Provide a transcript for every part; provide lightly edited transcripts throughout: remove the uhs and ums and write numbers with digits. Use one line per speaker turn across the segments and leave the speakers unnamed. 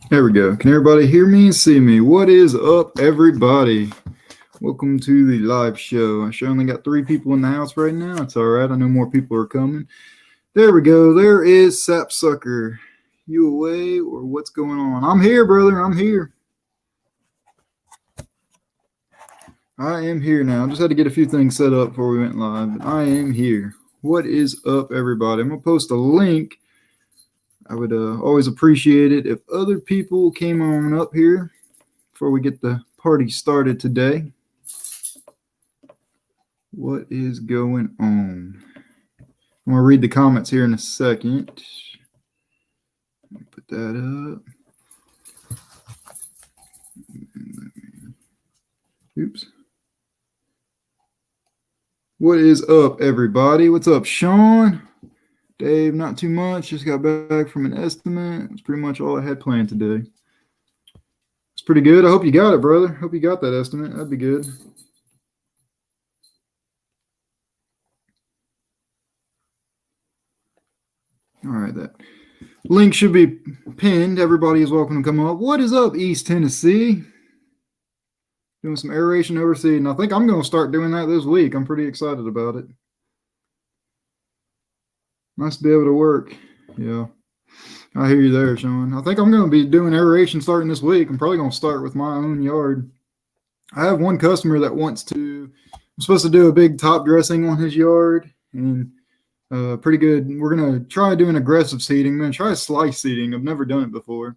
There we go. Can everybody hear me and see me? What is up, everybody? Welcome to the live show. I sure only got 3 people in the house right now. It's all right. I know more people are coming. There we go. There is Sapsucker. You away or what's going on? I'm here, brother. I'm here. I am here now. I just had to get a few things set up before we went live, but I am here. What is up, everybody? I'm going to post a link. I would always appreciate it if other people came on up here before we get the party started today. What is going on? I'm going to read the comments here in a second. Put that up. Oops. What is up, everybody? What's up, Sean? Dave, not too much. Just got back from an estimate. That's pretty much all I had planned today. It's pretty good. I hope you got it, brother. Hope you got that estimate. That'd be good. All right, that link should be pinned. Everybody is welcome to come up. What is up, East Tennessee? Doing some aeration overseed, and I think I'm going to start doing that this week. I'm pretty excited about it. Nice to be able to work. Yeah, I hear you there, Sean. I think I'm going to be doing aeration starting this week. I'm probably going to start with my own yard. I have one customer that wants to, I'm supposed to do a big top dressing on his yard, and pretty good. We're going to try doing aggressive seeding. I'm going to try slice seeding. I've never done it before,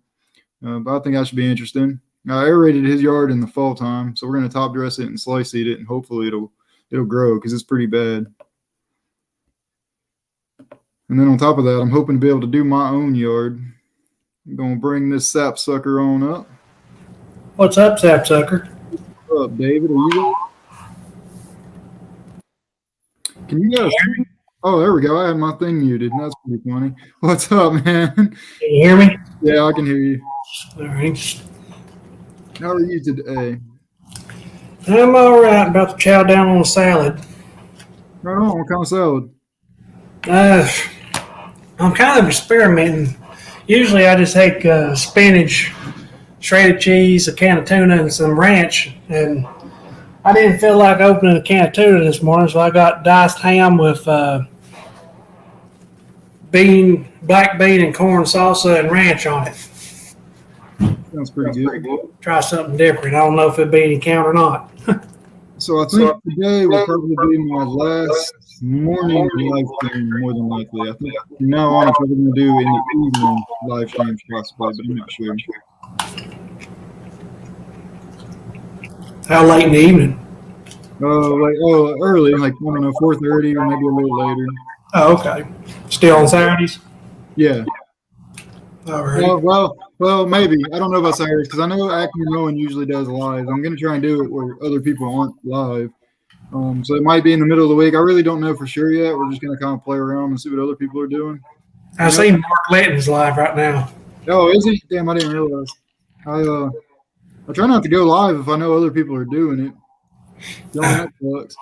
but I think that should be interesting. I aerated his yard in the fall time, so we're going to top dress it and slice seed it, and hopefully it'll grow because it's pretty bad. And then on top of that, I'm hoping to be able to do my own yard. I'm going to bring this Sapsucker on up.
What's up, Sapsucker?
What's up, David? Are you there? Can you guys hear me? Oh, there we go. I had my thing muted. That's pretty funny. What's up, man?
Can you hear me?
Yeah, I can hear you.
All right.
How are you today?
I'm all right. About to chow down on a salad.
Right on. What kind of salad?
I'm kind of experimenting. Usually I just take spinach, shredded cheese, a can of tuna, and some ranch. And I didn't feel like opening a can of tuna this morning, so I got diced ham with black bean and corn salsa and ranch on it.
Sounds pretty good.
Try something different. I don't know if it'd be any count or not.
So I think today will probably be my last morning live stream, more than likely. I think from now on I'm probably going to do in the evening live streams possibly, but I'm not sure.
How late in the evening?
Early, like, I don't know, 4:30 or maybe a little later.
Oh, okay. Still on Saturdays?
Yeah.
All right.
Well, maybe. I don't know about Saturdays because I know Acme Rowan usually does live. I'm going to try and do it where other people aren't live. So it might be in the middle of the week. I really don't know for sure yet. We're just going to kind of play around and see what other people are doing.
I see Mark Litton's live right now.
Oh, is he? Damn, I didn't realize. I try not to go live if I know other people are doing it. That sucks.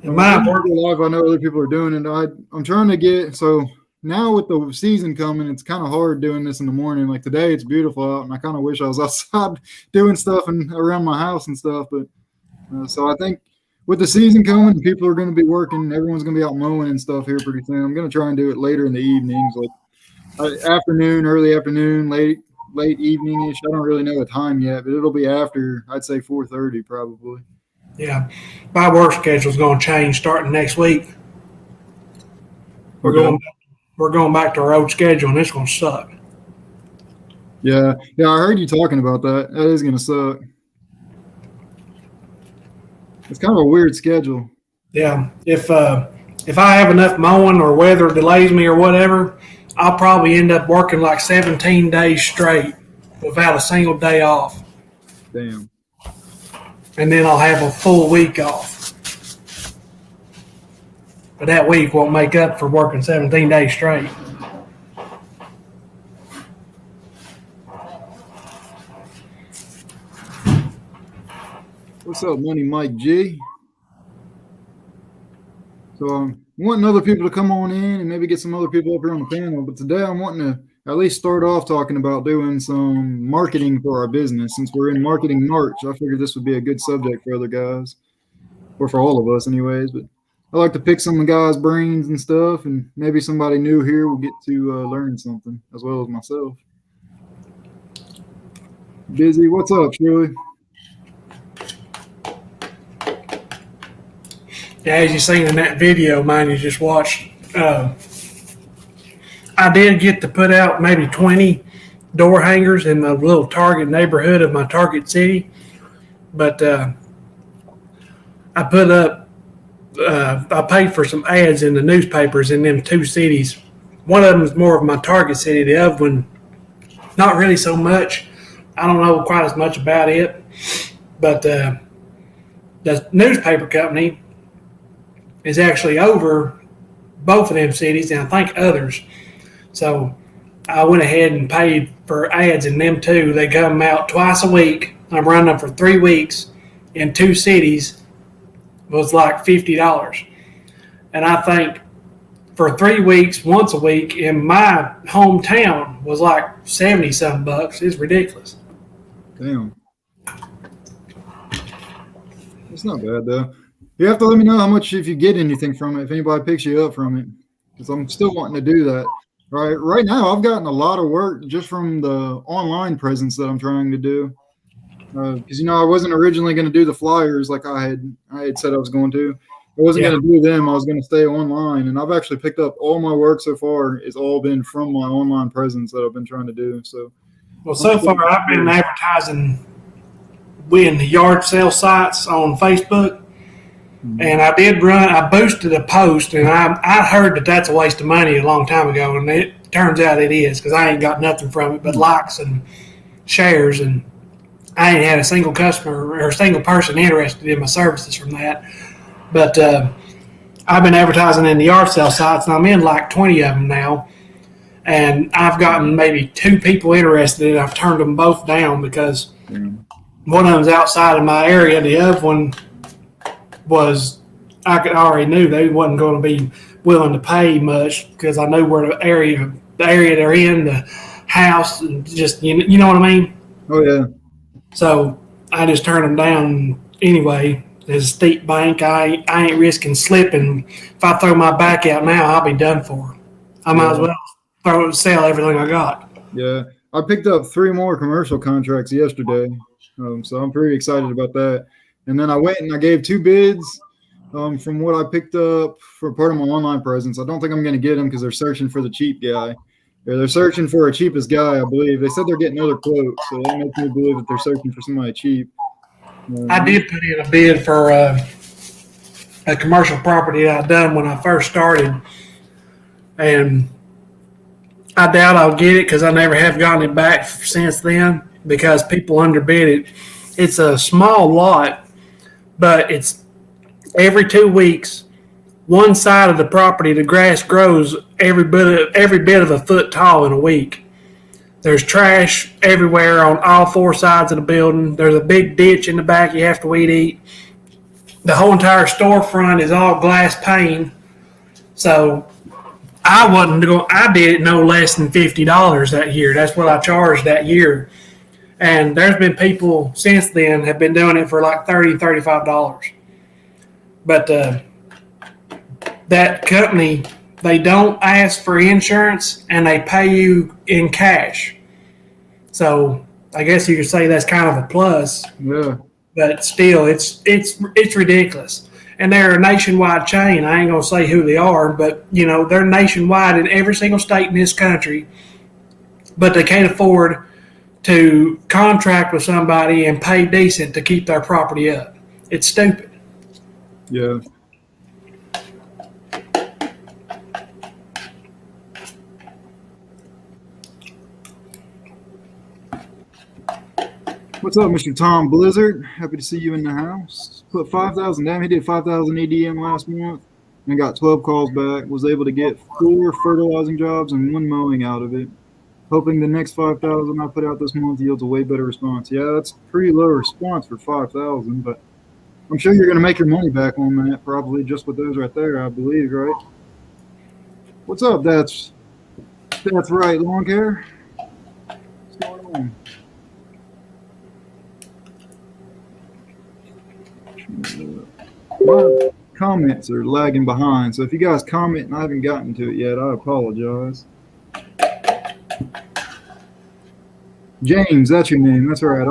Live, I know other people are doing it. I'm trying to get so. Now with the season coming, it's kind of hard doing this in the morning. Like today, it's beautiful out, and I kind of wish I was outside doing stuff and around my house and stuff. But so I think with the season coming, people are going to be working. Everyone's going to be out mowing and stuff here pretty soon. I'm going to try and do it later in the evenings, like afternoon, early afternoon, late evening-ish. I don't really know the time yet, but it'll be after, I'd say 4:30 probably.
Yeah. My work schedule's going to change starting next week. We're going back to our old schedule, and it's going to suck.
Yeah, I heard you talking about that. That is going to suck. It's kind of a weird schedule.
Yeah. If I have enough mowing or weather delays me or whatever, I'll probably end up working like 17 days straight without a single day off.
Damn.
And then I'll have a full week off. But that week won't make up for working 17 days straight.
What's up, Money Mike G? So I'm wanting other people to come on in and maybe get some other people up here on the panel. But today I'm wanting to at least start off talking about doing some marketing for our business. Since we're in marketing March, I figured this would be a good subject for other guys, or for all of us, anyways. But I like to pick some of the guys' brains and stuff, and maybe somebody new here will get to learn something as well as myself. Busy, what's up, Shirley?
Yeah, as you seen in that video, mine you just watched, I did get to put out maybe 20 door hangers in the little Target neighborhood of my Target city, but I put up, I paid for some ads in the newspapers in them two cities. One of them is more of my Target city. The other one, not really so much. I don't know quite as much about it, but the newspaper company is actually over both of them cities and I think others. So I went ahead and paid for ads in them two. They come out twice a week. I'm running them for 3 weeks in two cities. It was like $50. And I think for 3 weeks, once a week in my hometown was like 70 something bucks. It's ridiculous.
Damn. It's not bad though. You have to let me know how much, if you get anything from it, if anybody picks you up from it, because I'm still wanting to do that. Right now, I've gotten a lot of work just from the online presence that I'm trying to do. Because I wasn't originally going to do the flyers like I had said I was going to. I wasn't going to do them. I was going to stay online, and I've actually picked up all my work so far. It's all been from my online presence that I've been trying to do. So,
well, so far I've been advertising in the yard sale sites on Facebook. And I boosted a post, and I heard that that's a waste of money a long time ago, and it turns out it is, because I ain't got nothing from it but likes and shares, and I ain't had a single customer or a single person interested in my services from that. But I've been advertising in the yard sale sites, and I'm in like 20 of them now, and I've gotten maybe 2 people interested, and I've turned them both down because one of them's outside of my area, the other one was I already knew they wasn't going to be willing to pay much because I knew where the area they're in, the house, and just you know what I mean.
Oh yeah. So
I just turned them down anyway. There's a steep bank. I ain't risking slipping. If I throw my back out now, I'll be done for. I might as well sell everything I got.
Yeah, I picked up 3 more commercial contracts yesterday, so I'm pretty excited about that. And then I went and I gave 2 bids from what I picked up for part of my online presence. I don't think I'm going to get them because they're searching for the cheap guy. Or they're searching for a cheapest guy, I believe. They said they're getting other quotes, so that makes me believe that they're searching for somebody cheap.
I did put in a bid for a commercial property that I done when I first started, and I doubt I'll get it because I never have gotten it back since then because people underbid it. It's a small lot, but it's every 2 weeks, one side of the property, the grass grows every bit of a foot tall in a week. There's trash everywhere on all 4 sides of the building. There's a big ditch in the back you have to weed eat. The whole entire storefront is all glass pane. So I did it no less than $50 that year. That's what I charged that year. And there's been people since then have been doing it for like $30, $35. But that company, they don't ask for insurance and they pay you in cash. So I guess you could say that's kind of a plus.
Yeah.
But still, it's ridiculous. And they're a nationwide chain. I ain't gonna say who they are, but they're nationwide in every single state in this country. But they can't afford to contract with somebody and pay decent to keep their property up. It's stupid.
Yeah. What's up, Mr. Tom Blizzard? Happy to see you in the house. Put 5,000 down. He did 5,000 EDM last month and got 12 calls back. Was able to get 4 fertilizing jobs and 1 mowing out of it. Hoping the next 5,000 I put out this month yields a way better response. Yeah, that's pretty low response for 5,000, but I'm sure you're going to make your money back on that probably just with those right there, I believe, right? What's up, That's? That's right, lawn care. What's going on? My comments are lagging behind, so if you guys comment and I haven't gotten to it yet, I apologize. James, that's your name. That's right.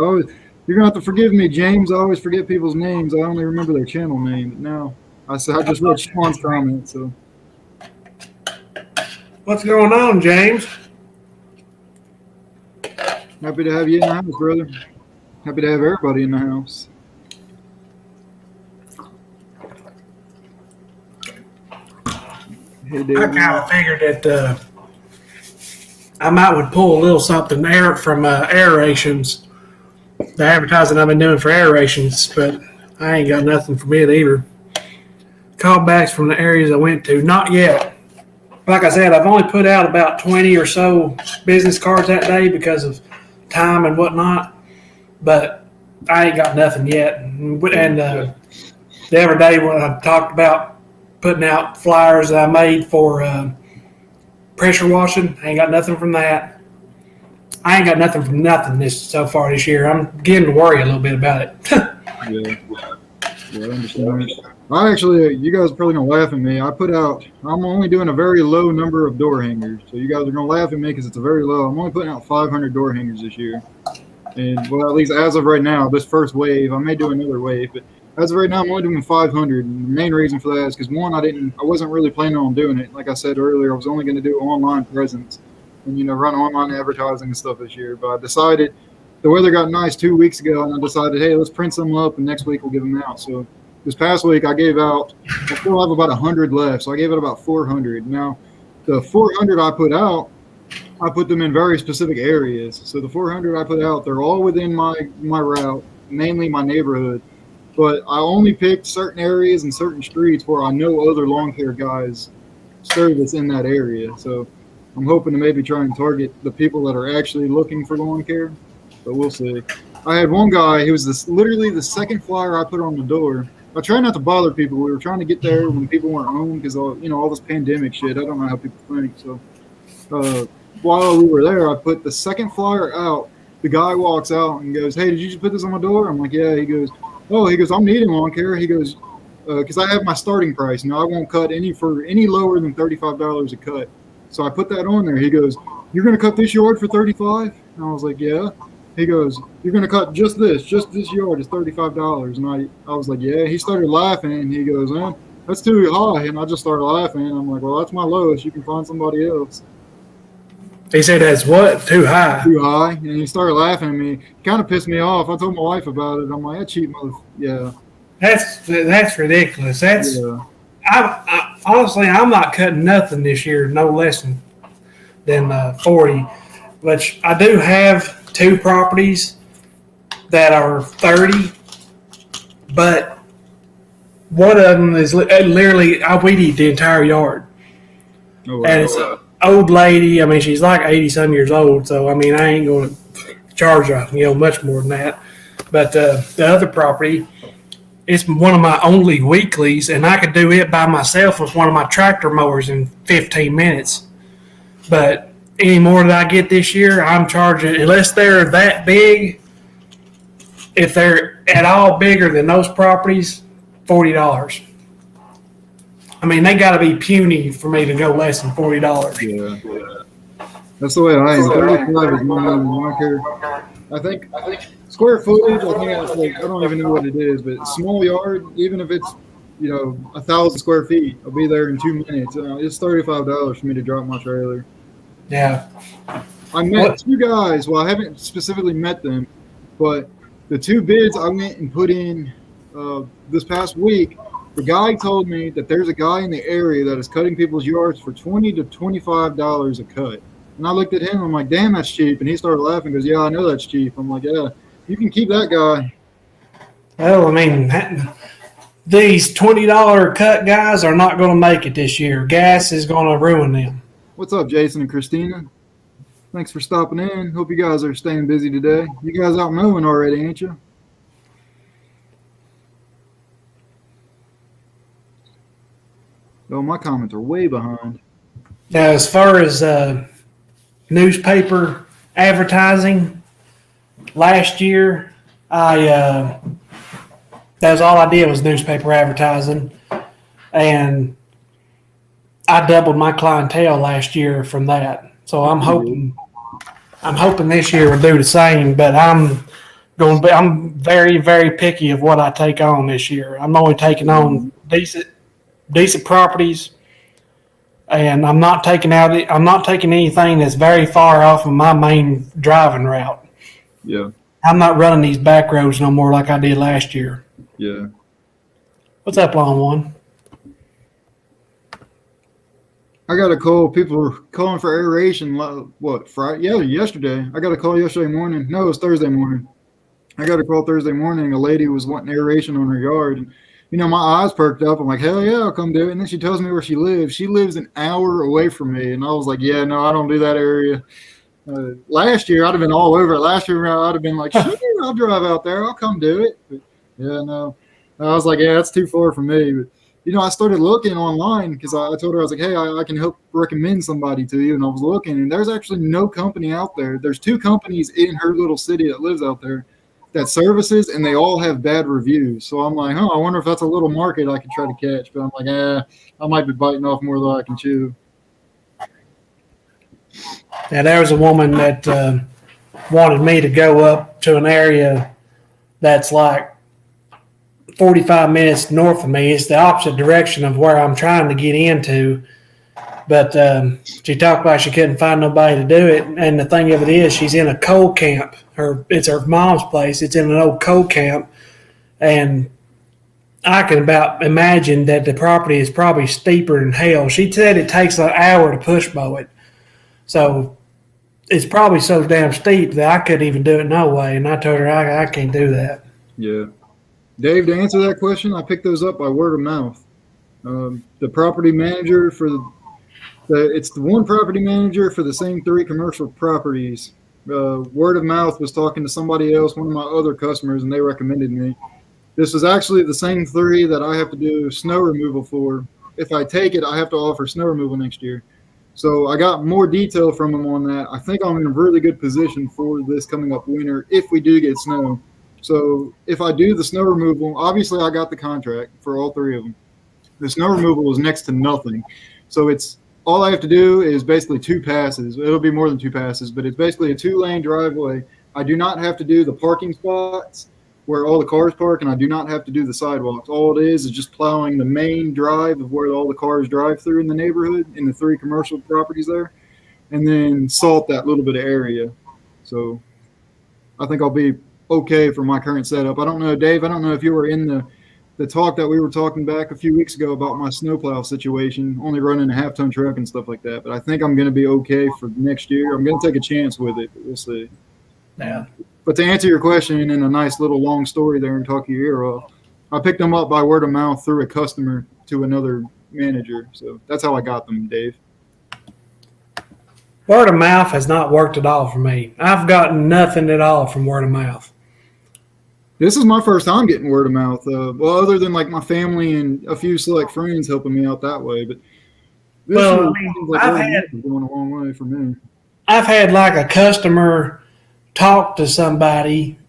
You're gonna have to forgive me, James. I always forget people's names. I only remember their channel name. But now I just read Sean's comment, so.
What's going on, James?
Happy to have you in the house, brother. Happy to have everybody in the house. Hey,
I
David.
kind of figured that I might would pull a little something there from aerations, the advertising I've been doing for aerations, but I ain't got nothing from it either. Callbacks from the areas I went to, not yet. Like I said, I've only put out about 20 or so business cards that day because of time and whatnot, but I ain't got nothing yet. And the other day when I talked about putting out flyers that I made for pressure washing, I ain't got nothing from that. I ain't got nothing from nothing so far this year. I'm getting to worry a little bit about it.
Yeah, I understand. You guys are probably gonna laugh at me. I'm only doing a very low number of door hangers, so you guys are gonna laugh at me because it's a very low. I'm only putting out 500 door hangers this year, and well, at least as of right now, this first wave, I may do another wave, but as of right now, I'm only doing 500. And the main reason for that is because one, I wasn't really planning on doing it. Like I said earlier, I was only going to do online presence and run online advertising and stuff this year. But I decided the weather got nice 2 weeks ago, and I decided, hey, let's print some up, and next week we'll give them out. So this past week I still have about 100 left, so I gave it about 400. Now the 400 I put out, I put them in very specific areas. So the 400 I put out, they're all within my route, mainly my neighborhood. But I only picked certain areas and certain streets where I know other lawn care guys service in that area. So I'm hoping to maybe try and target the people that are actually looking for lawn care, but we'll see. I had one guy, he was literally the second flyer I put on the door. I try not to bother people. We were trying to get there when people weren't home because all this pandemic shit. I don't know how people think. So while we were there, I put the second flyer out. The guy walks out and goes, "Hey, did you just put this on my door?" I'm like, "Yeah." He goes, "I'm needing lawn care." He goes, because I have my starting price. I won't cut any lower than $35 a cut. So I put that on there. He goes, "You're going to cut this yard for $35?" And I was like, "Yeah." He goes, "You're going to cut just this yard is $35. And I was like, "Yeah." He started laughing and he goes, "That's too high." And I just started laughing. I'm like, "Well, that's my lowest. You can find somebody else."
He said that's what? Too high?
Too high. And he started laughing at me. Kind of pissed me off. I told my wife about it. I'm like, "That cheap mother." Yeah.
That's ridiculous. I honestly, I'm not cutting nothing this year, no less than 40. But I do have 2 properties that are 30, but one of them is literally I weed eat the entire yard.
Oh, wow.
And it's an old lady. I mean, she's like 80-some years old, so I mean, I ain't going to charge her, much more than that. But the other property, it's one of my only weeklies, and I could do it by myself with one of my tractor mowers in 15 minutes. But any more that I get this year, I'm charging, unless they're that big, if they're at all bigger than those properties, $40. I mean, they got to be puny for me to go less than $40.
Yeah. That's the way I am. 35 is my lawn care. I think square footage, I don't even know what it is, but small yard, even if it's 1,000 square feet, I'll be there in 2 minutes. It's $35 for me to drop my trailer.
Yeah.
I met 2 guys. Well, I haven't specifically met them, but the 2 bids I went and put in this past week, the guy told me that there's a guy in the area that is cutting people's yards for $20 to $25 a cut. And I looked at him, I'm like, "Damn, that's cheap." And he started laughing, goes, "Yeah, I know that's cheap." I'm like, "Yeah, you can keep that guy."
Well, I mean, these $20 cut guys are not going to make it this year. Gas is going to ruin them.
What's up, Jason and Christina? Thanks for stopping in. Hope you guys are staying busy today. You guys out mowing already, ain't you? Oh, my comments are way behind.
Now, as far as newspaper advertising last year. That was all I did was newspaper advertising, and I doubled my clientele last year from that. So I'm hoping this year will do the same. But I'm very, very picky of what I take on this year. I'm only taking on decent properties, and I'm not taking anything that's very far off of my main driving route.
Yeah.
I'm not running these back roads no more like I did last year.
Yeah.
What's up, Lawn One?
I got a call. People were calling for aeration. What, Friday? Yeah, yesterday. I got a call yesterday morning. No, it was Thursday morning. I got a call Thursday morning. A lady was wanting aeration on her yard. And, my eyes perked up. I'm like, hell yeah, I'll come do it. And then she tells me where she lives. She lives an hour away from me. And I was like, yeah, no, I don't do that area. Last year, I'd have been all over it. Last year, I'd have been like, sure, I'll drive out there. I'll come do it. But, yeah, no. I was like, yeah, that's too far for me. But, I started looking online because I told her, I was like, hey, I can help recommend somebody to you. And I was looking, and there's actually no company out there. There's 2 companies in her little city that lives out there that services, and they all have bad reviews. So I'm like, I wonder if that's a little market I could try to catch. But I'm like, I might be biting off more than I can chew.
Now, there was a woman that wanted me to go up to an area that's like 45 minutes north of me. It's the opposite direction of where I'm trying to get into. But she talked about she couldn't find nobody to do it. And the thing of it is, she's in a coal camp. It's her mom's place. It's in an old coal camp. And I can about imagine that the property is probably steeper than hell. She said it takes an hour to push mow it. So it's probably so damn steep that I couldn't even do it no way. And I told her I can't do that.
Yeah. Dave, to answer that question, I picked those up by word of mouth. The property manager for it's the one property manager for the same 3 commercial properties. Word of mouth was talking to somebody else, one of my other customers, and they recommended me. This was actually the same 3 that I have to do snow removal for. If I take it, I have to offer snow removal next year. So I got more detail from them on that. I think I'm in a really good position for this coming up winter if we do get snow. So if I do the snow removal, obviously I got the contract for all 3 of them. The snow removal is next to nothing. So it's all I have to do is basically 2 passes. It'll be more than 2 passes, but it's basically a 2-lane driveway. I do not have to do the parking spots where all the cars park, and I do not have to do the sidewalks. All it is just plowing the main drive of where all the cars drive through in the neighborhood in the 3 commercial properties there, and then salt that little bit of area. So I think I'll be okay for my current setup. I don't know, Dave, I don't know if you were in the talk that we were talking back a few weeks ago about my snowplow situation, only running a 1/2-ton truck and stuff like that. But I think I'm going to be okay for next year. I'm going to take a chance with it. We'll see.
Yeah.
But to answer your question in a nice little long story there and talk your ear off, I picked them up by word of mouth through a customer to another manager. So that's how I got them, Dave.
Word of mouth has not worked at all for me. I've gotten nothing at all from word of mouth.
This is my first time getting word of mouth. Well, other than like my family and a few select friends helping me out that way. But this seems like going a long way for me.
I've had like a customer talk to somebody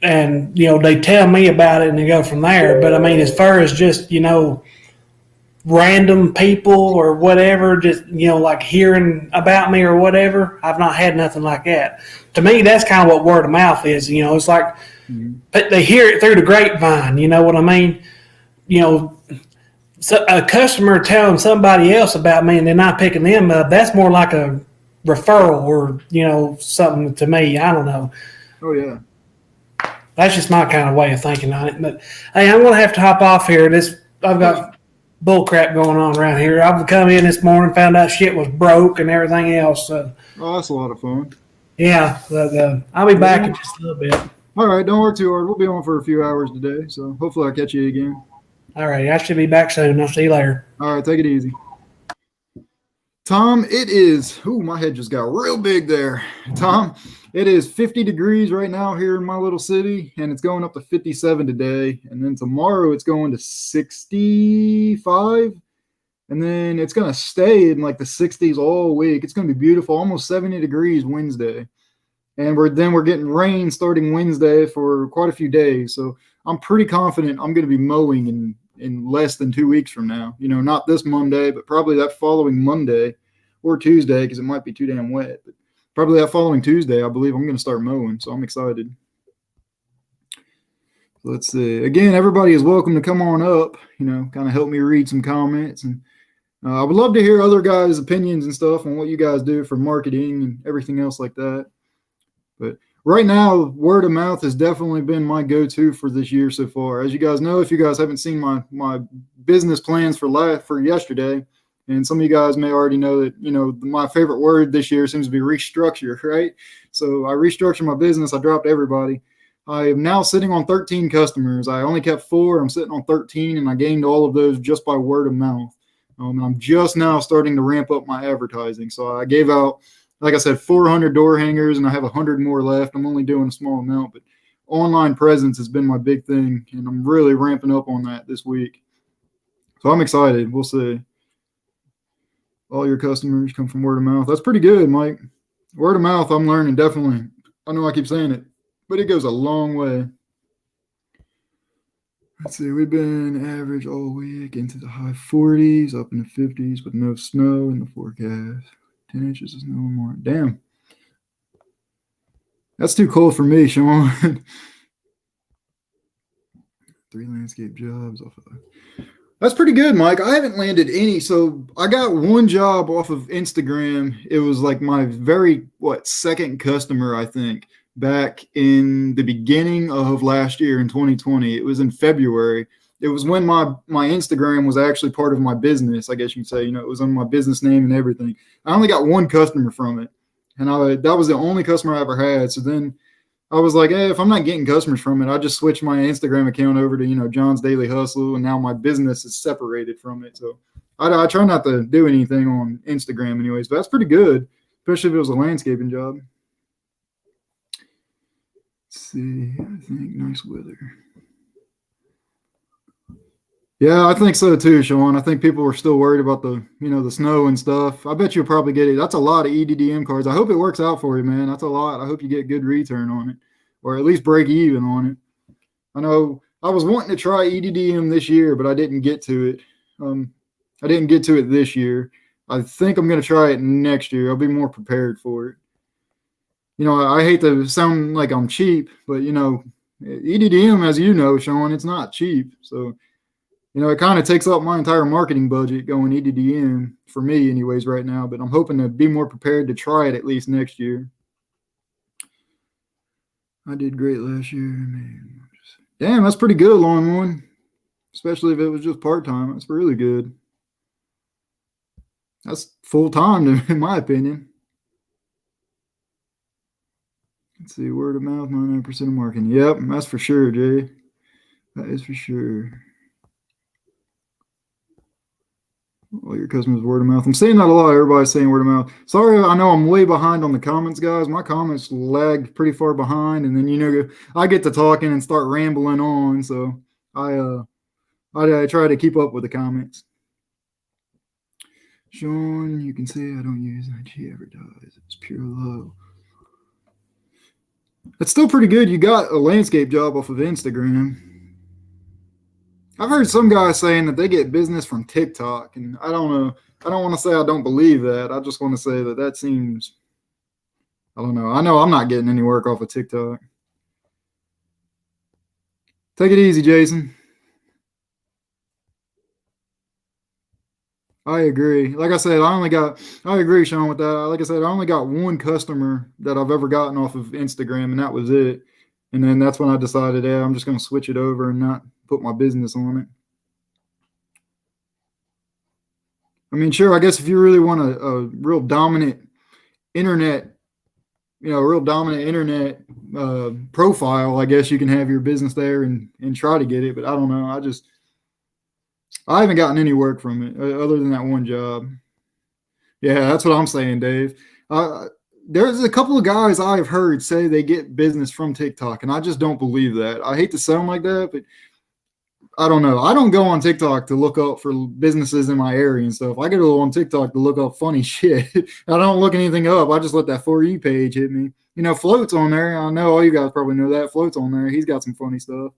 and, they tell me about it and they go from there. But I mean, as far as just, random people or whatever, just, like hearing about me or whatever, I've not had nothing like that. To me, that's kind of what word of mouth is. It's like, they hear it through the grapevine, you know what I mean? So a customer telling somebody else about me and they're not picking them up, that's more like a referral or, something to me. I don't know.
Oh, yeah.
That's just my kind of way of thinking on it. But, hey, I'm going to have to hop off here. I've got bull crap going on around here. I've come in this morning, found out shit was broke and everything else. So.
Oh, that's a lot of fun.
Yeah, but I'll be back in just a little bit.
All right, don't work too hard. We'll be on for a few hours today, so hopefully I'll catch you again.
All right, I should be back soon. I'll see you later.
All right, take it easy. Tom, it is, my head just got real big there. Tom, it is 50 degrees right now here in my little city, and it's going up to 57 today. And then tomorrow it's going to 65. And then it's going to stay in like the 60s all week. It's going to be beautiful, almost 70 degrees Wednesday. And we're getting rain starting Wednesday for quite a few days. So I'm pretty confident I'm going to be mowing in less than 2 weeks from now. You know, not this Monday, but probably that following Monday or Tuesday, because it might be too damn wet. But probably that following Tuesday, I believe I'm going to start mowing. So I'm excited. Let's see. Again, everybody is welcome to come on up, you know, kind of help me read some comments. And I would love to hear other guys' opinions and stuff on what you guys do for marketing and everything else like that. But right now, word of mouth has definitely been my go-to for this year so far. As you guys know, if you guys haven't seen my business plans for yesterday, and some of you guys may already know that, you know, my favorite word this year seems to be restructure, right? So I restructured my business. I dropped everybody. I am now sitting on 13 customers. I only kept 4. I'm sitting on 13, and I gained all of those just by word of mouth. I'm just now starting to ramp up my advertising. So I gave out, like I said, 400 door hangers, and I have 100 more left. I'm only doing a small amount, but online presence has been my big thing, and I'm really ramping up on that this week. So I'm excited. We'll see. All your customers come from word of mouth. That's pretty good, Mike. Word of mouth, I'm learning, definitely. I know I keep saying it, but it goes a long way. Let's see, we've been average all week into the high 40s, up in the 50s with no snow in the forecast. 10 inches of snow or more. Damn. That's too cold for me, Sean. 3 landscape jobs off of that. That's pretty good, Mike. I haven't landed any. So I got one job off of Instagram. It was like my second customer, I think, back in the beginning of last year in 2020. It was in February. It was when my Instagram was actually part of my business, I guess you could say. You know, it was on my business name and everything. I only got one customer from it, and that was the only customer I ever had. So then I was like, hey, if I'm not getting customers from it, I just switched my Instagram account over to, you know, John's Daily Hustle, and now my business is separated from it. So I try not to do anything on Instagram anyways, but that's pretty good, especially if it was a landscaping job. Let's see, I think nice weather. Yeah, I think so too, Sean. I think people were still worried about the snow and stuff. I bet you'll probably get it. That's a lot of EDDM cards. I hope it works out for you, man. That's a lot. I hope you get good return on it, or at least break even on it. I know I was wanting to try EDDM this year, but I didn't get to it. I didn't get to it this year. I think I'm going to try it next year. I'll be more prepared for it. You know, I hate to sound like I'm cheap, but, you know, EDDM, as you know, Sean, it's not cheap. So, you know, it kind of takes up my entire marketing budget going EDDM for me anyways right now, but I'm hoping to be more prepared to try it at least next year. I did great last year, man. Damn, that's pretty good, Lawn One. Especially if it was just part-time. That's really good. That's full-time, in my opinion. Let's see, word of mouth, 99% of marketing. Yep, that's for sure, Jay. That is for sure. All your customers, word of mouth. I'm seeing that a lot. Everybody's saying word of mouth. Sorry, I know I'm way behind on the comments, guys. My comments lag pretty far behind, and then, you know, I get to talking and start rambling on, so I try to keep up with the comments. Sean, you can say I don't use IG advertise. It's pure love. It's still pretty good. You got a landscape job off of Instagram. I've heard some guys saying that they get business from TikTok, and I don't know. I don't want to say I don't believe that. I just want to say that seems, I don't know. I know I'm not getting any work off of TikTok. Take it easy, Jason. I agree. Like I said, I agree, Sean, with that. Like I said, I only got one customer that I've ever gotten off of Instagram, and that was it. And then that's when I decided, yeah, I'm just going to switch it over and not put my business on it. I mean, sure, I guess if you really want a real dominant internet, profile, I guess you can have your business there and try to get it. But I don't know. I haven't gotten any work from it other than that one job. Yeah, that's what I'm saying, Dave. There's a couple of guys I've heard say they get business from TikTok, and I just don't believe that. I hate to sound like that, but I don't know. I don't go on TikTok to look up for businesses in my area and stuff. I go on TikTok to look up funny shit. I don't look anything up. I just let that For You page hit me. You know, Float's on there. I know all you guys probably know that. Float's on there. He's got some funny stuff.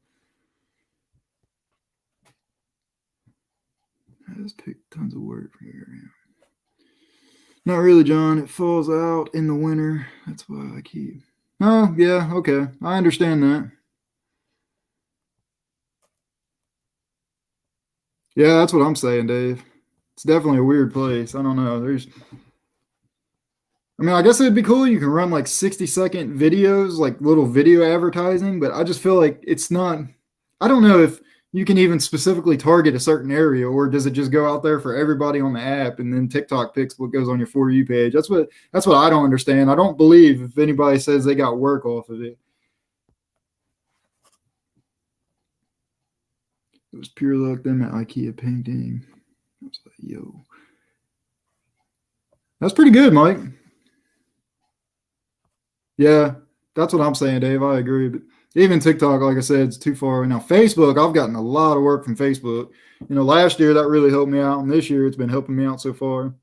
I just picked tons of work from your area. Not really, John. It falls out in the winter. That's why I keep. Oh, yeah. Okay. I understand that. Yeah, that's what I'm saying, Dave. It's definitely a weird place. I don't know. I mean, I guess it'd be cool. You can run like 60-second videos, like little video advertising, but I just feel like it's not. I don't know if you can even specifically target a certain area, or does it just go out there for everybody on the app, and then TikTok picks what goes on your For You page? That's what I don't understand. I don't believe if anybody says they got work off of it. It was pure luck. Them at IKEA painting. I was like, yo, that's pretty good, Mike. Yeah, that's what I'm saying, Dave. I agree. But even TikTok, like I said, it's too far right now. Facebook, I've gotten a lot of work from Facebook. You know, last year that really helped me out, and this year it's been helping me out so far.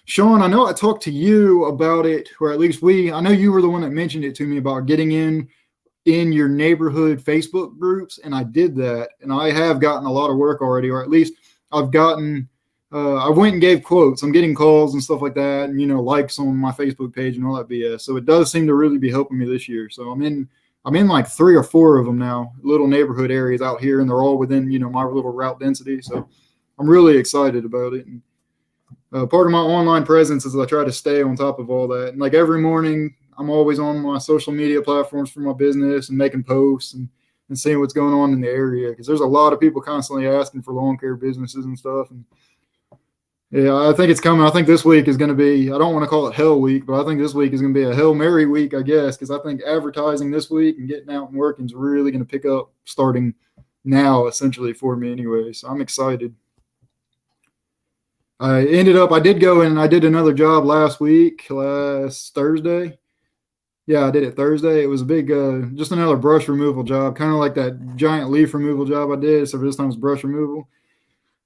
Sean, I know I talked to you about it, or at least I know you were the one that mentioned it to me about getting in your neighborhood Facebook groups, and I did that, and I have gotten a lot of work already, or at least I've gotten. I went and gave quotes. I'm getting calls and stuff like that, and likes on my Facebook page and all that BS. So it does seem to really be helping me this year. So I'm in like 3 or 4 of them now, little neighborhood areas out here, and they're all within my little route density. So I'm really excited about it. And, part of my online presence is I try to stay on top of all that. And like every morning, I'm always on my social media platforms for my business and making posts and seeing what's going on in the area, because there's a lot of people constantly asking for lawn care businesses and stuff. And yeah, I think it's coming. I think this week is going to be, I don't want to call it hell week, but I think this week is going to be a Hail Mary week, I guess, because I think advertising this week and getting out and working is really going to pick up starting now, essentially, for me anyway. So I'm excited. I did go in and I did another job last Thursday. Yeah, I did it Thursday. It was a big, just another brush removal job, kind of like that giant leaf removal job I did. So this time it's brush removal.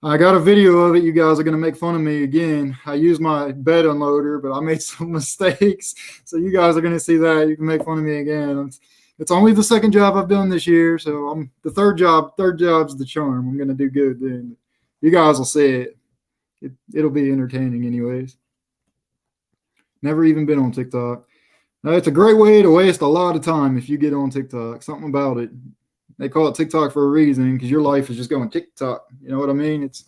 I got a video of it. You guys are going to make fun of me again. I used my bed unloader, but I made some mistakes. So you guys are going to see that. You can make fun of me again. It's only the second job I've done this year. So I'm the third job's the charm. I'm going to do good then. You guys will see it. It'll be entertaining anyways. Never even been on TikTok. Now, it's a great way to waste a lot of time if you get on TikTok. Something about it. They call it TikTok for a reason, because your life is just going TikTok. You know what I mean? It's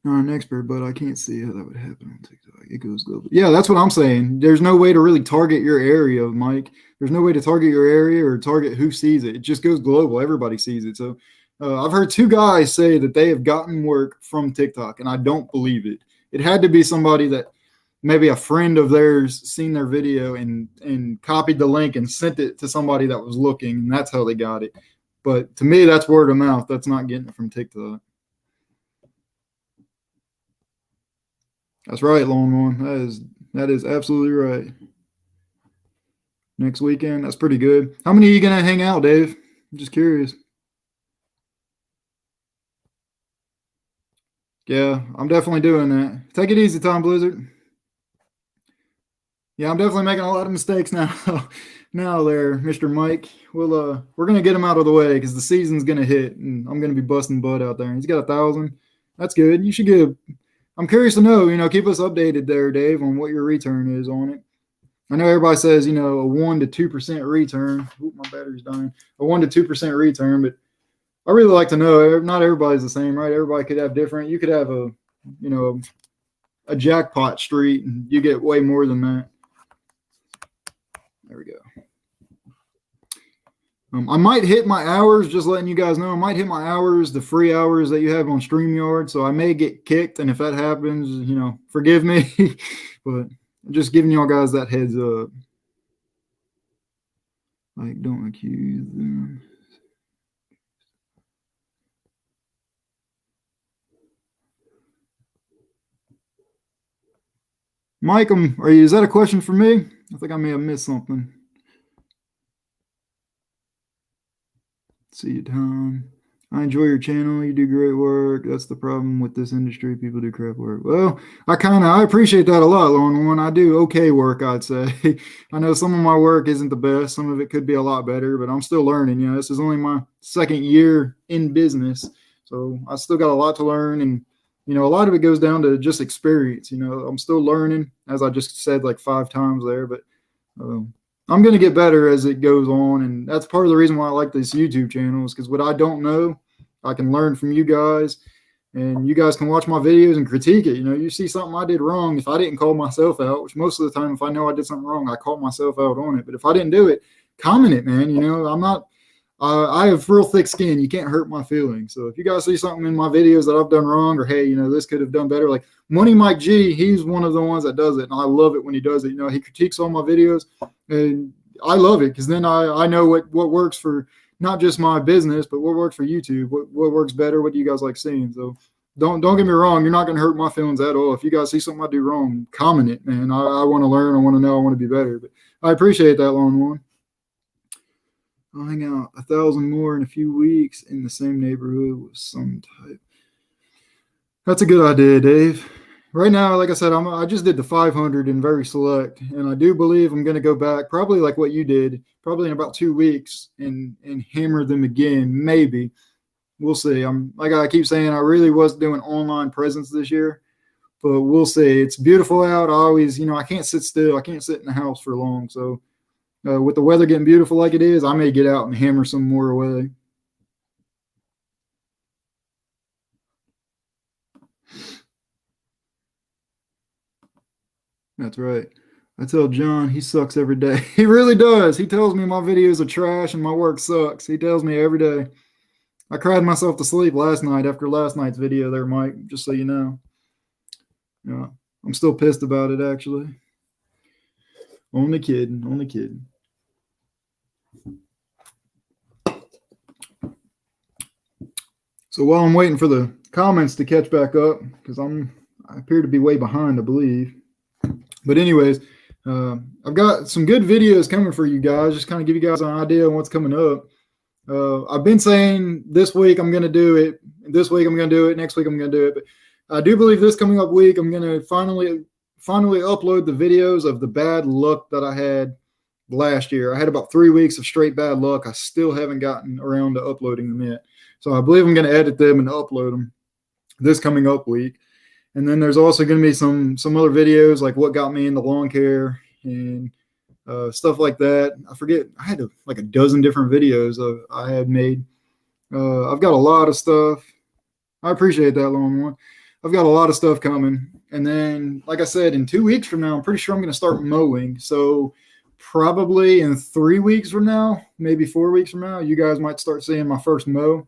not an expert, but I can't see how that would happen on TikTok. It goes global. Yeah, that's what I'm saying. There's no way to really target your area, Mike. There's no way to target your area or target who sees it. It just goes global. Everybody sees it. So I've heard 2 guys say that they have gotten work from TikTok, and I don't believe it. It had to be somebody that maybe a friend of theirs seen their video and copied the link and sent it to somebody that was looking, and that's how they got it. But to me, that's word of mouth. That's not getting it from TikTok. That's right, Long One. That is absolutely right. Next weekend, that's pretty good. How many are you gonna hang out, Dave? I'm just curious. Yeah, I'm definitely doing that. Take it easy, Tom Blizzard. Yeah, I'm definitely making a lot of mistakes now. Now there, Mr. Mike. We're gonna get him out of the way because the season's gonna hit, and I'm gonna be busting butt out there. He's got 1,000. That's good. You should give. I'm curious to know. Keep us updated there, Dave, on what your return is on it. I know everybody says a 1 to 2% return. Oop, my battery's dying. A 1 to 2% return, but I really like to know. Not everybody's the same, right? Everybody could have different. You could have a jackpot street, and you get way more than that. There we go. I might hit my hours, just letting you guys know. I might hit my hours, the free hours that you have on StreamYard. So I may get kicked. And if that happens, forgive me. But just giving y'all guys that heads up. Like, don't accuse them. Mike, is that a question for me? I think I may have missed something. See you, Tom. I enjoy your channel. You do great work. That's the problem with this industry. People do crap work. Well, I appreciate that a lot, Lone One. I do okay work, I'd say. I know some of my work isn't the best. Some of it could be a lot better, but I'm still learning. You know, this is only my second year in business, so I still got a lot to learn. And, you know, a lot of it goes down to just experience. You know, I'm still learning, as I just said like 5 times there, but I'm going to get better as it goes on. And that's part of the reason why I like this YouTube channel, is because what I don't know, I can learn from you guys, and you guys can watch my videos and critique it. You know, you see something I did wrong. If I didn't call myself out, which most of the time, if I know I did something wrong, I call myself out on it. But if I didn't do it, comment it, man. You know, I'm not, I have real thick skin. You can't hurt my feelings. So if you guys see something in my videos that I've done wrong, or, hey, you know, this could have done better, like Money Mike G, he's one of the ones that does it. And I love it when he does it. You know, he critiques all my videos, and I love it, because then I know what works for not just my business, but what works for YouTube, what works better, what do you guys like seeing. So don't get me wrong, you're not going to hurt my feelings at all. If you guys see something I do wrong, comment it, man. I want to learn, I want to know, I want to be better. But I appreciate that, Lone One. I'll hang out 1,000 more in a few weeks in the same neighborhood with some type. That's a good idea, Dave. Right now, like I said, I just did the 500 in very select, and I do believe I'm going to go back, probably like what you did, probably in about 2 weeks, and hammer them again. Maybe we'll see. I'm like I keep saying, I really was doing online presence this year, but we'll see. It's beautiful out. I always, you know, I can't sit still. I can't sit in the house for long. So with the weather getting beautiful like it is, I may get out and hammer some more away. That's right. I tell John he sucks every day. He really does. He tells me my videos are trash and my work sucks. He tells me every day. I cried myself to sleep last night after last night's video there, Mike, just so you know. Yeah, I'm still pissed about it, actually. Only kidding. Only kidding. So while I'm waiting for the comments to catch back up, because I appear to be way behind, I believe. But anyways, I've got some good videos coming for you guys, just kind of give you guys an idea of what's coming up. I've been saying this week I'm going to do it, this week I'm going to do it, next week I'm going to do it. But I do believe this coming up week I'm going to finally upload the videos of the bad luck that I had last year. I had about 3 weeks of straight bad luck. I still haven't gotten around to uploading them yet. So I believe I'm going to edit them and upload them this coming up week. And then there's also going to be some other videos, like what got me into lawn care and stuff like that. I forget. I had like a dozen different videos I had made. I've got a lot of stuff. I appreciate that, Lone One. I've got a lot of stuff coming. And then, like I said, in 2 weeks from now, I'm pretty sure I'm going to start mowing. So probably in 3 weeks from now, maybe 4 weeks from now, you guys might start seeing my first mow.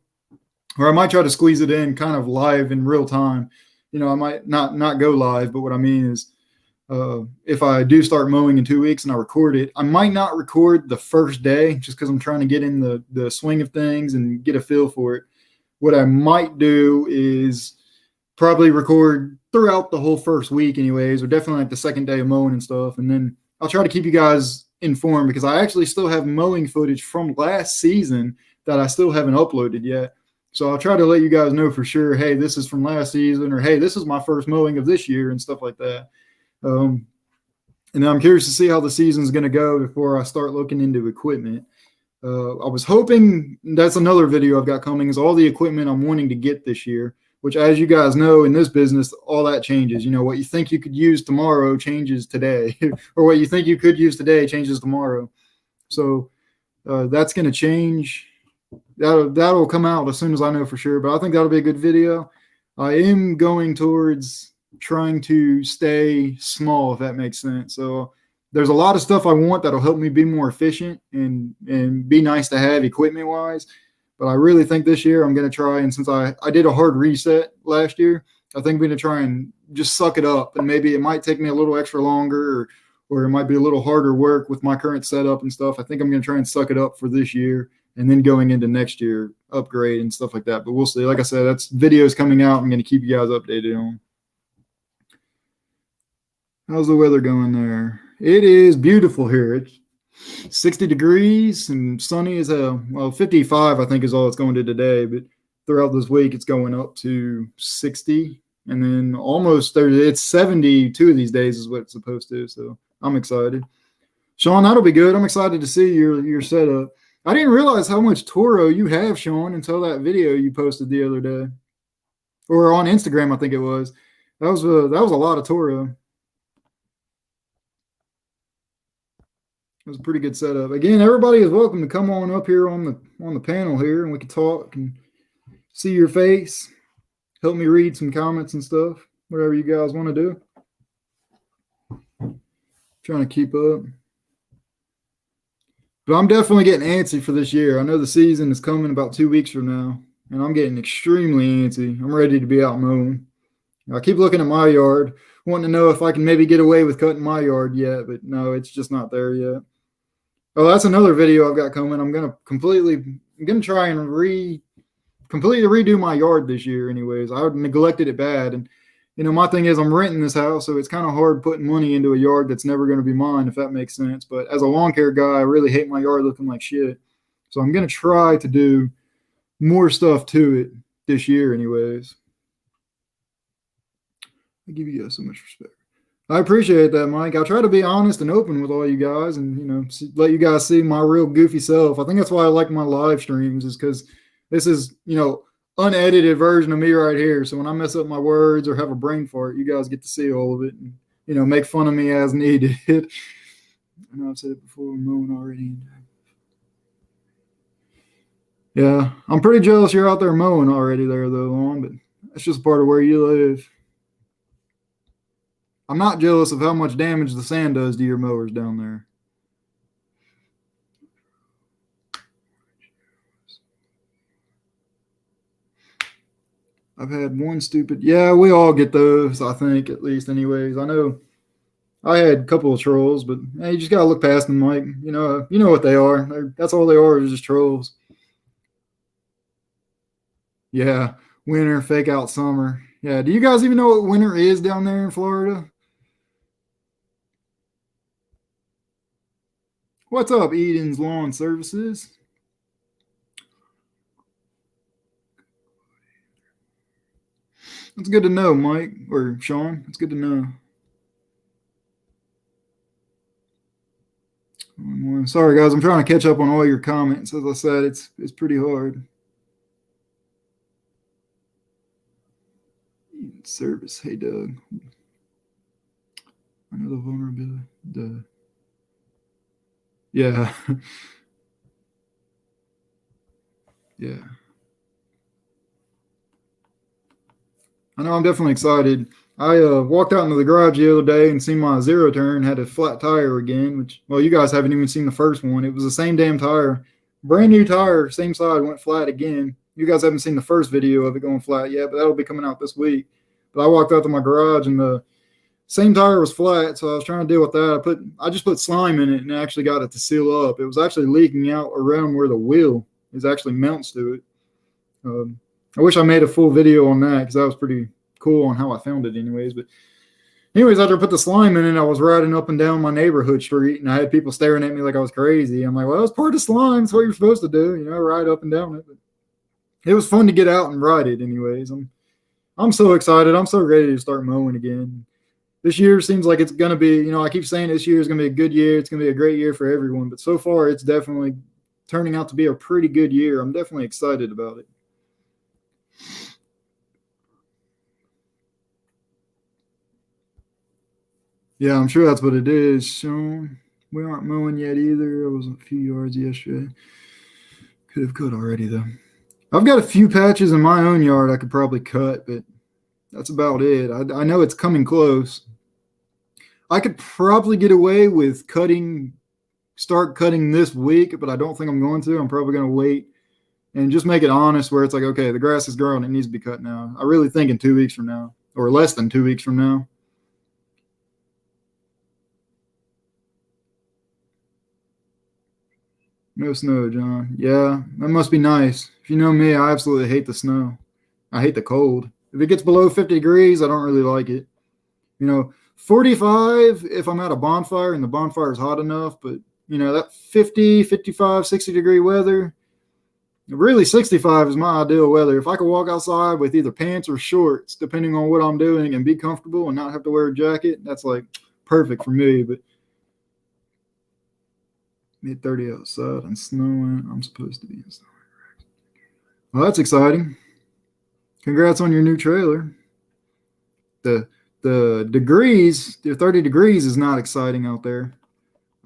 Or I might try to squeeze it in kind of live in real time. You know, I might not go live, but what I mean is if I do start mowing in 2 weeks and I record it, I might not record the first day just because I'm trying to get in the swing of things and get a feel for it. What I might do is probably record throughout the whole first week anyways, or definitely like the second day of mowing and stuff. And then I'll try to keep you guys informed, because I actually still have mowing footage from last season that I still haven't uploaded yet. So I'll try to let you guys know for sure, hey, this is from last season, or hey, this is my first mowing of this year and stuff like that. And I'm curious to see how the season's going to go before I start looking into equipment. I was hoping, that's another video I've got coming, is all the equipment I'm wanting to get this year, which, as you guys know, in this business, all that changes. You know, what you think you could use tomorrow changes today, or what you think you could use today changes tomorrow. So that's going to change. That'll come out as soon as I know for sure, but I think that'll be a good video. I am going towards trying to stay small, if that makes sense. So there's a lot of stuff I want that'll help me be more efficient and be nice to have equipment wise. But I really think this year I'm going to try, and since I did a hard reset last year, I think I'm going to try and just suck it up. And maybe it might take me a little extra longer, or it might be a little harder work with my current setup and stuff. I think I'm going to try and suck it up for this year, and then going into next year, upgrade and stuff like that. But we'll see. Like I said, that's videos coming out. I'm going to keep you guys updated on. How's the weather going there? It is beautiful here. 60 degrees and sunny as hell. Well, 55, I think, is all it's going to today, but throughout this week, it's going up to 60. And then almost 30, it's 72 of these days is what it's supposed to. So I'm excited. Sean, that'll be good. I'm excited to see your setup. I didn't realize how much Toro you have, Sean, until that video you posted the other day. Or on Instagram, I think it was. That was a lot of Toro. It was a pretty good setup. Again, everybody is welcome to come on up here on the panel here, and we can talk and see your face. Help me read some comments and stuff. Whatever you guys want to do. Trying to keep up. But I'm definitely getting antsy for this year. I know the season is coming about 2 weeks from now, and I'm getting extremely antsy. I'm ready to be out mowing. I keep looking at my yard, wanting to know if I can maybe get away with cutting my yard yet, but no, it's just not there yet. Oh, that's another video I've got coming. I'm gonna try and completely redo my yard this year. Anyways, I neglected it bad, and my thing is I'm renting this house, so it's kind of hard putting money into a yard that's never going to be mine, if that makes sense. But as a lawn care guy, I really hate my yard looking like shit. So I'm going to try to do more stuff to it this year anyways. I give you guys so much respect. I appreciate that, Mike. I try to be honest and open with all you guys and, let you guys see my real goofy self. I think that's why I like my live streams, is because this is, unedited version of me right here. So when I mess up my words or have a brain fart, you guys get to see all of it and, make fun of me as needed. I know I've said it before, mowing already. Yeah, I'm pretty jealous you're out there mowing already there, though, Lon, but that's just part of where you live. I'm not jealous of how much damage the sand does to your mowers down there. I've had one stupid. Yeah, we all get those, I think, at least. Anyways, I know I had a couple of trolls, but hey, you just gotta look past them, Mike. You know what they are. That's all they are, is just trolls. Yeah, winter, fake out summer. Yeah, do you guys even know what winter is down there in Florida? What's up, Eden's Lawn Services? It's good to know, Mike, or Sean. It's good to know. Sorry, guys. I'm trying to catch up on all your comments. As I said, it's pretty hard. Service. Hey, Doug. I know the vulnerability. Yeah. Yeah. I know I'm definitely excited. I walked out into the garage the other day and seen my zero turn had a flat tire again, which, well, you guys haven't even seen the first one. It was the same damn tire. Brand new tire, same side, went flat again. You guys haven't seen the first video of it going flat yet, but that'll be coming out this week. But I walked out to my garage and the same tire was flat, so I was trying to deal with that. I just put slime in it and actually got it to seal up. It was actually leaking out around where the wheel is actually mounts to it. I wish I made a full video on that because that was pretty cool on how I found it anyways. But anyways, after I put the slime in it, I was riding up and down my neighborhood street and I had people staring at me like I was crazy. I'm like, well, it's part of slime. It's what you're supposed to do, ride up and down it. But it was fun to get out and ride it anyways. I'm so excited. I'm so ready to start mowing again. This year seems like it's going to be, I keep saying this year is going to be a good year. It's going to be a great year for everyone. But so far, it's definitely turning out to be a pretty good year. I'm definitely excited about it. Yeah, I'm sure that's what it is, Sean. We aren't mowing yet either. I was a few yards yesterday. Could have cut already, though. I've got a few patches in my own yard I could probably cut, but that's about it. I know it's coming close. I could probably get away with start cutting this week, but I don't think I'm going to. I'm probably going to wait and just make it honest where it's like, okay, the grass is growing. It needs to be cut now. I really think in 2 weeks from now, or less than 2 weeks from now. No snow, John. Yeah, that must be nice. If you know me, I absolutely hate the snow. I hate the cold. If it gets below 50 degrees, I don't really like it. 45 if I'm at a bonfire and the bonfire is hot enough, but that 50, 55, 60-degree weather. Really, 65 is my ideal weather. If I could walk outside with either pants or shorts, depending on what I'm doing, and be comfortable and not have to wear a jacket, that's like perfect for me. But mid-30 outside and snowing. I'm supposed to be inside. Well, that's exciting. Congrats on your new trailer. The degrees, the 30 degrees is not exciting out there.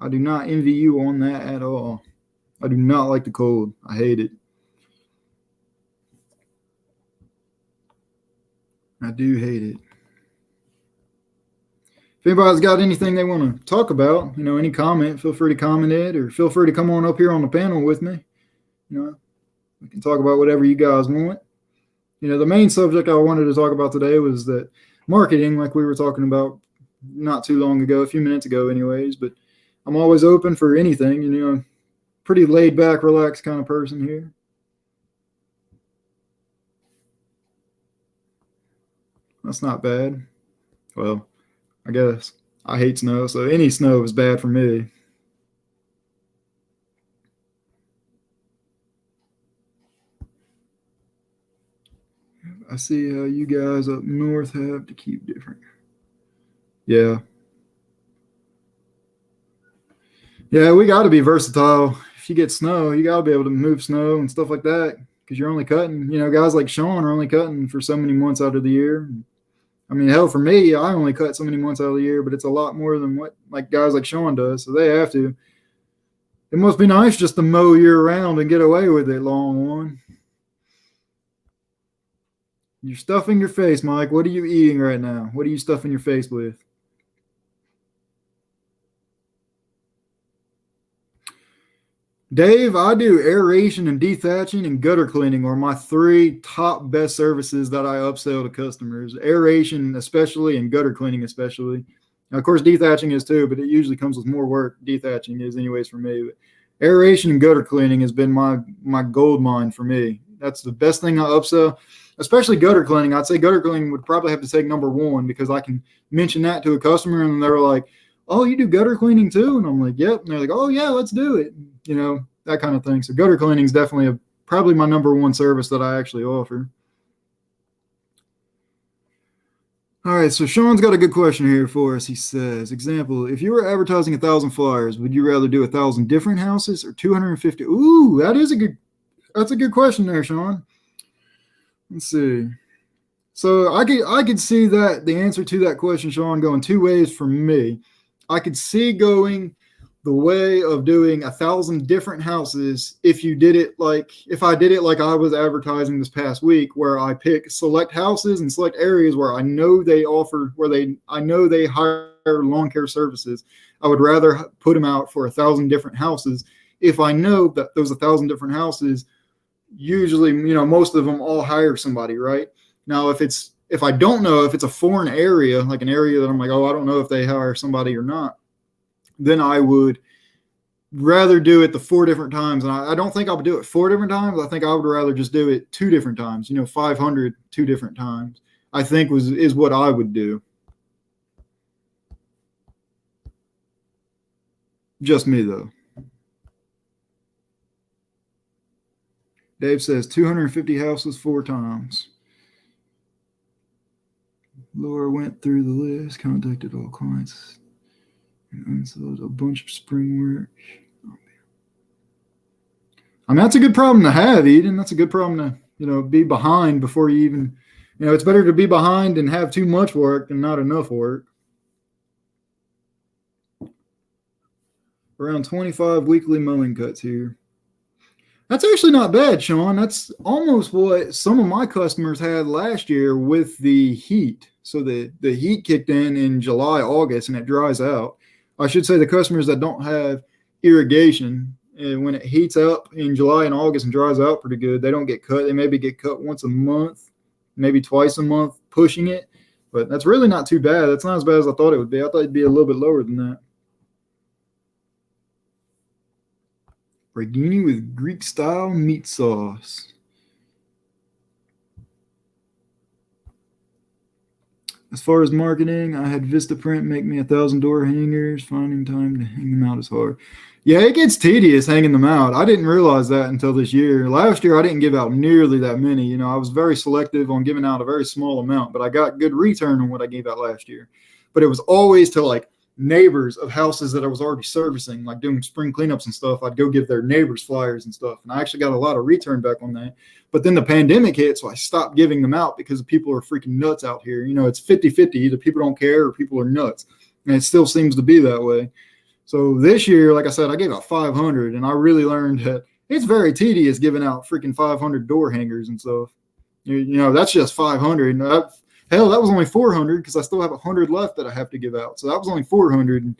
I do not envy you on that at all. I do not like the cold. I hate it. I do hate it. If anybody's got anything they want to talk about, any comment, feel free to comment it, or feel free to come on up here on the panel with me. We can talk about whatever you guys want. The main subject I wanted to talk about today was that marketing, like we were talking about not too long ago, a few minutes ago anyways, but I'm always open for anything, pretty laid back, relaxed kind of person here. That's not bad. Well, I guess I hate snow, so any snow is bad for me. I see how you guys up north have to keep different. Yeah. Yeah, we got to be versatile. If you get snow, you got to be able to move snow and stuff like that, because you're only cutting, guys like Sean are only cutting for so many months out of the year. I mean, hell, for me, I only cut so many months out of the year, but it's a lot more than what like guys like Sean does, so they have to. It must be nice just to mow year round and get away with it, long one. You're stuffing your face, Mike. What are you eating right now? What are you stuffing your face with? Dave, I do aeration and dethatching and gutter cleaning are my 3 top best services that I upsell to customers. Aeration especially, and gutter cleaning especially. Now, of course, dethatching is too, but it usually comes with more work. Dethatching is anyways for me. But aeration and gutter cleaning has been my gold mine for me. That's the best thing I upsell, especially gutter cleaning. I'd say gutter cleaning would probably have to take number 1, because I can mention that to a customer and they're like, oh, you do gutter cleaning too? And I'm like, yep. And they're like, oh yeah, let's do it. That kind of thing. So gutter cleaning is definitely probably my number 1 service that I actually offer. All right, so Sean's got a good question here for us. He says, example, if you were advertising 1,000 flyers, would you rather do 1,000 different houses or 250? Ooh, that's a good question there, Sean. Let's see. So I could see that the answer to that question, Sean, going 2 ways for me. I could see going the way of doing 1,000 different houses if I did it like I was advertising this past week, where I pick select houses and select areas where I know they hire lawn care services. I would rather put them out for 1,000 different houses if I know that those 1,000 different houses usually, most of them all hire somebody, right? Now, if I don't know, if it's a foreign area, like an area that I'm like, oh, I don't know if they hire somebody or not, then I would rather do it the 4 different times. And I don't think I would do it 4 different times. I think I would rather just do it 2 different times, 500 2 different times, I think is what I would do. Just me, though. Dave says 250 houses 4 times. Laura went through the list, contacted all clients, and so a bunch of spring work. I mean, that's a good problem to have, Eden. That's a good problem to, be behind before you even, it's better to be behind and have too much work than not enough work. Around 25 weekly mowing cuts here. That's actually not bad, Sean. That's almost what some of my customers had last year with the heat. So the heat kicked in July, August, and it dries out. I should say the customers that don't have irrigation, and when it heats up in July and August and dries out pretty good, they don't get cut. They maybe get cut once a month, maybe twice a month, pushing it. But that's really not too bad. That's not as bad as I thought it would be. I thought it'd be a little bit lower than that. Ragini with Greek-style meat sauce. As far as marketing, I had Vistaprint make me 1,000 door hangers. Finding time to hang them out is hard. Yeah, it gets tedious hanging them out. I didn't realize that until this year. Last year, I didn't give out nearly that many. You know, I was very selective on giving out a very small amount, but I got good return on what I gave out last year. But it was always to like neighbors of houses that I was already servicing, like doing spring cleanups and stuff. I'd go give their neighbors flyers and stuff. And I actually got a lot of return back on that. But then the pandemic hit, so I stopped giving them out because people are freaking nuts out here. You know, it's 50-50. Either people don't care or people are nuts. And it still seems to be that way. So this year, like I said, I gave out 500, and I really learned that it's very tedious giving out freaking 500 door hangers and stuff. You know, that's just 500. Hell, that was only 400 because I still have 100 left that I have to give out. So that was only 400. And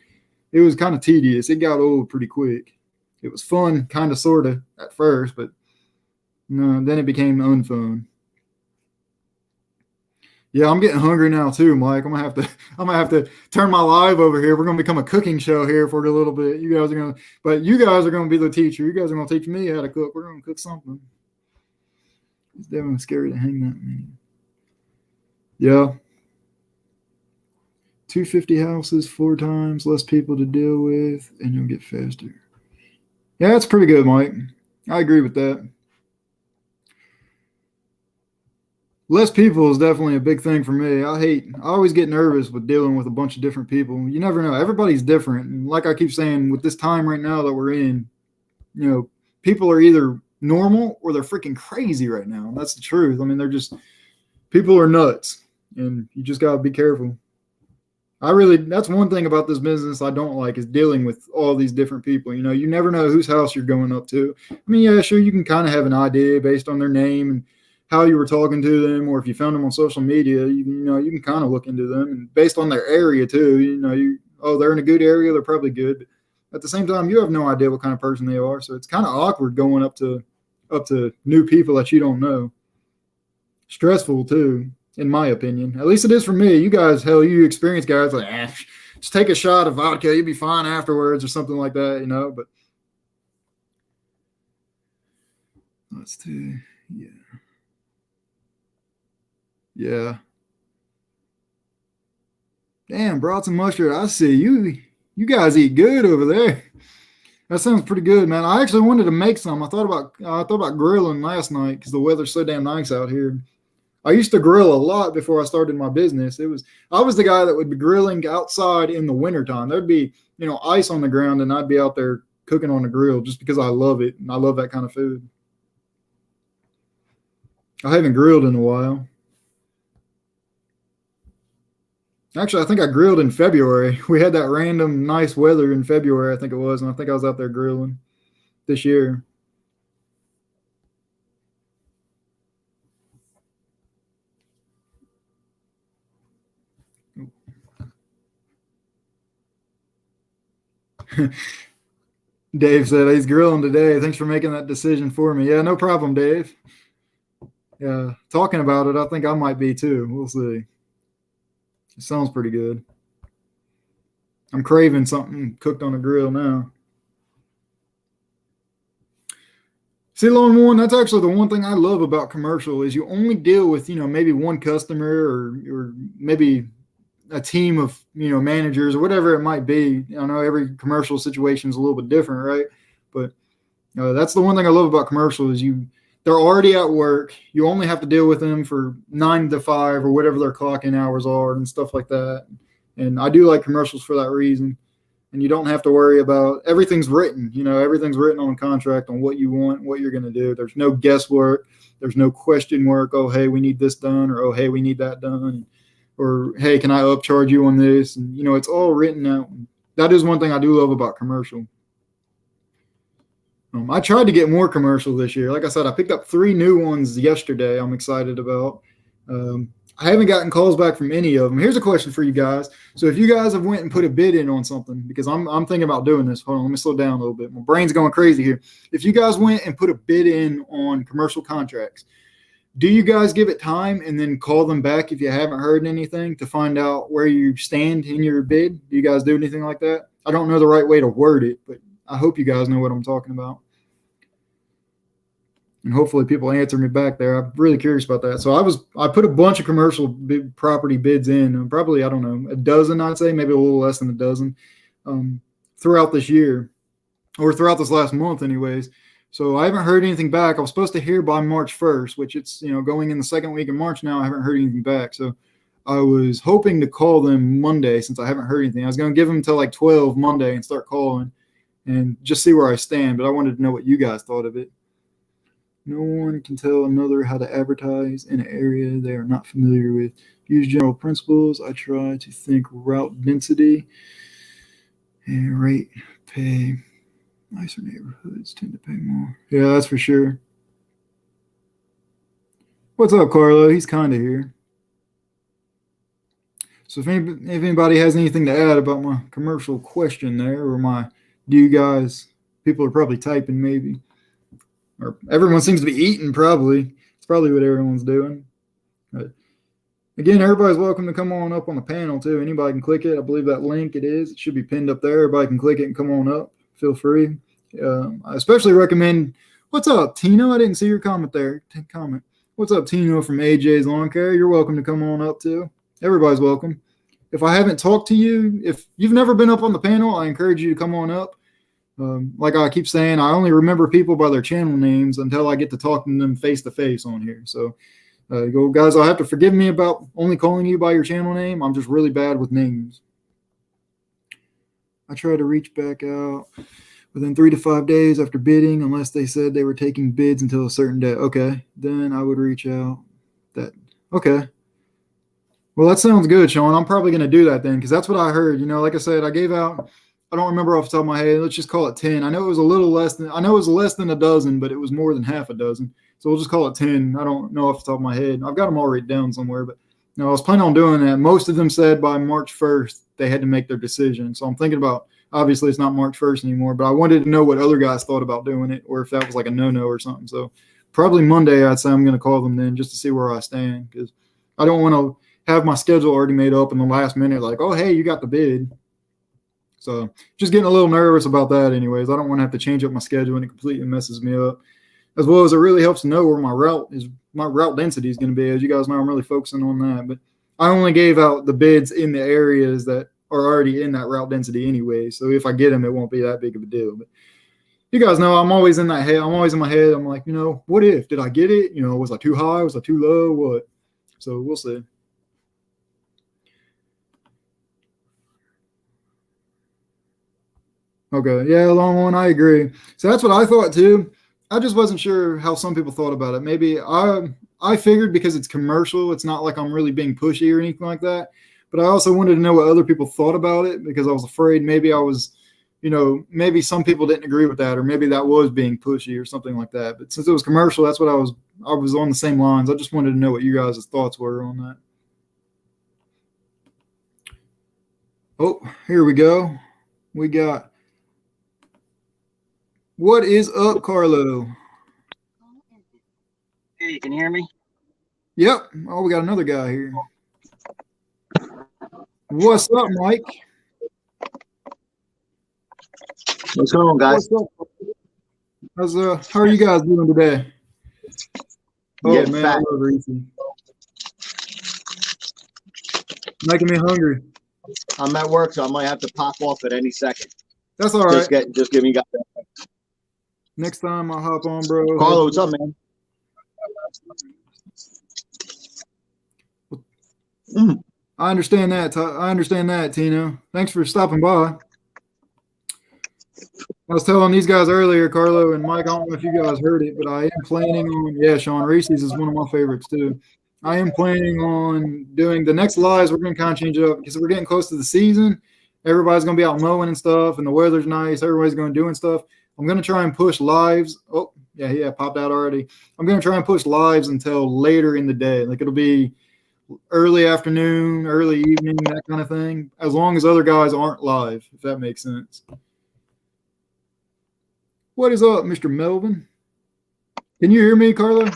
it was kind of tedious. It got old pretty quick. It was fun, kind of, sort of, at first, but no, then it became unfun. Yeah, I'm getting hungry now too, Mike. I'm gonna have to turn my live over here. We're gonna become a cooking show here for a little bit. You guys are gonna be the teacher. You guys are gonna teach me how to cook. We're gonna cook something. It's definitely scary to hang that many. Yeah. 250 houses, 4 times less people to deal with, and you'll get faster. Yeah, that's pretty good, Mike. I agree with that. Less people is definitely a big thing for me. I always get nervous with dealing with a bunch of different people. You never know. Everybody's different. And like I keep saying, with this time right now that we're in, you know, people are either normal or they're freaking crazy right now. And that's the truth. I mean, people are nuts, and you just got to be careful. That's one thing about this business I don't like, is dealing with all these different people. You know, you never know whose house you're going up to. I mean, yeah, sure, you can kind of have an idea based on their name and how you were talking to them, or if you found them on social media, you can kind of look into them, and based on their area too. You know, they're in a good area, they're probably good. But at the same time, you have no idea what kind of person they are, so it's kind of awkward going up to new people that you don't know. Stressful too, in my opinion. At least it is for me. You guys, hell, you experienced guys like, just take a shot of vodka, you'll be fine afterwards, or something like that, you know. But let's do, yeah. Yeah. Damn, brought some mustard. I see you. You guys eat good over there. That sounds pretty good, man. I actually wanted to make some. I thought about grilling last night because the weather's so damn nice out here. I used to grill a lot before I started my business. I was the guy that would be grilling outside in the wintertime. There'd be, you know, ice on the ground, and I'd be out there cooking on the grill just because I love it, and I love that kind of food. I haven't grilled in a while. Actually, I think I grilled in February. We had that random nice weather in February, I think it was, and I think I was out there grilling this year. Dave said he's grilling today. Thanks for making that decision for me. Yeah, no problem, Dave. Yeah, talking about it, I think I might be too. We'll see. It sounds pretty good. I'm craving something cooked on a grill now. See, Lone One, that's actually the one thing I love about commercial is you only deal with, you know, maybe one customer or maybe a team of, you know, managers or whatever it might be. I know every commercial situation is a little bit different, right? But that's the one thing I love about commercial is they're already at work. You only have to deal with them for 9 to 5 or whatever their clock-in hours are and stuff like that. And I do like commercials for that reason. And you don't have to worry about everything's written. You know, everything's written on a contract on what you want, what you're going to do. There's no guesswork. There's no question work. Oh, hey, we need this done, or oh, hey, we need that done, or hey, can I upcharge you on this? And you know, it's all written out. That is one thing I do love about commercial. I tried to get more commercial this year. Like I said, I picked up 3 new ones yesterday. I'm excited about. I haven't gotten calls back from any of them. Here's a question for you guys. So if you guys have went and put a bid in on something, because I'm thinking about doing this. Hold on, let me slow down a little bit. My brain's going crazy here. If you guys went and put a bid in on commercial contracts, do you guys give it time and then call them back if you haven't heard anything to find out where you stand in your bid? Do you guys do anything like that? I don't know the right way to word it, but I hope you guys know what I'm talking about. and hopefully people answer me back there. I'm really curious about that. So I put a bunch of commercial property bids in, probably, I don't know, a dozen, I'd say, maybe a little less than a dozen, throughout this year, or throughout this last month anyways. So I haven't heard anything back. I was supposed to hear by March 1st, which it's, going in the second week of March now. I haven't heard anything back. So I was hoping to call them Monday since I haven't heard anything. I was going to give them till like 12 Monday and start calling and just see where I stand. But I wanted to know what you guys thought of it. No one can tell another how to advertise in an area they are not familiar with. Use general principles. I try to think route density and rate pay. Nicer neighborhoods tend to pay more. Yeah, that's for sure. What's up, Carlo? He's kind of here. So if anybody has anything to add about my commercial question there, or people are probably typing maybe. Or everyone seems to be eating probably. It's probably what everyone's doing. But again, everybody's welcome to come on up on the panel too. Anybody can click it. I believe that link it should be pinned up there. Everybody can click it and come on up. Feel free. I especially recommend. What's up, Tino? I didn't see your comment there. Comment. What's up, Tino from AJ's Lawn Care? You're welcome to come on up too. Everybody's welcome. If I haven't talked to you, if you've never been up on the panel, I encourage you to come on up. Like I keep saying, I only remember people by their channel names until I get to talk to them face to face on here. So, guys, I'll have to forgive me about only calling you by your channel name. I'm just really bad with names. I try to reach back out within 3 to 5 days after bidding, unless they said they were taking bids until a certain day. Okay, then I would reach out. Okay. Well, that sounds good, Sean. I'm probably going to do that then, because that's what I heard. Like I said, I gave out, I don't remember off the top of my head. Let's just call it 10. I know it was less than a dozen, but it was more than half a dozen. So we'll just call it 10. I don't know off the top of my head. I've got them all written down somewhere, but I was planning on doing that. Most of them said by March 1st they had to make their decision. So I'm thinking about, obviously it's not March 1st anymore, but I wanted to know what other guys thought about doing it, or if that was like a no-no or something. So probably Monday, I'd say I'm going to call them then just to see where I stand, because I don't want to have my schedule already made up in the last minute, like, oh, hey, you got the bid. So just getting a little nervous about that anyways. I don't want to have to change up my schedule and it completely messes me up. As well as it really helps to know where my route density is going to be. As you guys know, I'm really focusing on that. But I only gave out the bids in the areas that are already in that route density anyway. So if I get them, it won't be that big of a deal. But you guys know I'm always in that head. I'm always in my head. I'm like, what if? Did I get it? Was I too high? Was I too low? What? So we'll see. Okay. Yeah, long one. I agree. So that's what I thought too. I just wasn't sure how some people thought about it. Maybe I figured because it's commercial, it's not like I'm really being pushy or anything like that. But I also wanted to know what other people thought about it, because I was afraid maybe I was, maybe some people didn't agree with that, or maybe that was being pushy or something like that. But since it was commercial, that's what I was on the same lines. I just wanted to know what you guys' thoughts were on that. Oh, here we go. We got, what is up, Carlo?
Hey, can you hear me?
Yep. Oh, we got another guy here. What's up, Mike?
What's going on, guys?
What's up? How are you guys doing today? Oh,
Getting
man,
fat.
I love Reese. Making me hungry.
I'm at work, so I might have to pop off at any second.
That's all right.
Just give me guys.
Next time I'll hop on, bro.
Carlo, what's up, man?
I understand that, Tino. Thanks for stopping by. I was telling these guys earlier, Carlo and Mike, I don't know if you guys heard it, but I am planning on, Sean Reese's is one of my favorites too. I am planning on doing the next lives. We're going to kind of change it up because we're getting close to the season. Everybody's going to be out mowing and stuff, and the weather's nice. Everybody's going to doing stuff. I'm going to try and push lives. Oh, yeah, popped out already. I'm going to try and push lives until later in the day. Like it'll be early afternoon, early evening, that kind of thing, as long as other guys aren't live, if that makes sense. What is up, Mr. Melvin? Can you hear me, Carlo?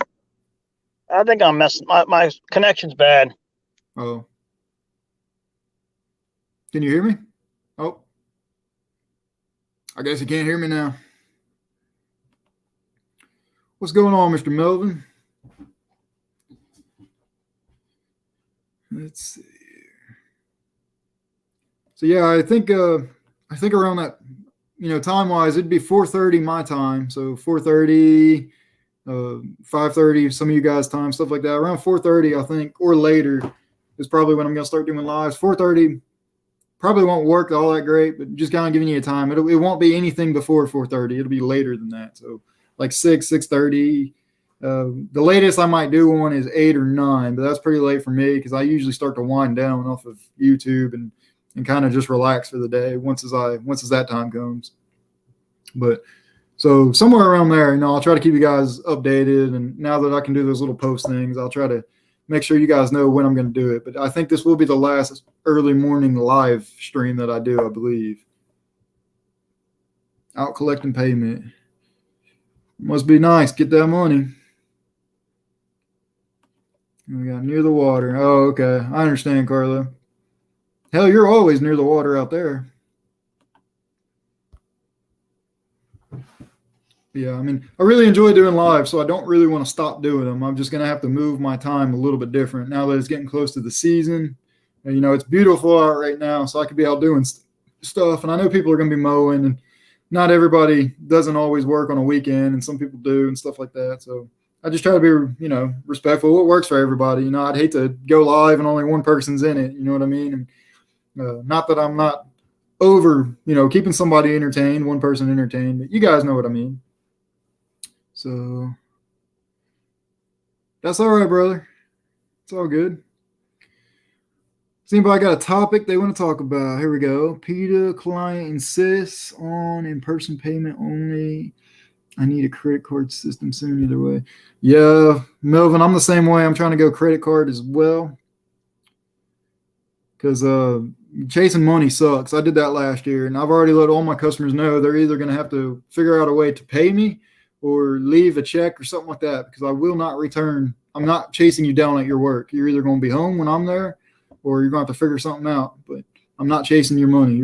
I think I'm messing. My connection's bad.
Oh. Can you hear me? Oh. I guess you can't hear me now. What's going on, Mr. Melvin? Let's see. So yeah, I think around that, time wise, it'd be 4:30 my time. So 4:30, 5:30, some of you guys' time, stuff like that. Around 4:30, I think, or later is probably when I'm gonna start doing lives. 4:30 probably won't work all that great, but just kind of giving you a time. It won't be anything before 4:30. It'll be later than that. So like 6:30. The latest I might do one is 8 or 9, but that's pretty late for me because I usually start to wind down off of YouTube and kind of just relax for the day once as that time comes. But so somewhere around there, I'll try to keep you guys updated. And now that I can do those little post things, I'll try to make sure you guys know when I'm going to do it. But I think this will be the last early morning live stream that I do, I believe. Out collecting payment. Must be nice. Get that money. We got near the water. Oh, okay. I understand, Carlo. Hell, you're always near the water out there. Yeah, I mean, I really enjoy doing live, so I don't really want to stop doing them. I'm just going to have to move my time a little bit different now that it's getting close to the season. And, it's beautiful out right now, so I could be out doing stuff. And I know people are going to be mowing, and not everybody doesn't always work on a weekend, and some people do and stuff like that. So I just try to be, respectful. What works for everybody. I'd hate to go live and only one person's in it. You know what I mean? And not that I'm not over, keeping somebody entertained, one person entertained, but you guys know what I mean. So that's all right, brother. It's all good. Does anybody got a topic they want to talk about? Here we go. PETA client insists on in-person payment only. I need a credit card system soon either way. Yeah, Melvin, I'm the same way. I'm trying to go credit card as well. Because chasing money sucks. I did that last year, and I've already let all my customers know they're either going to have to figure out a way to pay me or leave a check or something like that, because I will not return. I'm not chasing you down at your work. You're either going to be home when I'm there or you're going to have to figure something out. But I'm not chasing your money.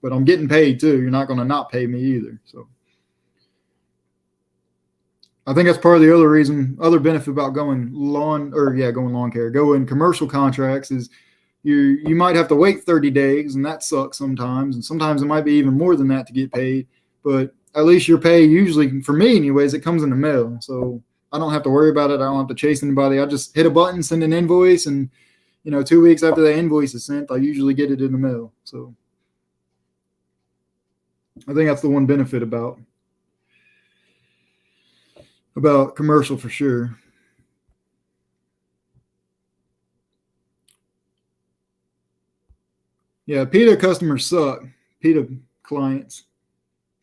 But I'm getting paid too. You're not going to not pay me either. So I think that's part of the other benefit about going lawn care. Going commercial contracts is you might have to wait 30 days, and that sucks sometimes. And sometimes it might be even more than that to get paid. But at least your pay, usually for me anyways, it comes in the mail. So I don't have to worry about it. I don't have to chase anybody. I just hit a button, send an invoice, and 2 weeks after the invoice is sent, I usually get it in the mail. So I think that's the one benefit about commercial for sure. Yeah, PETA customers suck. PETA clients.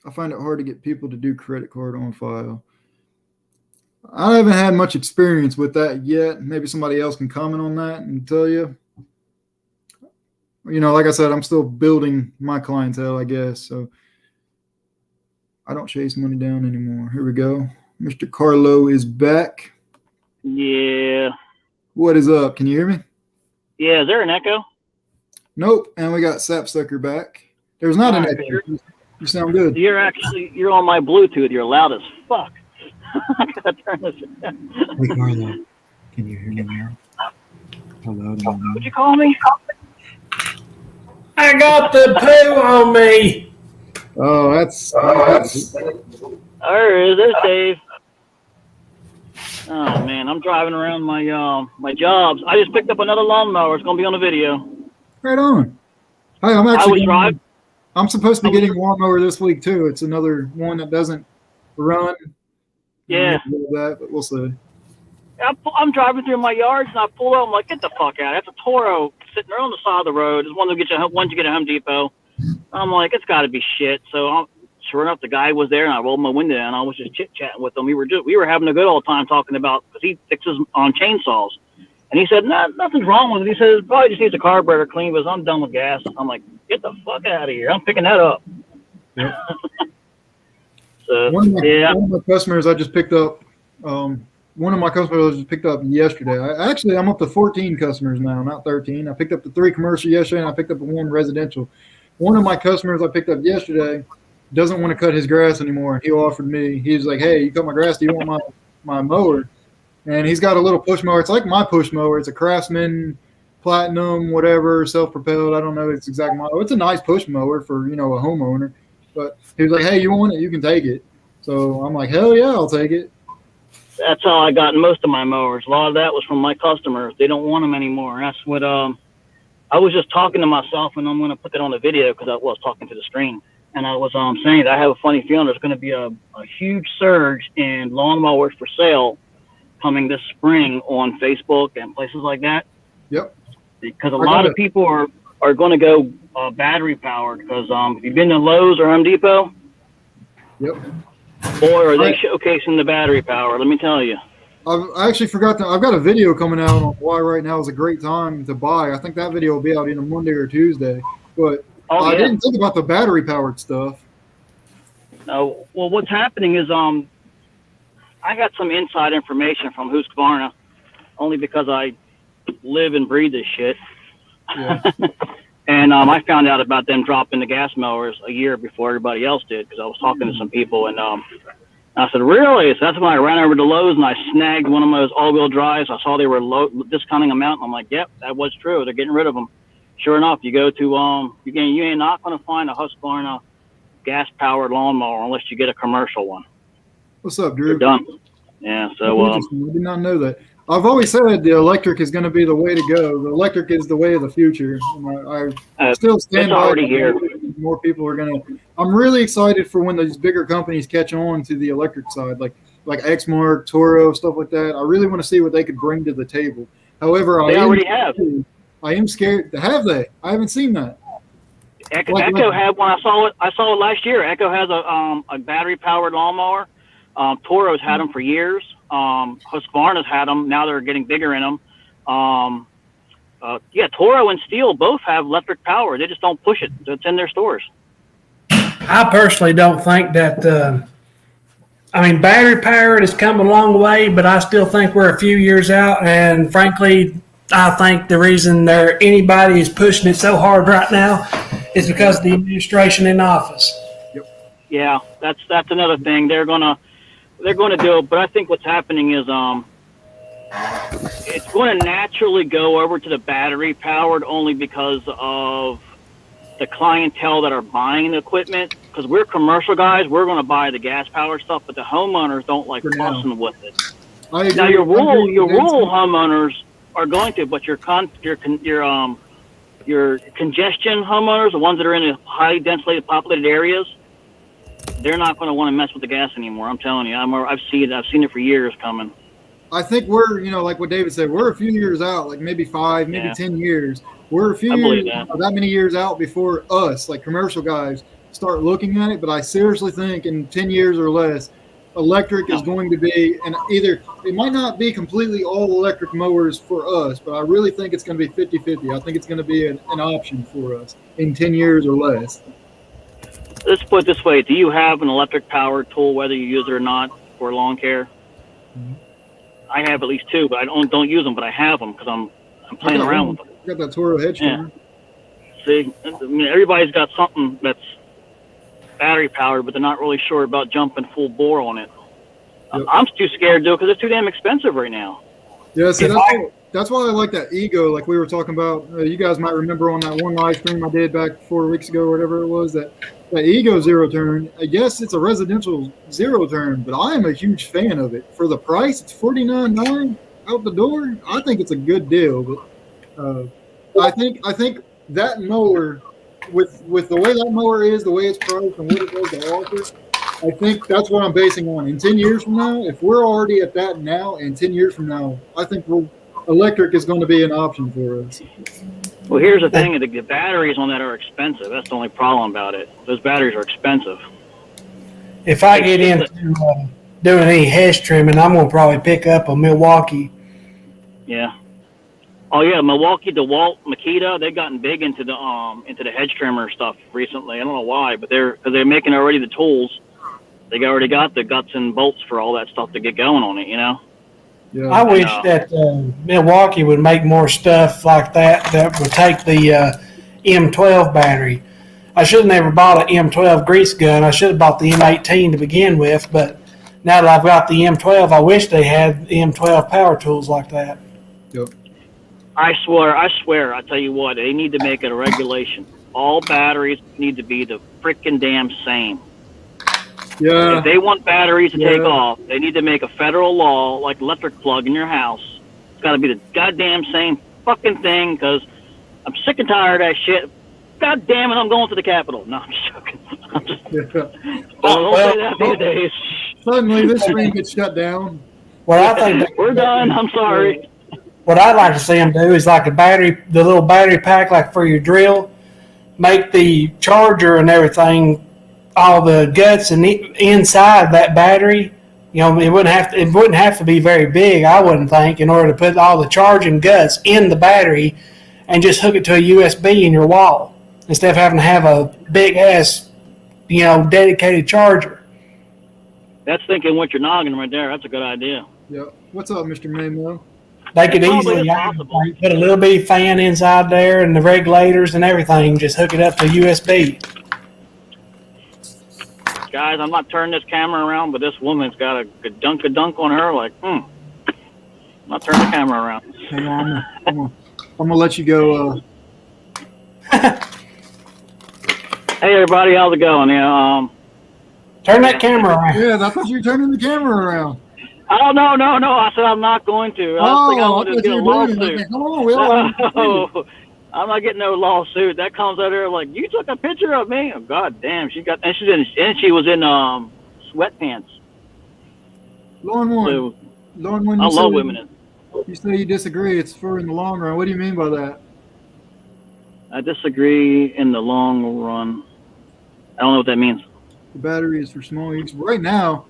I find it hard to get people to do credit card on file. I haven't had much experience with that yet. Maybe somebody else can comment on that and tell you. Like I said, I'm still building my clientele, I guess. So I don't chase money down anymore. Here we go. Mr. Carlo is back.
Yeah.
What is up? Can you hear me?
Yeah. Is there an echo?
Nope. And we got Sapsucker back. There's not an echo. You sound good.
You're on my Bluetooth. You're loud as fuck. I gotta turn this down.
Wait, Carlo, can you hear me now? Hello.
Would you call me?
I got the poo on me.
Oh, that's
There's Dave. Oh man, I'm driving around my jobs. I just picked up another lawnmower. It's gonna be on the video.
right on. Hey, I'm supposed to be getting a lawnmower this week too. It's another one that doesn't run.
Yeah.
That, but we'll see.
I'm driving through my yards and I pull up. I'm like, get the fuck out! That's a Toro sitting there on the side of the road. It's one to get you at Home Depot. I'm like, it's got to be shit. So sure enough, the guy was there, and I rolled my window down. I was just chit chatting with him. We were having a good old time talking about, because he fixes on chainsaws, and he said, nothing's wrong with it. He says probably just needs a carburetor clean, but I'm done with gas. I'm like, get the fuck out of here! I'm picking that up.
Yep.
So
one of my customers I just picked up. One of my customers I just picked up yesterday. I'm up to 14 customers now, not 13. I picked up the 3 commercial yesterday, and I picked up the 1 residential. One of my customers I picked up yesterday, doesn't want to cut his grass anymore. He offered me. He was like, "Hey, you cut my grass? Do you want my mower?" And he's got a little push mower. It's like my push mower. It's a Craftsman Platinum, whatever, self-propelled. I don't know its exact model. It's a nice push mower for, a homeowner. But he was like, "Hey, you want it? You can take it." So I'm like, "Hell yeah, I'll take it."
That's how I got most of my mowers. A lot of that was from my customers. They don't want them anymore. That's what I was just talking to myself, and I'm going to put that on the video because I was talking to the screen. And I was saying that I have a funny feeling there's going to be a huge surge in lawnmowers for sale coming this spring on Facebook and places like that.
Yep.
Because a lot of people are going to go battery powered. Because if you've been to Lowe's or Home Depot,
Yep.
boy, are they showcasing the battery power. Let me tell you.
I actually forgot that I've got a video coming out on why right now is a great time to buy. I think that video will be out either Monday or Tuesday. But I didn't think about the battery powered stuff.
No, well, what's happening is I got some inside information from Husqvarna, only because I live and breathe this shit.
Yeah.
And I found out about them dropping the gas mowers a year before everybody else did, because I was talking to some people, and I said, "Really?" So that's when I ran over to Lowe's and I snagged one of those all-wheel drives. I saw they were discounting them out, and I'm like, "Yep, that was true. They're getting rid of them." Sure enough, you go to you ain't not going to find a Husqvarna gas-powered lawnmower unless you get a commercial one.
What's up, Drew?
They're done. Yeah, so
I did not know that. I've always said the electric is going to be the way to go. The electric is the way of the future. And I still stand
it's
by
already
it.
here.
More people are going to. I'm really excited for when these bigger companies catch on to the electric side, like Exmark, Toro, stuff like that. I really want to see what they could bring to the table. However,
They already have.
I am scared. Have they? I haven't seen that.
Echo had one. I saw it last year. Echo has a battery powered lawnmower. Toro's had them for years. Husqvarna's had them. Now they're getting bigger in them. Toro and Steel both have electric power. They just don't push it. It's in their stores.
I personally don't think that. Battery powered has come a long way, but I still think we're a few years out. And frankly, I think the reason anybody is pushing it so hard right now is because of the administration in office.
Yeah, that's another thing. They're gonna do it, but I think what's happening is it's going to naturally go over to the battery powered only because of the clientele that are buying the equipment. Because we're commercial guys, we're going to buy the gas powered stuff, but the homeowners don't like fussing with it. Now your rural homeowners are going to, but your congestion homeowners, the ones that are in the highly densely populated areas, they're not going to want to mess with the gas anymore. I'm telling you, I've seen it for years coming.
I think we're, like what David said, we're a few years out, like maybe 5, maybe 10 years. We're a few years, that many years out before us, like commercial guys, start looking at it. But I seriously think in 10 years or less, electric is going to be, and either it might not be completely all electric mowers for us, but I really think it's going to be 50-50. I think it's going to be an option for us in 10 years or less.
Let's put it this way. Do you have an electric powered tool, whether you use it or not, for lawn care? Mm-hmm. I have at least 2, but I don't use them, but I have them because I'm playing around with them.
I got that Toro hedge trimmer.
See, everybody's got something that's battery powered, but they're not really sure about jumping full bore on it. Yep. I'm too scared to do it because it's too damn expensive right now.
Yeah, see, that's why I like that Ego, like we were talking about. You guys might remember on that one live stream I did back 4 weeks ago or whatever it was, that Ego zero turn. I guess it's a residential zero turn, but I am a huge fan of it. For the price, it's $49 out the door. I think it's a good deal, but I think that mower, with the way that mower is, the way it's priced, and what it does to offer, I think that's what I'm basing on. In 10 years from now, if we're already at that now, and 10 years from now, I think electric is going to be an option for us.
Well, here's the thing. The batteries on that are expensive. That's the only problem about it. Those batteries are expensive.
If I get into doing any hedge trimming, I'm going to probably pick up a Milwaukee.
Yeah. Oh, yeah, Milwaukee, DeWalt, Makita, they've gotten big into the hedge trimmer stuff recently. I don't know why, but they're making already the tools. They already got the guts and bolts for all that stuff to get going on it, Yeah.
I wish that Milwaukee would make more stuff like that would take the M12 battery. I should have never bought an M12 grease gun. I should have bought the M18 to begin with, but now that I've got the M12, I wish they had M12 power tools like that.
Yep.
I swear, I tell you what, they need to make it a regulation. All batteries need to be the freaking damn same.
Yeah.
If they want batteries to take
Yeah.
off, they need to make a federal law like electric plug in your house. It's got to be the goddamn same fucking thing, because I'm sick and tired of that shit. God damn it, I'm going to the Capitol. No, I'm just joking. I'm just, don't say that these days.
Suddenly, this stream gets shut down.
Well, I think
We're done. I'm sorry.
what I'd like to see them do is like the little battery pack, like for your drill, make the charger and everything, all the guts and inside that battery. You know, it wouldn't have to be very big, I wouldn't think, in order to put all the charging guts in the battery and just hook it to a USB in your wall instead of having to have a big ass, dedicated charger.
That's thinking with your noggin right there. That's a good idea.
Yep. What's up, Mr. Maymo?
They could
Probably
easily
is possible.
put a little bitty fan inside there and the regulators and everything, just hook it up to USB.
Guys, I'm not turning this camera around, but this woman's got a dunk on her. Like, I'm not turning the camera around.
Hang on. I'm gonna let you go.
Hey, everybody, how's it going? Yeah,
Turn that camera around.
Yeah, I thought you were turning the camera around.
oh, no. I said I'm not going to. I think I wanted to get a lawsuit.
Come on, we all
No, I'm not getting no lawsuit. That comes out there like, you took a picture of me. Oh, God damn, she was in sweatpants.
Lawn one.
So
Lawn one.
I love women in.
You say you disagree. It's for in the long run. What do you mean by that?
I disagree in the long run. I don't know what that means.
The battery is for small use. Right now,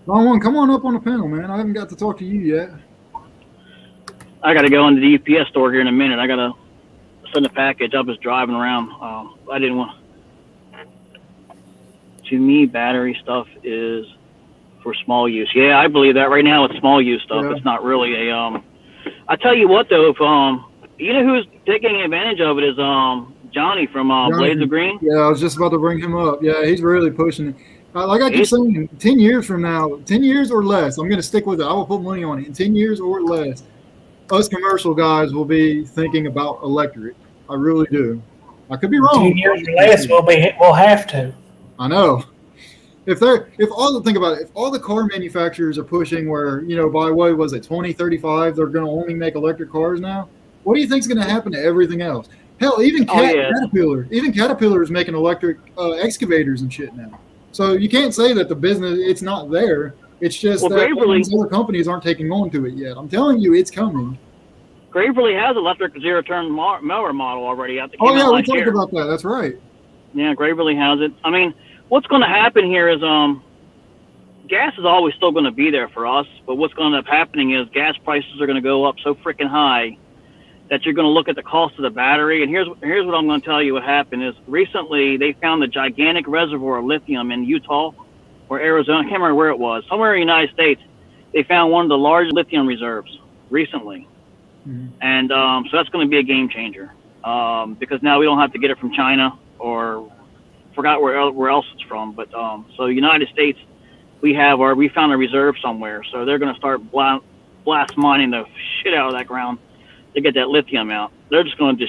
Lawn one, come on up on the panel, man. I haven't got to talk to you yet.
I got to go into the UPS store here in a minute. I got to send a package. I was driving around. I didn't want. To me, battery stuff is for small use. Yeah, I believe that. Right now, it's small use stuff.
Yeah.
It's not really a. I tell you what, though, if you know who's taking advantage of it is Johnny from Blades of Green.
Yeah, I was just about to bring him up. Yeah, he's really pushing it. Like I keep saying, 10 years from now, 10 years or less, I'm going to stick with it. I will put money on it. In 10 years or less, us commercial guys will be thinking about electric. I really do. I could be wrong.
2 years or less, we'll have to.
I know. Think about it, if all the car manufacturers are pushing where, by what was it, 2035, they're going to only make electric cars now, what do you think is going to happen to everything else? Hell, even Caterpillar is making electric excavators and shit now. So you can't say that the business, it's not there. It's just that these other companies aren't taking on to it yet. I'm telling you, it's coming.
Gravely has electric zero-turn mower model already out.
Oh, yeah, we talked about that. That's right.
Yeah, Gravely has it. I mean, what's going to happen here is gas is always still going to be there for us, but what's going to end up happening is gas prices are going to go up so freaking high that you're going to look at the cost of the battery. And here's what I'm going to tell you what happened is recently they found a gigantic reservoir of lithium in Utah or Arizona. I can't remember where it was. Somewhere in the United States, they found one of the largest lithium reserves recently. Mm-hmm. And so that's going to be a game changer because now we don't have to get it from China or forgot where else it's from. But so United States, we found a reserve somewhere. So they're going to start blast mining the shit out of that ground to get that lithium out. They're just going to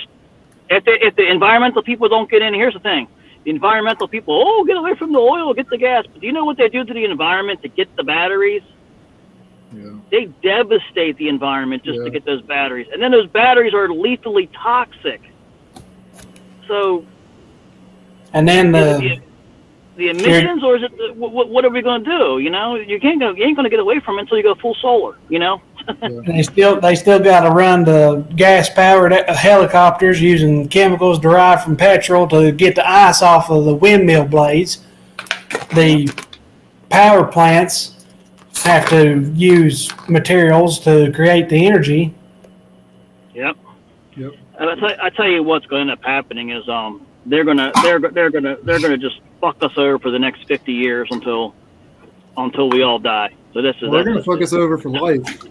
if the environmental people don't get in, here's the thing. The environmental people, get away from the oil, get the gas. But do you know what they do to the environment to get the batteries? Yeah. They devastate the environment just to get those batteries. And then those batteries are lethally toxic. So.
And then
the emissions, or is it what are we going to do? You ain't going to get away from it until you go full solar.
They still got to run the gas-powered helicopters using chemicals derived from petrol to get the ice off of the windmill blades. The power plants have to use materials to create the energy.
Yep. I tell you what's going to end up happening is they're gonna just fuck us over for the next 50 years until we all die. So they're
gonna fuck us over for life.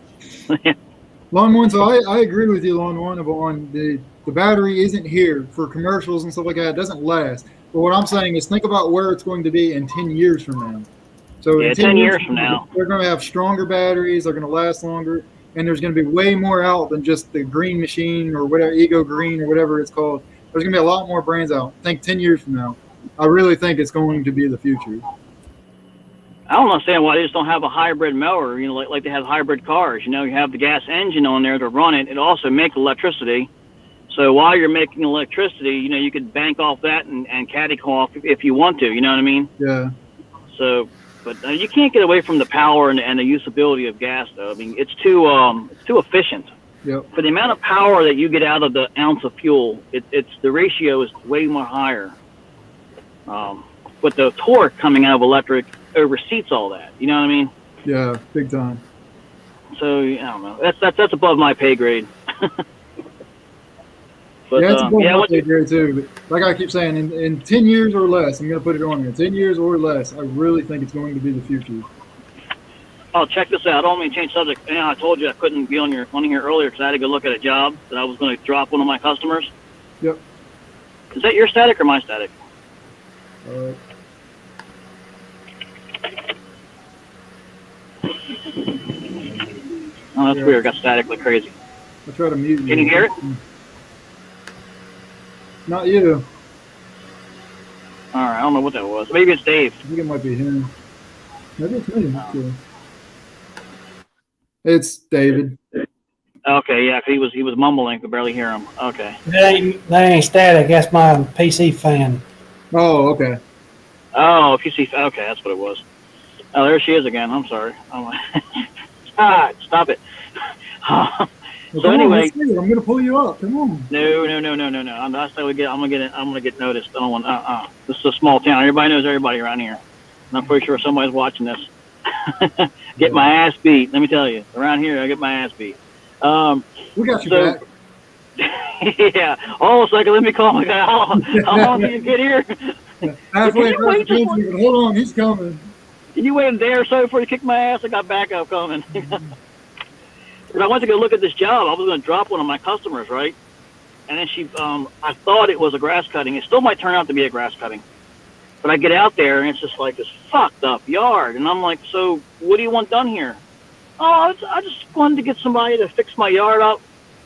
Lawn one, so I agree with you, Lawn one, on the battery isn't here for commercials and stuff like that. It doesn't last. But what I'm saying is think about where it's going to be in 10 years from now. So
Yeah,
in
10 years from now.
they're going to have stronger batteries. They're going to last longer. And there's going to be way more out than just the green machine or whatever, Ego Green or whatever it's called. There's going to be a lot more brands out. Think 10 years from now. I really think it's going to be the future.
I don't understand why they just don't have a hybrid mower, like they have hybrid cars. You have the gas engine on there to run it. It also makes electricity. So while you're making electricity, you could bank off that and caddy off if you want to, you know what I mean?
Yeah.
So, but you can't get away from the power and the usability of gas, though. I mean, it's too efficient.
Yep.
For the amount of power that you get out of the ounce of fuel, the ratio is way more higher. But the torque coming out of electric overseats all that. You know what I mean?
Yeah, big time.
So I don't know. That's above my pay grade. But,
yeah, it's above
yeah,
my pay grade too. But like I keep saying, in 10 years or less, I'm going to put it on here. 10 years or less, I really think it's going to be the future.
Oh, check this out. I don't mean to change subject. I told you I couldn't be on here earlier because I had to go look at a job that I was going to drop one of my customers.
Yep.
Is that your static or my static?
All right.
Oh, that's weird. Got static like crazy.
I'll try to mute you.
Can you hear it?
Not you.
All right. I don't know what that was. Maybe it's Dave.
I think it might be him. Maybe it's me. Too. It's David.
Okay, yeah, 'cause he was mumbling. Could barely hear him. Okay.
That ain't static. That's my PC fan.
Oh, okay.
Oh, if you see, okay, that's what it was. Oh, there she is again. I'm sorry. Stop it.
Well,
So
come on,
anyway,
let's see it. I'm going to pull you up. Come on.
no. I'm gonna get noticed. I don't want. This is a small town. Everybody knows everybody around here. And I'm pretty sure somebody's watching this. Get my ass beat. Let me tell you, around here I get my ass beat.
We got you back.
Yeah. Oh, a second. Let me call my guy. How long did you get here?
Halfway
Can you wait
across the
just
country, but hold on, he's coming.
Can you wait a day or so before you kick my ass? I got backup coming. But I went to go look at this job. I was going to drop one of my customers, right? And then I thought it was a grass cutting. It still might turn out to be a grass cutting. But I get out there, and it's just like this fucked up yard. And I'm like, so what do you want done here? Oh, I just wanted to get somebody to fix my yard up.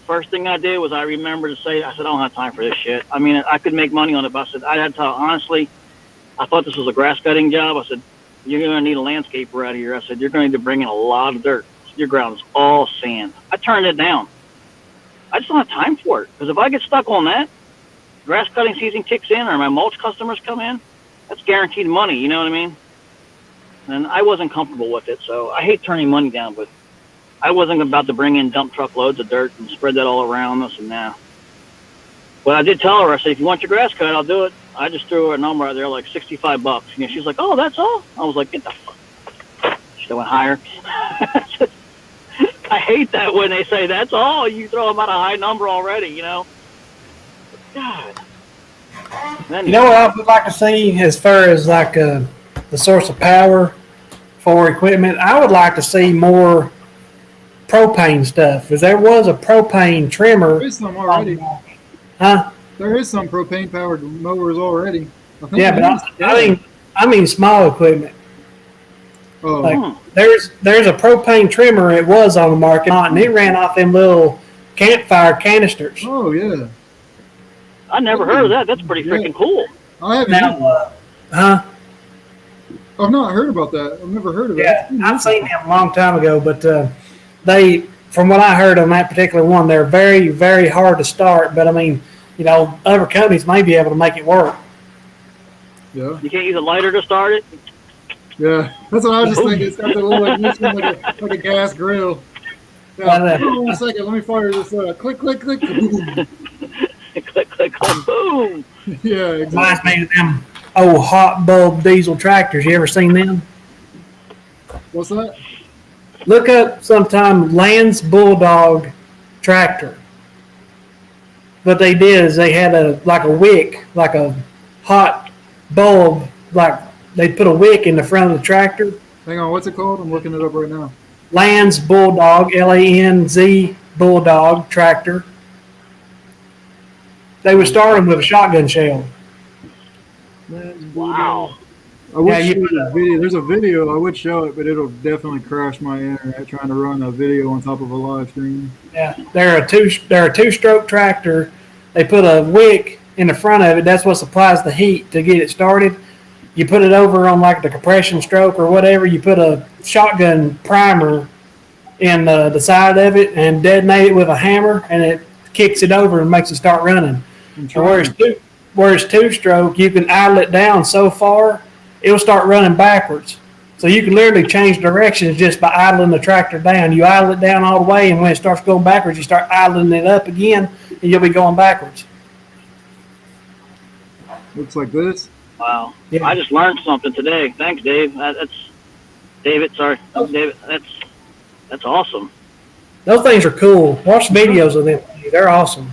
First thing I did was I remembered to say, I said, I don't have time for this shit. I mean, I could make money on it, but I said, I had to tell, honestly, I thought this was a grass cutting job. I said, you're going to need a landscaper out here. I said, you're going to need to bring in a lot of dirt. Your ground is all sand. I turned it down. I just don't have time for it. Because if I get stuck on that, grass cutting season kicks in or my mulch customers come in, that's guaranteed money, you know what I mean? And I wasn't comfortable with it, so I hate turning money down, but I wasn't about to bring in dump truck loads of dirt and spread that all around us and now. But I did tell her, I said, if you want your grass cut, I'll do it. I just threw her a number out there, like $65. She's like, oh, that's all? I was like, get the fuck. She went higher. I hate that when they say that's all. You throw them out a high number already, you know. God. Then,
You know what I would like to see as far as like the source of power for equipment? I would like to see more propane stuff. Because there was a propane trimmer.
There is some already.
Huh?
There is some propane powered mowers already.
Yeah, but I mean small equipment.
Oh,
Like there's a propane trimmer. It was on the market, and it ran off them little campfire canisters.
oh yeah.
I never heard of that. That's pretty freaking cool.
I haven't.
Now, huh?
I've not heard about that. I've never heard of
Yeah,
that.
I've seen them a long time ago, but they, from what I heard on that particular one, they're very, very hard to start. But I mean, you know, other companies may be able to make it work.
Yeah,
You can't use a lighter to start it?
yeah. That's what I was just thinking. It's got the little like a gas grill. Yeah. Hold on a second. Let me fire this up. Click, click, click. Boom.
Click, click, click, boom.
Yeah, exactly.
Reminds me of them old hot bulb diesel tractors. You ever seen them?
What's that?
Look up sometime Land's Bulldog tractor. What they did is they had a wick, like a hot bulb, like they put a wick in the front of the tractor.
Hang on. What's it called? I'm looking it up right now.
Land's Bulldog, Lanz Bulldog tractor. They were starting with a shotgun shell.
Wow.
I would
Yeah, you
show you the video. There's a video. I would show it, but it'll definitely crash my internet trying to run a video on top of a live stream.
Yeah, they're a two-stroke tractor. They put a wick in the front of it. That's what supplies the heat to get it started. You put it over on like the compression stroke or whatever. You put a shotgun primer in the side of it and detonate it with a hammer, and it kicks it over and makes it start running. And where it's two-stroke, you can idle it down so far, it'll start running backwards. So you can literally change directions just by idling the tractor down. You idle it down all the way, and when it starts going backwards, you start idling it up again, and you'll be going backwards.
Looks like this.
Wow.
Yeah.
I just learned something today. Thanks, Dave. That's David. Sorry, David. That's awesome.
Those things are cool. Watch videos of them. They're awesome.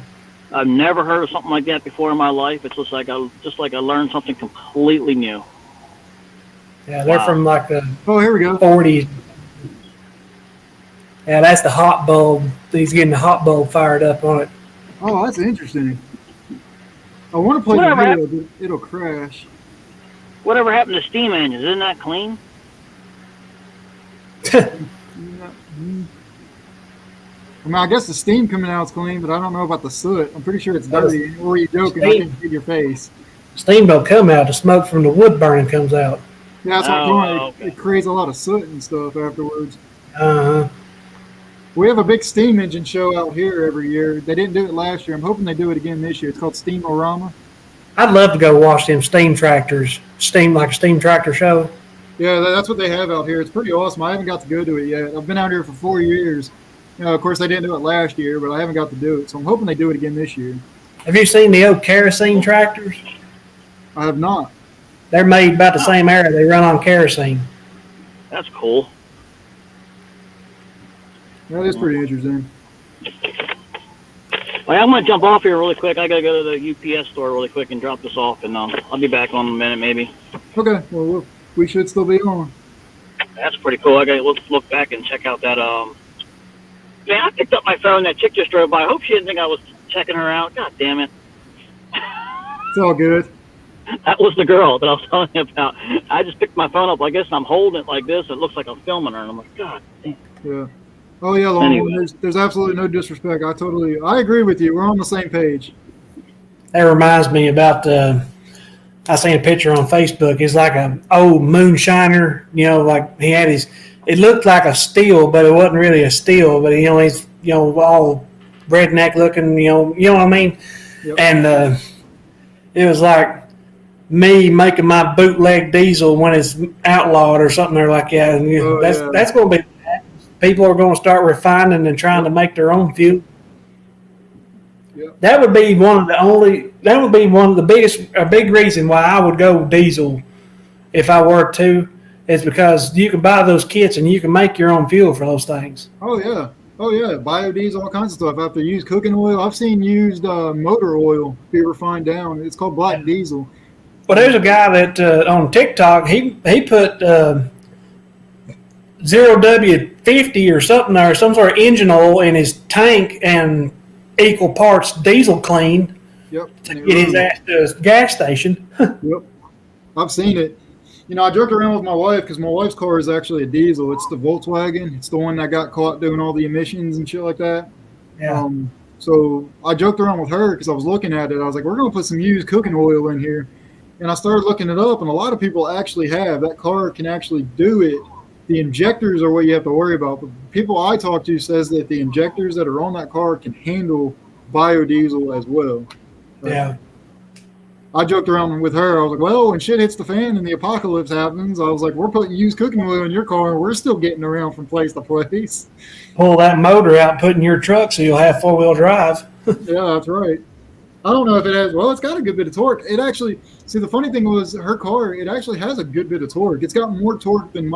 I've never heard of something like that before in my life. It's just like I learned something completely new.
Yeah, they're
Wow.
from like the
Oh, here we go.
40s. Yeah, that's the hot bulb. He's getting the hot bulb fired up on it.
Oh, that's interesting. I want to play
Whatever
the video, but it'll crash.
Whatever happened to steam engines? Isn't that clean?
I mean, I guess the steam coming out is clean, but I don't know about the soot. I'm pretty sure it's dirty. Or you joking? I
Steam.
can see your face.
Steam don't come out. The smoke from the wood burning comes out.
Yeah, that's what I'm
Oh,
doing.
okay.
It creates a lot of soot and stuff afterwards.
Uh-huh.
We have a big steam engine show out here every year. They didn't do it last year. I'm hoping they do it again this year. It's called Steam-O-Rama.
I'd love to go watch them steam tractors. Like a steam tractor show.
Yeah, that's what they have out here. It's pretty awesome. I haven't got to go to it yet. I've been out here for 4 years. You know, of course, they didn't do it last year, but I haven't got to do it. So I'm hoping they do it again this year.
Have you seen the old kerosene tractors?
I have not.
They're made about the same era. They run on kerosene.
That's cool.
That is pretty interesting.
Well, I'm gonna jump off here really quick. I gotta go to the UPS store really quick and drop this off, and I'll be back on in a minute maybe.
Okay, well, we should still be on.
That's pretty cool. I gotta look back and check out that. Man, I picked up my phone. That chick just drove by. I hope she didn't think I was checking her out. God damn it.
It's all good.
That was the girl that I was telling you about. I just picked my phone up like this, and I'm holding it like this. It looks like I'm filming her, and I'm like, God damn.
Yeah. Oh yeah, Long.
Anyway.
There's absolutely no disrespect. I agree with you. We're on the same page.
That reminds me about I seen a picture on Facebook. It's like an old moonshiner. You know, like he had his. It looked like a steel, but it wasn't really a steel. But he's all redneck looking. You know what I mean.
Yep.
And it was like me making my bootleg diesel when it's outlawed or something. They're like, yeah, and,
Oh,
that's
yeah.
that's going to be. People are going to start refining and trying to make their own fuel.
Yep.
That would be one of the biggest, a big reason why I would go diesel if I were to, is because you can buy those kits and you can make your own fuel for those things.
Oh yeah. Biodiesel, all kinds of stuff. I have to use cooking oil. I've seen used motor oil be refined down. It's called black diesel.
Well, there's a guy that on TikTok, he put 0W50 or something, or some sort of engine oil in his tank and equal parts diesel clean
Yep.
to get his ass to a gas station.
Yep. I've seen it. You know, I joked around with my wife because my wife's car is actually a diesel. It's the Volkswagen. It's the one that got caught doing all the emissions and shit like that.
Yeah.
So I joked around with her because I was looking at it. I was like, we're going to put some used cooking oil in here. And I started looking it up, and a lot of people actually have. That car can actually do it. The injectors are what you have to worry about. But people I talk to says that the injectors that are on that car can handle biodiesel as well.
Yeah.
I joked around with her. I was like, well, when shit hits the fan and the apocalypse happens, I was like, we're putting used cooking oil in your car, and we're still getting around from place to place.
Pull that motor out, put in your truck so you'll have 4-wheel drive.
Yeah, that's right. I don't know if it has. Well, it's got a good bit of torque. It actually. See, the funny thing was her car. It actually has a good bit of torque. It's got more torque than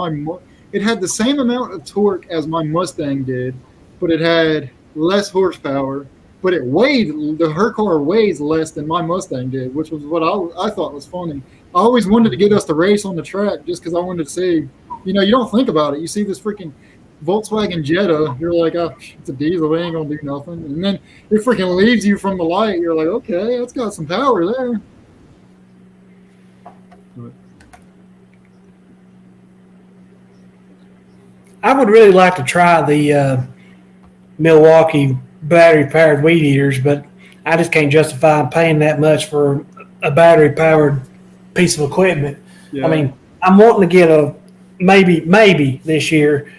It had the same amount of torque as my Mustang did, but it had less horsepower. But it weighed. Her car weighs less than my Mustang did, which was what I thought was funny. I always wanted to get us to race on the track just because I wanted to see. You know, you don't think about it. You see this freaking Volkswagen Jetta, you're like, oh, it's a diesel, it ain't gonna do nothing. And then it freaking leaves you from the light. You're like, okay, it's got some power there.
I would really like to try the Milwaukee battery-powered weed eaters, but I just can't justify paying that much for a battery-powered piece of equipment.
Yeah.
I mean, I'm wanting to get a maybe this year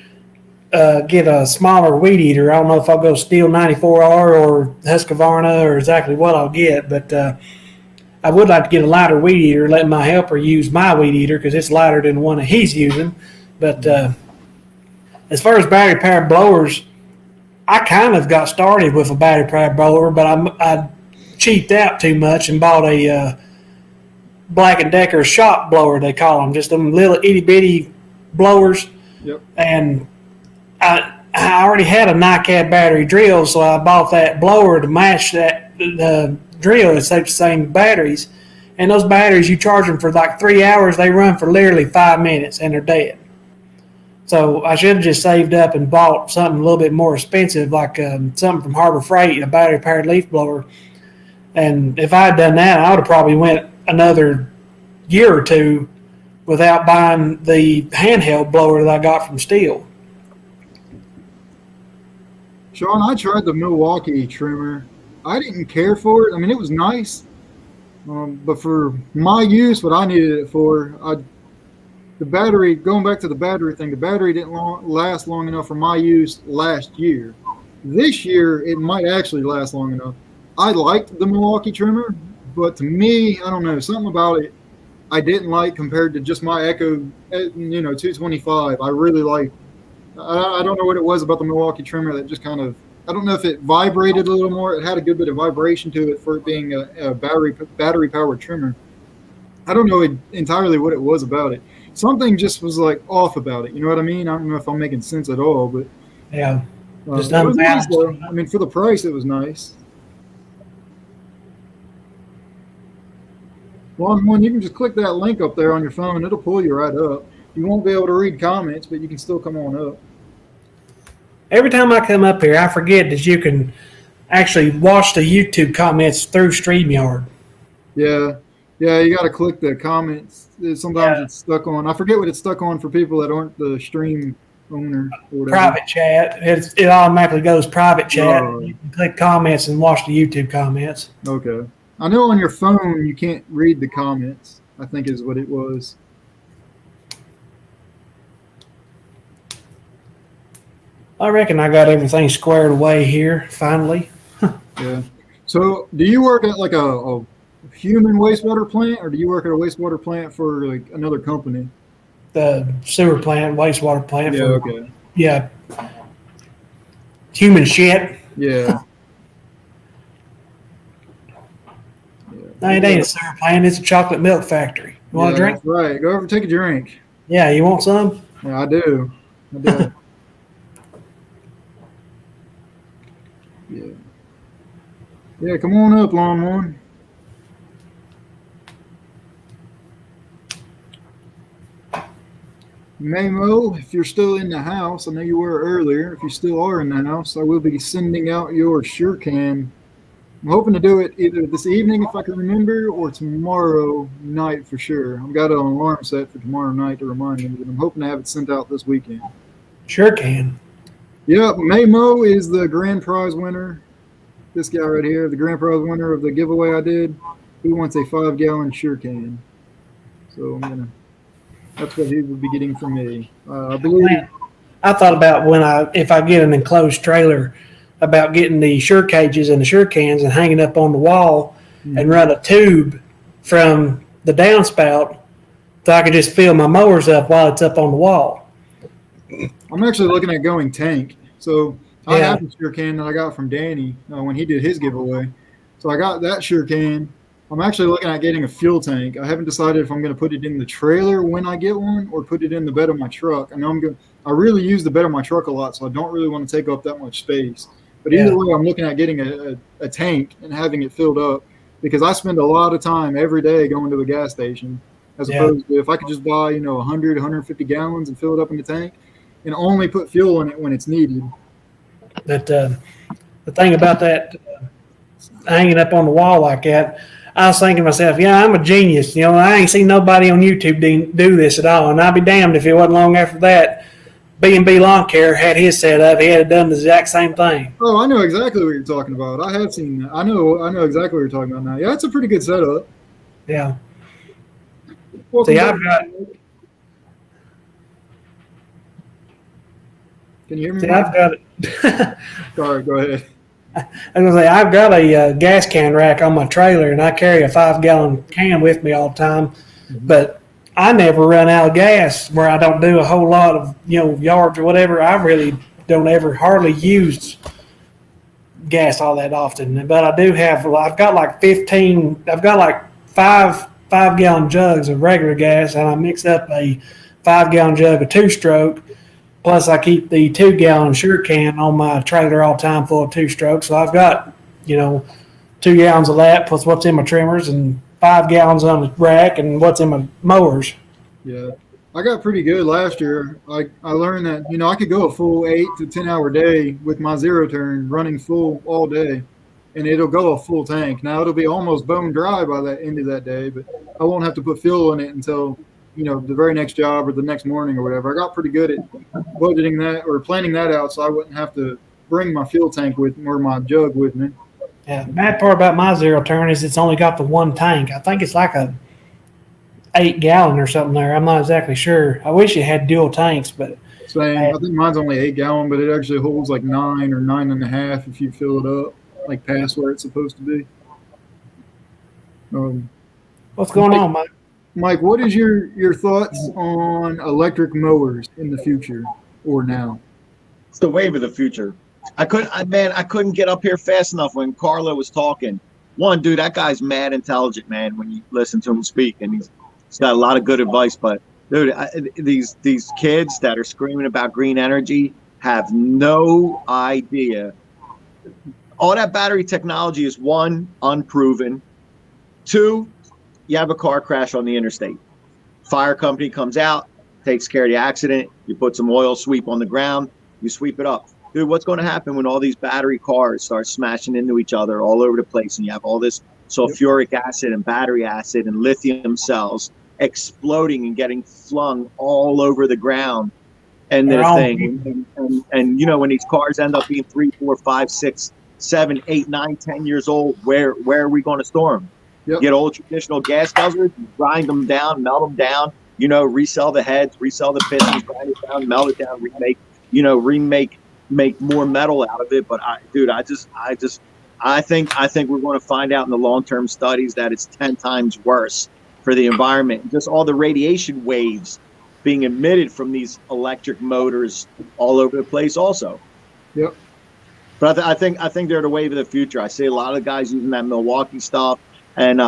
get a smaller weed eater. I don't know if I'll go Steel 94R or Husqvarna or exactly what I'll get, but I would like to get a lighter weed eater, let my helper use my weed eater because it's lighter than the one that he's using. But as far as battery-powered blowers, I kind of got started with a battery-powered blower, but I cheaped out too much and bought a Black & Decker shop blower, they call them, just them little itty-bitty blowers.
Yep.
And I already had a NiCad battery drill, so I bought that blower to match that the drill. It's the same batteries. And those batteries, you charge them for like 3 hours, they run for literally 5 minutes, and they're dead. So I should have just saved up and bought something a little bit more expensive, like something from Harbor Freight, a battery-powered leaf blower. And if I had done that, I would have probably went another year or two without buying the handheld blower that I got from Steel.
Sean, I tried the Milwaukee trimmer. I didn't care for it. I mean, it was nice, but for my use, what I needed it for, the battery, going back to the battery thing, the battery didn't last long enough for my use last year. This year, it might actually last long enough. I liked the Milwaukee trimmer, but to me, I don't know, something about it I didn't like compared to just my Echo, 225. I really liked. I don't know what it was about the Milwaukee trimmer that just kind of, I don't know if it vibrated a little more. It had a good bit of vibration to it for it being a battery-powered trimmer. I don't know entirely what it was about it. Something just was like off about it. You know what I mean? I don't know if I'm making sense at all, but
Yeah. Just
it was nice,
unbalanced.
though. I mean, for the price, it was nice. One, you can just click that link up there on your phone, and it'll pull you right up. You won't be able to read comments, but you can still come on up.
Every time I come up here, I forget that you can actually watch the YouTube comments through StreamYard.
Yeah, you got to click the comments. Sometimes it's stuck on. I forget what it's stuck on for people that aren't the stream owner or whatever.
Private chat. It automatically goes private chat.
Oh.
You can click comments and watch the YouTube comments.
Okay. I know on your phone you can't read the comments, I think is what it was.
I reckon I got everything squared away here, finally.
Yeah. So do you work at like a human wastewater plant, or do you work at a wastewater plant for like another company?
The sewer plant, wastewater plant.
Yeah, okay.
Yeah. Human shit.
Yeah.
No, it ain't a sewer plant. It's a chocolate milk factory. You want a drink?
That's right. Go over and take a drink.
Yeah, you want some?
Yeah, I do. Yeah. Yeah, come on up, Lawnmower. Mamo, if you're still in the house, I know you were earlier. If you still are in the house, I will be sending out your SureCan. I'm hoping to do it either this evening, if I can remember, or tomorrow night for sure. I've got an alarm set for tomorrow night to remind me, but I'm hoping to have it sent out this weekend.
Sure can.
Yep, Mamo is the grand prize winner. This guy right here, the grand prize winner of the giveaway I did. He wants a 5-gallon SureCan. So that's what he would be getting from me. I believe.
I thought about if I get an enclosed trailer, about getting the sure cages and the sure cans and hanging up on the wall and run a tube from the downspout so I could just fill my mowers up while it's up on the wall.
I'm actually looking at going tank. So I
Yeah.
have a SureCan that I got from Danny when he did his giveaway. So I got that SureCan. I'm actually looking at getting a fuel tank. I haven't decided if I'm going to put it in the trailer when I get one or put it in the bed of my truck. I know I really use the bed of my truck a lot, so I don't really want to take up that much space. But either way, I'm looking at getting a tank and having it filled up because I spend a lot of time every day going to the gas station as opposed to if I could just buy, 100, 150 gallons and fill it up in the tank and only put fuel in it when it's needed.
But the thing about that hanging up on the wall like that, I was thinking to myself, yeah, I'm a genius. You know, I ain't seen nobody on YouTube do this at all. And I'd be damned if it wasn't long after that. B&B Lawn Care had his set up. He had done the exact same thing.
Oh, I know exactly what you're talking about. I have seen that. I know exactly what you're talking about now. Yeah, it's a pretty good setup.
Yeah.
Welcome
See,
back.
I've got.
Can you hear me?
See,
Mike?
I've got it.
Sorry, go ahead.
I was gonna say I've got a gas can rack on my trailer, and I carry a 5-gallon can with me all the time. But I never run out of gas where I don't do a whole lot of yards or whatever. I really don't ever hardly use gas all that often. But I do have. I've got like 15. I've got like five-gallon jugs of regular gas, and I mix up a 5-gallon jug of 2-stroke. Plus, I keep the 2-gallon Sure Can on my trailer all the time full of 2-stroke. So I've got, 2 gallons of that plus what's in my trimmers and 5 gallons on the rack and what's in my mowers.
Yeah, I got pretty good last year. I learned that I could go a full 8 to 10 hour day with my zero turn running full all day, and it'll go a full tank. Now it'll be almost bone dry by the end of that day, but I won't have to put fuel in it until the very next job or the next morning or whatever. I got pretty good at budgeting that or planning that out so I wouldn't have to bring my fuel tank with me or my jug with me.
Yeah, the bad part about my zero turn is it's only got the one tank. I think it's like a 8-gallon or something there. I'm not exactly sure. I wish it had dual tanks, but
Same. I think mine's only 8-gallon, but it actually holds like 9 or 9.5 if you fill it up, like past where it's supposed to be.
what's going on, Mike?
Mike, what is your thoughts on electric mowers in the future or now?
It's the wave of the future. I couldn't get up here fast enough when Carlo was talking. One, dude, that guy's mad intelligent, man, when you listen to him speak, and he's got a lot of good advice. But dude, these kids that are screaming about green energy have no idea. All that battery technology is, one, unproven. Two, you have a car crash on the interstate. Fire company comes out, takes care of the accident. You put some oil sweep on the ground, you sweep it up. Dude, what's going to happen when all these battery cars start smashing into each other all over the place, and you have all this sulfuric acid and battery acid and lithium cells exploding and getting flung all over the ground and the thing. And when these cars end up being 3, 4, 5, 6, 7, 8, 9, 10 years old, where are we going to store them?
Yep.
Get old traditional gas guzzlers, grind them down, melt them down, resell the heads, resell the pistons, grind it down, melt it down, make more metal out of it. But I think we're going to find out in the long-term studies that it's 10 times worse for the environment. Just all the radiation waves being emitted from these electric motors all over the place also.
Yep.
But I think they're the wave of the future. I see a lot of guys using that Milwaukee stuff. And,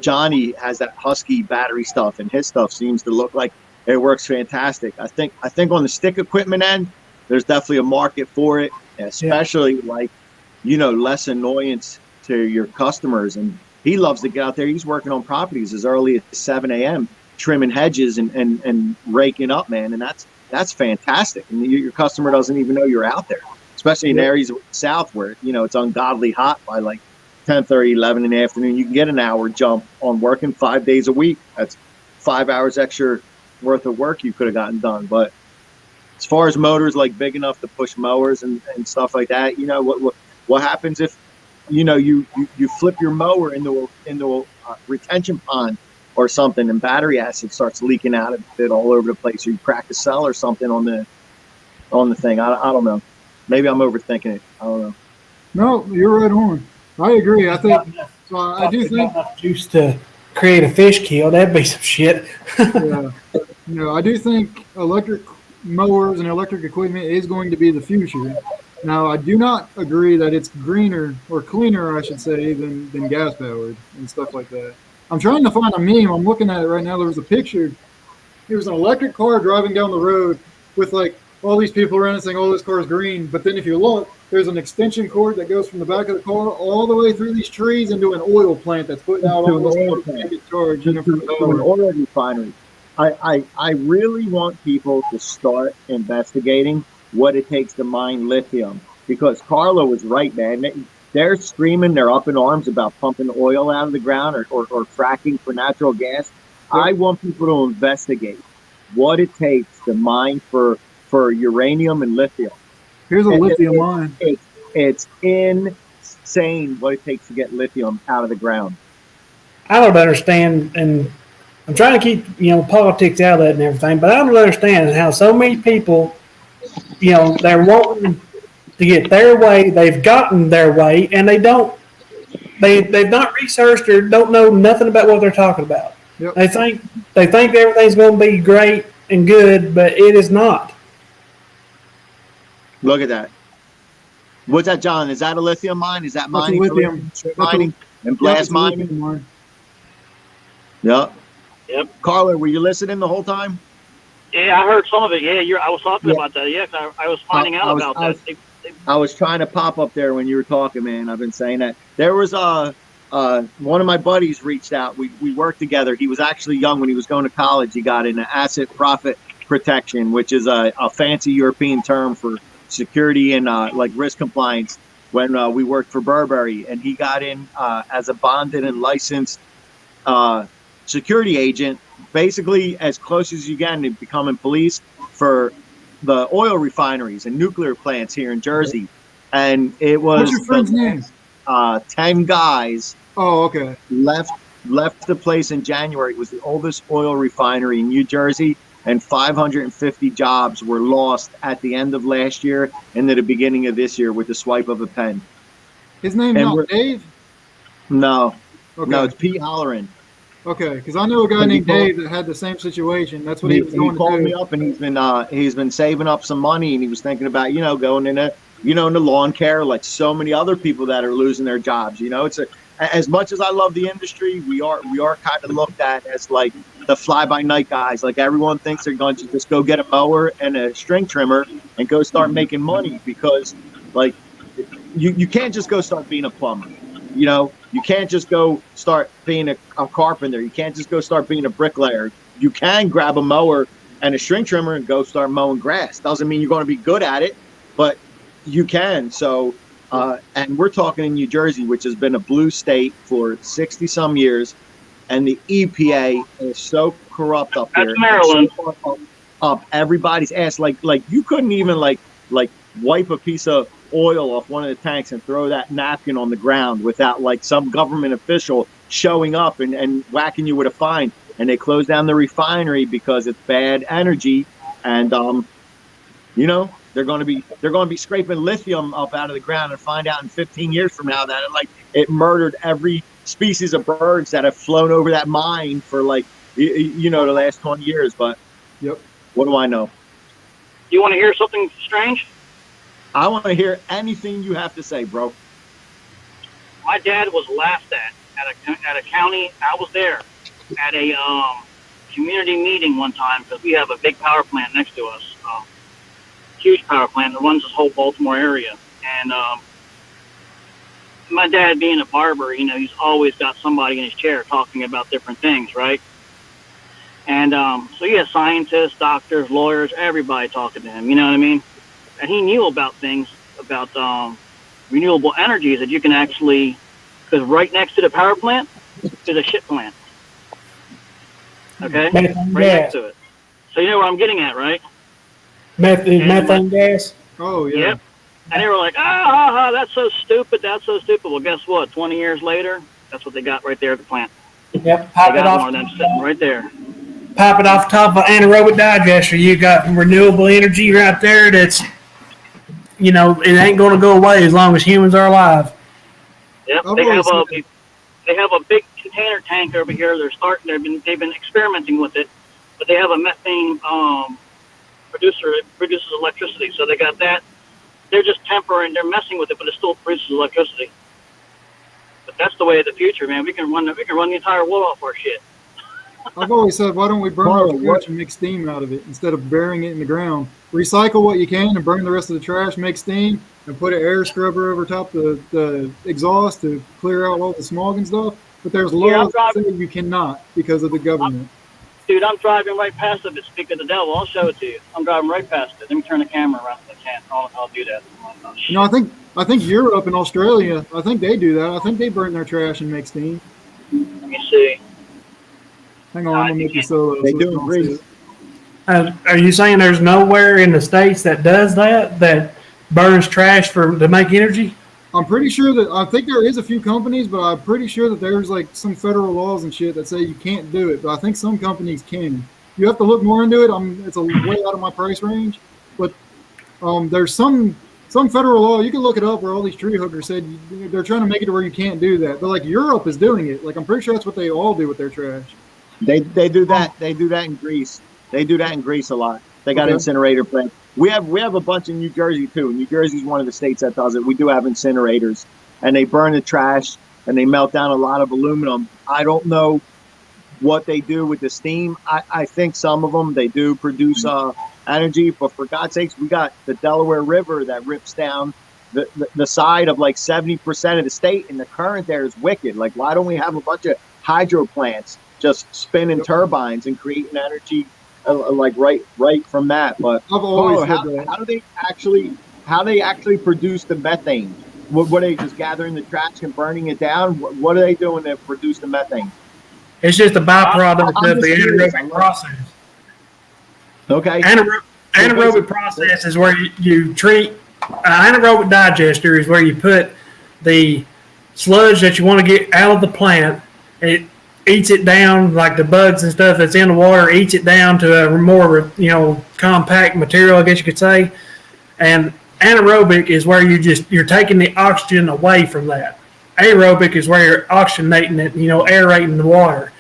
Johnny has that Husky battery stuff, and his stuff seems to look like it works fantastic. I think on the stick equipment end, there's definitely a market for it, especially less annoyance to your customers. And he loves to get out there. He's working on properties as early as 7 a.m., trimming hedges and raking up, man. And that's fantastic. And your customer doesn't even know you're out there, especially in areas south where, it's ungodly hot by like 10:30, 11 in the afternoon. You can get an hour jump on working 5 days a week. That's 5 hours extra worth of work you could have gotten done. But as far as motors like big enough to push mowers and stuff like that, what happens if you flip your mower into a retention pond or something, and battery acid starts leaking out of it all over the place, or you crack a cell or something on the thing. I don't know. Maybe I'm overthinking it. I don't know.
No, you're right on. I agree. I think so. I do think
juice to create a fish kill. That'd be some shit.
yeah. I do think electric mowers and electric equipment is going to be the future. Now, I do not agree that it's greener or cleaner, I should say, than gas powered and stuff like that. I'm trying to find a meme. I'm looking at it right now. There was a picture. There was an electric car driving down the road with like all these people around it saying, "Oh, this car is green." But then if you look, there's an extension cord that goes from the back of the car all the way through these trees into an oil plant that's putting out all this oil to get charged.
To an oil refinery. I really want people to start investigating what it takes to mine lithium, because Carlo was right, man. they're screaming, they're up in arms about pumping oil out of the ground or fracking for natural gas. I want people to investigate what it takes to mine for uranium and lithium.
Here's a lithium mine.
It's insane what it takes to get lithium out of the ground.
I don't understand, and I'm trying to keep politics out of it and everything, but I don't understand how so many people, they're wanting to get their way, they've gotten their way, and they've not researched or don't know nothing about what they're talking about.
Yep.
They think everything's going to be great and good, but it is not.
Look at that. What's that, John? Is that a lithium mine? Is that mining?
Lithium.
Mining and blast mining? Yep. Carla, were you listening the whole time?
Yeah, I heard some of it. Yeah, I was talking about that. Yeah, I was finding out about that.
I was trying to pop up there when you were talking, man. I've been saying that. There was one of my buddies reached out. We worked together. He was actually young when he was going to college. He got into asset profit protection, which is a fancy European term for security and like risk compliance when we worked for Burberry. And he got in as a bonded and licensed security agent, basically as close as you get to becoming police for the oil refineries and nuclear plants here in Jersey. And it was
What's your friend's name?
10 guys.
Oh, okay.
Left the place in January. It was the oldest oil refinery in New Jersey, and 550 jobs were lost at the end of last year and at the beginning of this year with the swipe of a pen.
His name's not Dave?
No.
Okay.
No, it's Pete Halloran.
Okay, because I know a guy named Dave that had the same situation. That's what he was going to do.
He called me up, and he's been saving up some money, and he was thinking about going into into lawn care like so many other people that are losing their jobs. It's as much as I love the industry, we are kind of looked at as like the fly by night guys. Like everyone thinks they're going to just go get a mower and a string trimmer and go start making money because like you can't just go start being a plumber. You can't just go start being a carpenter. You can't just go start being a bricklayer. You can grab a mower and a string trimmer and go start mowing grass. Doesn't mean you're going to be good at it, but you can. So, and we're talking in New Jersey, which has been a blue state for 60 some years. And the EPA is so corrupt up here.
That's Maryland.
So up everybody's ass. Like you couldn't even like wipe a piece of oil off one of the tanks and throw that napkin on the ground without like some government official showing up and whacking you with a fine. And they closed down the refinery because it's bad energy. And they're going to be scraping lithium up out of the ground and find out in 15 years from now that it murdered every species of birds that have flown over that mine for the last 20 years. But
yep.
What do I know?
You want to hear something strange?
I want to hear anything you have to say, bro.
My dad was laughed at a county. I was there at a community meeting one time because we have a big power plant next to us, huge power plant that runs this whole Baltimore area. And my dad being a barber, he's always got somebody in his chair talking about different things, right? And so you have scientists, doctors, lawyers, everybody talking to him, you know what I mean? And he knew about things, about renewable energies that you can actually, because right next to the power plant is a shit plant. Okay? Right next to it. So you know where I'm getting at, right?
Methane gas?
Oh, yeah.
Yep. And they were like, that's so stupid, that's so stupid. Well, guess what? 20 years later, that's what they got right there at the plant.
Yep. Pop
they
it
got
off.
one of them sitting right there.
Pop it off top of an anaerobic digester. You got renewable energy right there that's, it ain't going to go away as long as humans are alive.
Yep. They have a big container tank over here. They've been experimenting with it, but they have a methane producer that produces electricity. So they got that. They're just temporary. They're messing with it, but it still produces electricity. But that's the way of the future, man. We can run the entire world off our shit.
I've always said, why don't we burn our trash and make steam out of it instead of burying it in the ground? Recycle what you can and burn the rest of the trash, make steam, and put an air scrubber over top the exhaust to clear out all the smog and stuff. But there's laws that say you cannot because of the government.
Dude, I'm driving right past it. Speak of the devil, I'll show it to you. I'm driving right past it. Let me turn the camera around if I can. I'll do that. Oh, shit.
You know, I think Europe and Australia, I think they do that. I think they burn their trash and make steam.
Let me see.
Hang on, I'm gonna make you solo.
They
so
do
you
in
don't see
Greece.
it.
Are you saying there's nowhere in the States that does that burns trash to make energy?
I'm pretty sure that I think there is a few companies, but I'm pretty sure that there's like some federal laws and shit that say you can't do it. But I think some companies can. You have to look more into it. It's a way out of my price range, but there's some federal law. You can look it up where all these tree huggers said they're trying to make it to where you can't do that. But like Europe is doing it. Like I'm pretty sure that's what they all do with their trash.
They do that. They do that in Greece. They do that in Greece a lot. They got
Okay.
incinerator plants. We have a bunch in New Jersey too. New Jersey is one of the states that does it. We do have incinerators, and they burn the trash and they melt down a lot of aluminum. I don't know what they do with the steam. I think some of them they do produce energy, but for God's sakes, we got the Delaware River that rips down the side of like 70% of the state, and the current there is wicked. Like, why don't we have a bunch of hydro plants just spinning turbines and creating energy? Like right from that, but
I've always said
how
that.
how they actually produce the methane? What are they just gathering the trash and burning it down? What are they doing to produce the methane?
It's just a byproduct
I'm
of the
just curious.
anaerobic process.
Okay,
Anaerobic process is where you treat anaerobic digester is where you put the sludge that you want to get out of the plant. It eats it down, like the bugs and stuff that's in the water, eats it down to a more, compact material, I guess you could say. And anaerobic is where you're taking the oxygen away from that. Aerobic is where you're oxygenating it, aerating the water.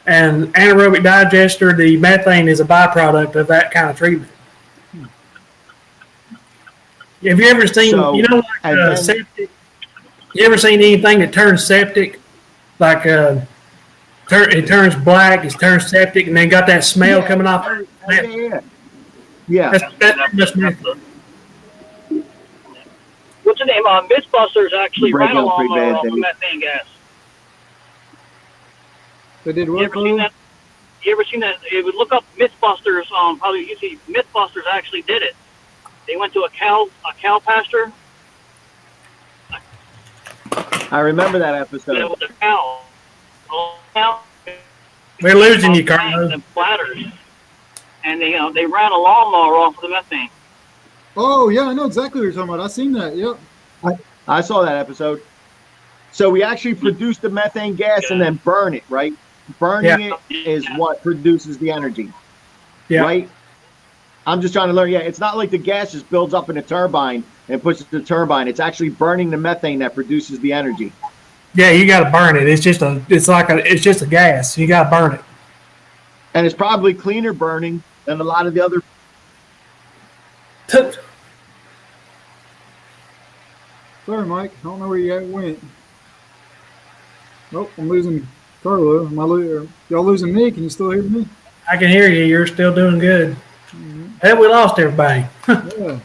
And anaerobic digester, the methane is a byproduct of that kind of treatment. Have you ever seen, septic? You ever seen anything that turns septic? Like, it turns black, it turns septic, and then got that smell coming off.
Yeah.
That's just methane.
What's the name? Mythbusters actually ran
Breaking
a
up pretty
lawnmower
bad,
off of
Dave.
methane gas.
They did
You
what?
ever seen that? You ever seen that? It would look up Mythbusters. Probably you see Mythbusters actually did it. They went to a cow pasture.
I remember that episode.
There was a cow.
We're losing you, Carlo.
And platters, and they ran a lawnmower off of the methane.
Oh yeah, I know exactly what you're talking about. I seen that. Yep.
I saw that episode. So we actually produce the methane gas and then burn it, right? Burning it is what produces the energy, right? I'm just trying to learn. Yeah, it's not like the gas just builds up in a turbine and pushes the turbine. It's actually burning the methane that produces the energy.
Yeah, you got to burn it. It's just a gas. You got to burn it.
And it's probably cleaner burning than a lot of the other.
Sorry, Mike. I don't know where you went. Oh, I'm losing Carlo. Y'all losing me? Can you still hear me?
I can hear you. You're still doing good. Hey, we lost everybody.
Yeah.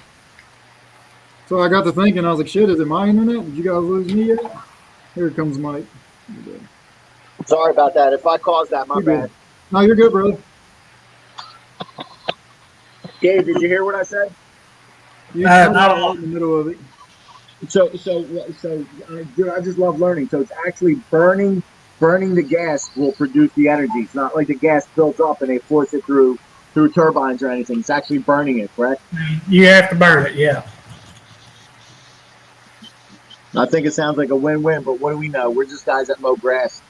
So I got to thinking, I was like, shit, is it my internet? Did you guys lose me yet? Here comes Mike.
Sorry about that. If I caused that, my
You're
bad.
good. No, you're good, brother.
Gabe, did you hear what I said?
You
Not
cut
a
out
lot.
in the middle of it.
So I just love learning. So it's actually burning the gas will produce the energy. It's not like the gas builds up and they force it through turbines or anything. It's actually burning it, correct?
You have to burn it, yeah.
I think it sounds like a win-win, but what do we know? We're just guys that mow grass.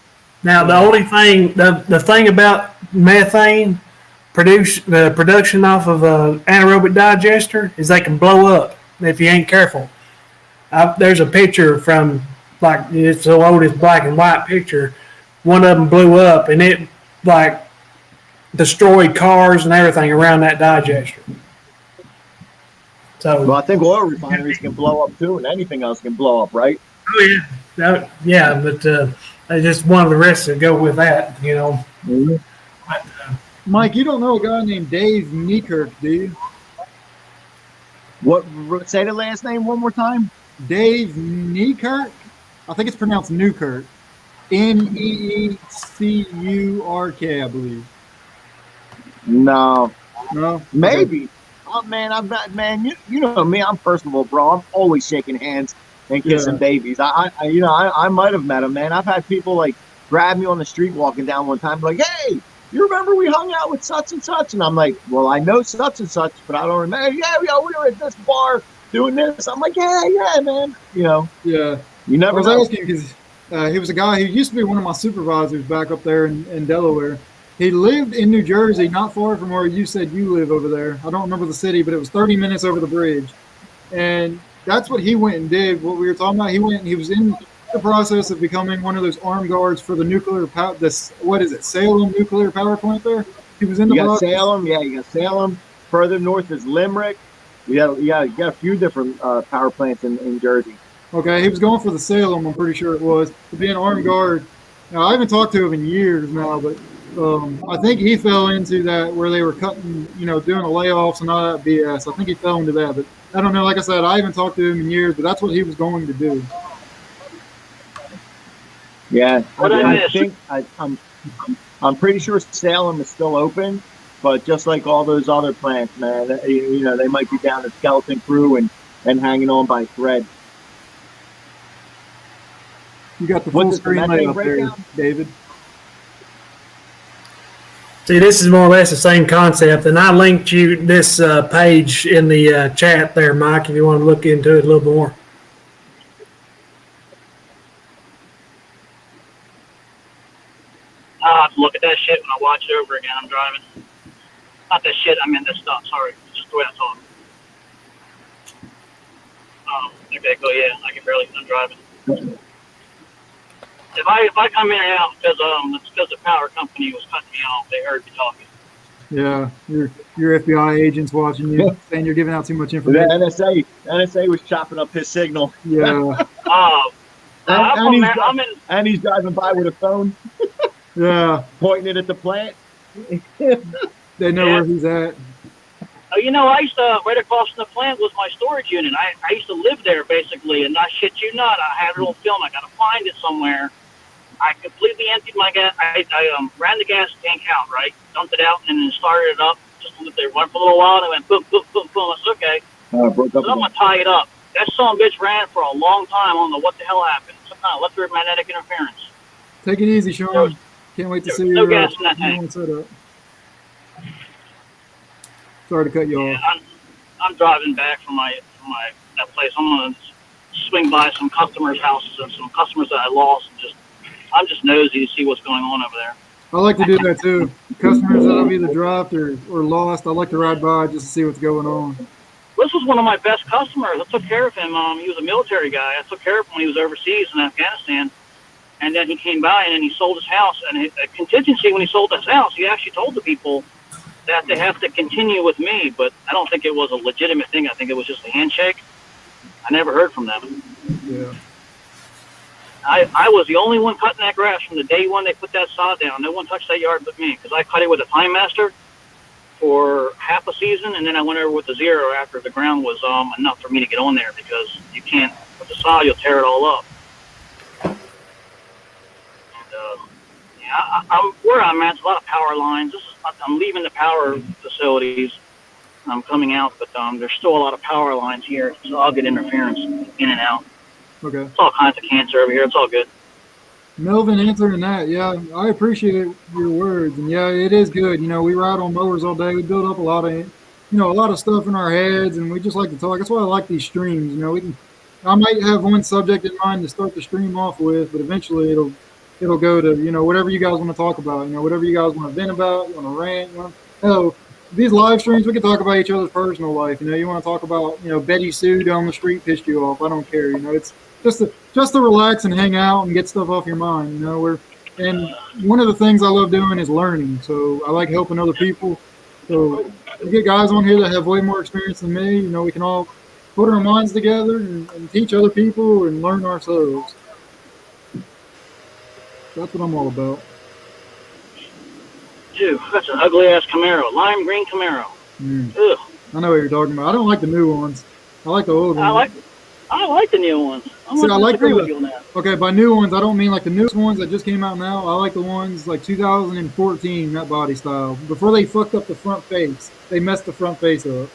Now, the only thing, the thing about methane, the production off of an anaerobic digester is they can blow up if you ain't careful. There's a picture from, like, it's so old, it's black and white picture. One of them blew up, and it, like, destroyed cars and everything around that digester. So,
Well, I think oil refineries can blow up too, and anything else can blow up, right?
oh yeah, but I just one of the risks that go with that,
Mm-hmm.
But,
Mike, you don't know a guy named Dave Neekirk, do you?
What? Say the last name one more time.
Dave Neekirk? I think it's pronounced Newkirk. Neecurk, I believe.
No,
No,
maybe. Oh man, I'm not. Man, you know me. I'm personable, bro. I'm always shaking hands and kissing
Yeah.
babies. I might have met him, man. I've had people like grab me on the street walking down one time, like, "Hey, you remember we hung out with such and such?" And I'm like, "Well, I know such and such, but I don't remember." Yeah, we were at this bar doing this. I'm like, "Yeah, man."
Yeah.
You
I
never
was
know.
asking because he was a guy who used to be one of my supervisors back up there in Delaware. He lived in New Jersey, not far from where you said you live over there. I don't remember the city, but it was 30 minutes over the bridge. And that's what he went and did. What we were talking about, he went and he was in the process of becoming one of those armed guards for the nuclear power. This what is it, Salem nuclear power plant? There, he was in the
You got
process.
Salem, yeah. You got Salem. Further north is Limerick. You got a few different power plants in Jersey.
Okay, he was going for the Salem. I'm pretty sure it was to be an armed guard. Now I haven't talked to him in years now, but I think he fell into that where they were cutting, doing the layoffs and all that BS. I think he fell into that, but I don't know. Like I said, I haven't talked to him in years, but that's what he was going to do.
Yeah,
What I
I
missed?
think I'm pretty sure Salem is still open, but just like all those other plants, man, they might be down to skeleton crew and hanging on by thread.
You got the
What's
full
this, the
screen
methane
layout there,
breakdown?
David.
See, this is more or less the same concept, and I linked you this page in the chat there, Mike, if you want to look into it a little more.
I'll have to look at that shit when I watch it over again. I'm driving. Not that shit, I mean that stuff. Sorry. It's just the way I talk. Okay, go. Yeah, I can barely. I'm driving. If I come in and out because it's because the power company was cutting me off. They heard me talking.
Yeah, your FBI agents watching you, saying you're giving out too much
The
information.
NSA was chopping up his signal,
Yeah,
I'm in.
and he's driving by with a phone,
yeah.
pointing it at the plant.
They know where he's at.
Oh, I used to right across from the plant was my storage unit. I used to live there basically, and I shit you not, I had it on film. I got to find it somewhere. I completely emptied my gas. I ran the gas tank out, right? Dumped it out and then started it up. Just let it run for a little while and it went boom, boom, boom, boom. I said, okay.
Broke
So
up.
I'm going to tie it up. That son of a bitch ran for a long time. I don't know what the hell happened. Some kind of electromagnetic interference.
Take it easy, Sean. Can't wait to see
no
your
gas in that
new
tank.
one set up. Sorry to cut you
Yeah,
off.
I'm driving back from that place. I'm going to swing by some customers' houses and some customers that I lost. And I'm just nosy to see what's going on over there.
I like to do that too. Customers that I've either dropped or lost, I like to ride by just to see what's going on.
This was one of my best customers. I took care of him. He was a military guy. I took care of him when he was overseas in Afghanistan. And then he came by and then he sold his house. And a contingency when he sold his house, he actually told the people that they have to continue with me. But I don't think it was a legitimate thing. I think it was just a handshake. I never heard from them.
Yeah.
I was the only one cutting that grass from the day one they put that sod down. No one touched that yard but me because I cut it with a Time Master for half a season, and then I went over with the Zero after the ground was enough for me to get on there because you can't with the sod you'll tear it all up. And I'm where I'm at. A lot of power lines. I'm leaving the power facilities. I'm coming out, but there's still a lot of power lines here, so I'll get interference in and out.
Okay.
It's all kinds of cancer over here. It's all good.
Melvin answering that. Yeah, I appreciate your words. And yeah, it is good. We ride on mowers all day. We build up a lot of stuff in our heads, and we just like to talk. That's why I like these streams. I might have one subject in mind to start the stream off with, but eventually it'll go to, whatever you guys want to talk about, whatever you guys want to vent about, you want to rant, hell, these live streams, we can talk about each other's personal life. You want to talk about, Betty Sue down the street pissed you off. I don't care. It's just to relax and hang out and get stuff off your mind. And one of the things I love doing is learning. So I like helping other people. So we get guys on here that have way more experience than me. We can all put our minds together and teach other people and learn ourselves. That's what I'm all about.
Dude, that's an ugly ass Camaro, lime green Camaro. Ugh.
I know what you're talking about. I don't like the new ones. I like the old ones.
I like the new ones. I'm
See, I
going to
like
disagree
the-
with you on that.
Okay, by new ones, I don't mean like the newest ones that just came out now. I like the ones like 2014, that body style. Before they fucked up the front face, they messed the front face up.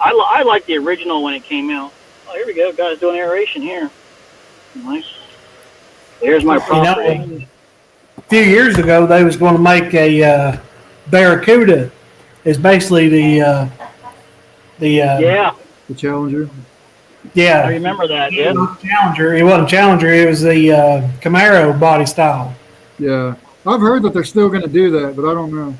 I like the original when it came out. Oh, here we go. Guys doing aeration here. Nice. There's my property.
A few years ago, they was going to make a Barracuda. It's basically the
Yeah,
The Challenger.
yeah.
I remember that. Yeah.
Challenger. It wasn't Challenger. It was the Camaro body style.
Yeah, I've heard that they're still going to do that, but I don't know.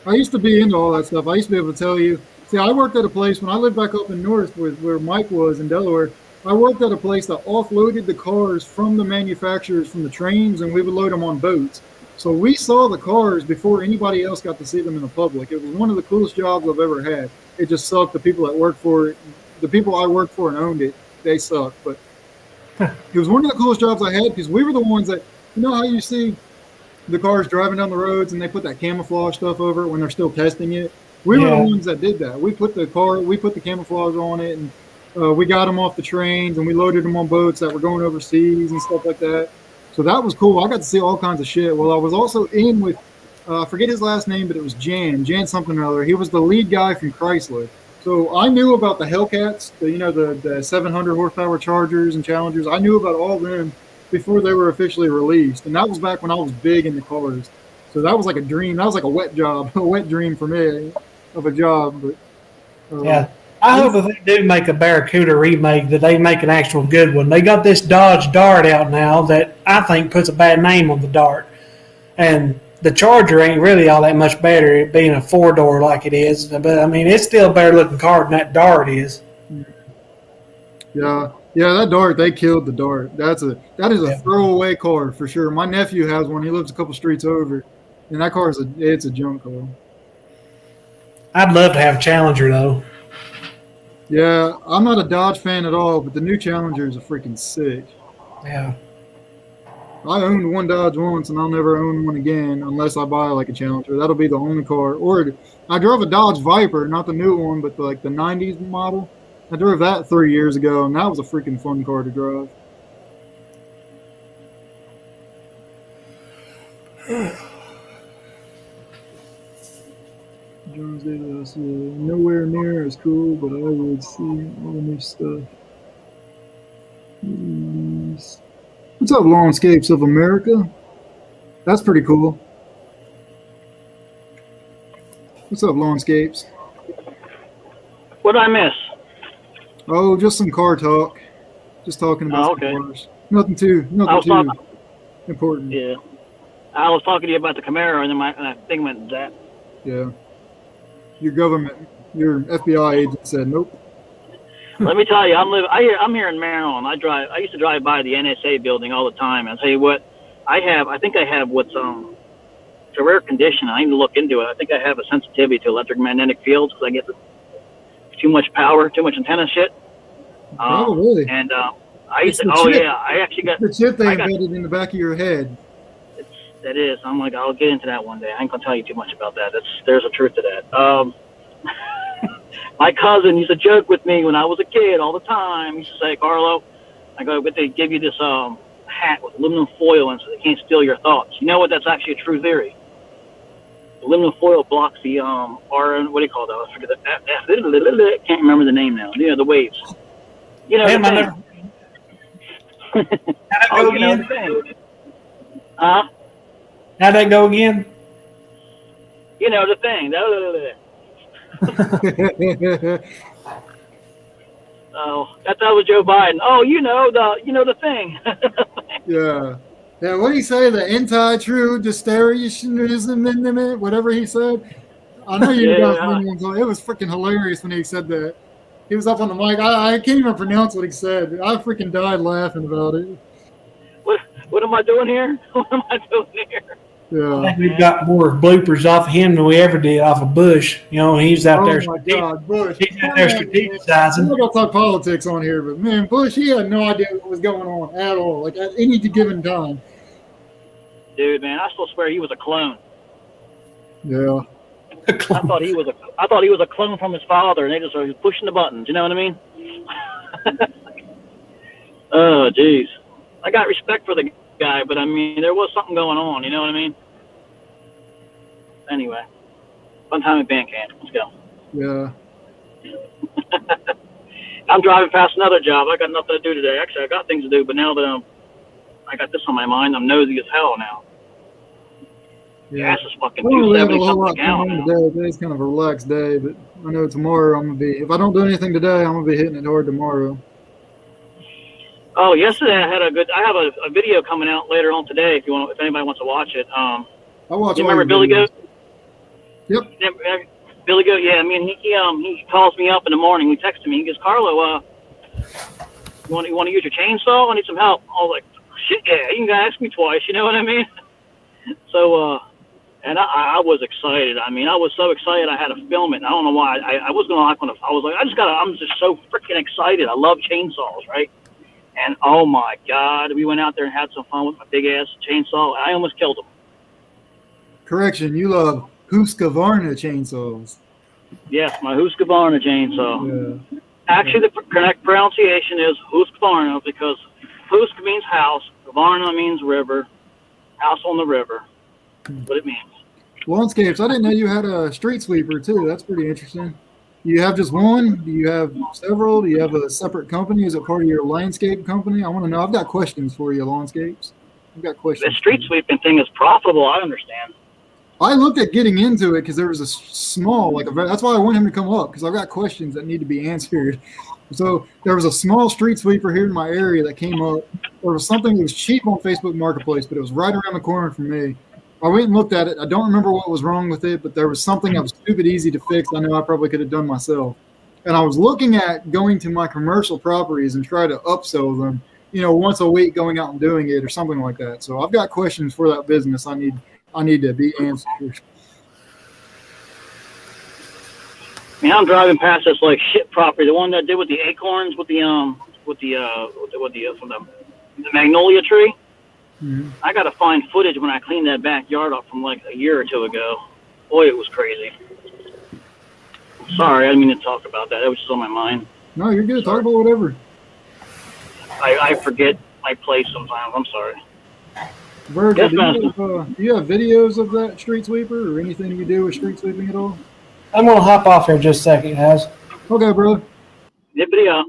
I used to be into all that stuff. I used to be able to tell you. See, I worked at a place when I lived back up in North, where Mike was in Delaware. I worked at a place that offloaded the cars from the manufacturers from the trains, and we would load them on boats. So we saw the cars before anybody else got to see them in the public. It was one of the coolest jobs I've ever had. It just sucked. The people that worked for it, the people I worked for and owned it, they sucked. But it was one of the coolest jobs I had because we were the ones that, you know how you see the cars driving down the roads and they put that camouflage stuff over it when they're still testing it. We were the ones that did that. We put the camouflage on it, and we got them off the trains, and we loaded them on boats that were going overseas and stuff like that. So that was cool. I got to see all kinds of shit. Well, I was also in with, I forget his last name, but it was Jan something or other. He was the lead guy from Chrysler. So I knew about the Hellcats, the 700 horsepower Chargers and Challengers. I knew about all of them before they were officially released, and that was back when I was big in the cars. So that was like a dream. That was like a wet job, a wet dream for me of a job. But
Yeah. I hope if they do make a Barracuda remake that they make an actual good one. They got this Dodge Dart out now that I think puts a bad name on the Dart. And the Charger ain't really all that much better, it being a four-door like it is. But, I mean, it's still a better-looking car than that Dart is.
Yeah, that Dart, they killed the Dart. That is a throwaway car for sure. My nephew has one. He lives a couple streets over, and that car it's a junk car.
I'd love to have a Challenger, though.
Yeah, I'm not a Dodge fan at all, but the new Challengers are freaking sick.
Yeah.
I owned one Dodge once, and I'll never own one again unless I buy like a Challenger. That'll be the only car. Or I drove a Dodge Viper, not the new one, but like the 90s model. I drove that 3 years ago, and that was a freaking fun car to drive. Jones did us nowhere near as cool, but I would see all the new stuff. What's up, Lawnscapes of America? That's pretty cool. What's up, Lawnscapes?
What did I miss?
Oh, just some car talk. Just talking about
okay.
some cars. Nothing too important.
Yeah. I was talking to you about the Camaro, and then I think went that.
Yeah. Your FBI agent said nope.
Let me tell you, I'm here in Maryland. I used to drive by the NSA building all the time. I'll tell you what, I think I have what's it's a rare condition. I need to look into it. I think I have a sensitivity to electromagnetic fields because I get too much power, too much antenna shit.
Really?
And I used to. Oh yeah, I actually got
the chip they embedded in the back of your head.
That is. I'm like, I'll get into that one day. I ain't gonna tell you too much about that. There's a truth to that. My cousin used to joke with me when I was a kid all the time. He used to say, Carlo, but they give you this hat with aluminum foil and so they can't steal your thoughts. You know what? That's actually a true theory. Aluminum foil blocks the what do you call that? I forget that. Can't remember the name now. You know, the waves. You know,
Damn,
the thing. Huh?
How'd that go again?
You know the thing. Oh, that's how was Joe Biden. Oh, you know the thing.
Yeah. What did he say? The anti-true hysteria, whatever he said. I know you guys. It was freaking hilarious when he said that. He was up on the mic. I can't even pronounce what he said. I freaking died laughing about it.
What am I doing here? What am I doing here?
Yeah.
I think we've got more bloopers off of him than we ever did off of Bush. You know, he's out there.
Oh my God, Bush!
He's out there strategizing.
I'm not gonna talk politics on here, but man, Bush, he had no idea what was going on at all. Like at any given time.
Dude, man, I still swear he was a clone.
Yeah.
I thought he was a clone from his father, and they just started pushing the buttons. You know what I mean? Oh, jeez. I got respect for the guy, but I mean, there was something going on. You know what I mean? Anyway, fun time at band camp. Let's go.
Yeah.
I'm driving past another job. I got nothing to do today. Actually, I got things to do, but now that I got this on my mind, I'm nosy as hell now.
Yeah.
Gas is fucking
I don't really have a
$2.70
whole
something a
lot
gallon
going on
now.
today. Today's kind of a relaxed day, but I know tomorrow I'm gonna be. If I don't do anything today, I'm gonna be hitting it hard tomorrow.
Oh, yesterday I have a video coming out later on today. If anybody wants to watch it.
I watch.
You
all
remember
your
Billy
videos.
Goat?
Yep.
Billy Goat. Yeah. I mean, he calls me up in the morning. He texted me. He goes, Carlo, you want to use your chainsaw? I need some help. I was like, shit, yeah. You can ask me twice. You know what I mean? So, and I was excited. I mean, I was so excited I had to film it. I don't know why. I was gonna like I was like, I'm just so freaking excited. I love chainsaws, right? And oh my God, we went out there and had some fun with my big ass chainsaw. I almost killed him.
Correction. You love Husqvarna chainsaws.
Yes, my Husqvarna chainsaw.
Yeah.
Actually, the correct pronunciation is Husqvarna because Husk means house, Varna means river, house on the river. That's what it means.
Lawnscapes. I didn't know you had a street sweeper too. That's pretty interesting. Do you have just one? Do you have several? Do you have a separate company? Is it part of your landscape company? I want to know. I've got questions for you, Lawnscapes. I've got questions.
The street sweeping thing is profitable. I understand.
I looked at getting into it because there was a small, that's why I want him to come up because I've got questions that need to be answered. So there was a small street sweeper here in my area that came up. There was something that was cheap on Facebook Marketplace, but it was right around the corner from me. I went and looked at it. I don't remember what was wrong with it, but there was something that was stupid easy to fix. I know I probably could have done myself. And I was looking at going to my commercial properties and try to upsell them, once a week going out and doing it or something like that. So I've got questions for that business. I need to be answered.
I mean, I'm driving past this like shit property, the one that I did with the acorns, with the magnolia tree.
Mm-hmm.
I got to find footage when I cleaned that backyard up from like a year or two ago. Boy, it was crazy. Sorry, I didn't mean to talk about that. That was just on my mind.
No, you're good. Talk about whatever.
I forget my place sometimes. I'm sorry.
Virgil,
Yes,
do you have videos of that street sweeper or anything you do with street sweeping at all?
I'm going to hop off here just a second, guys.
Okay, brother.
Nippity up.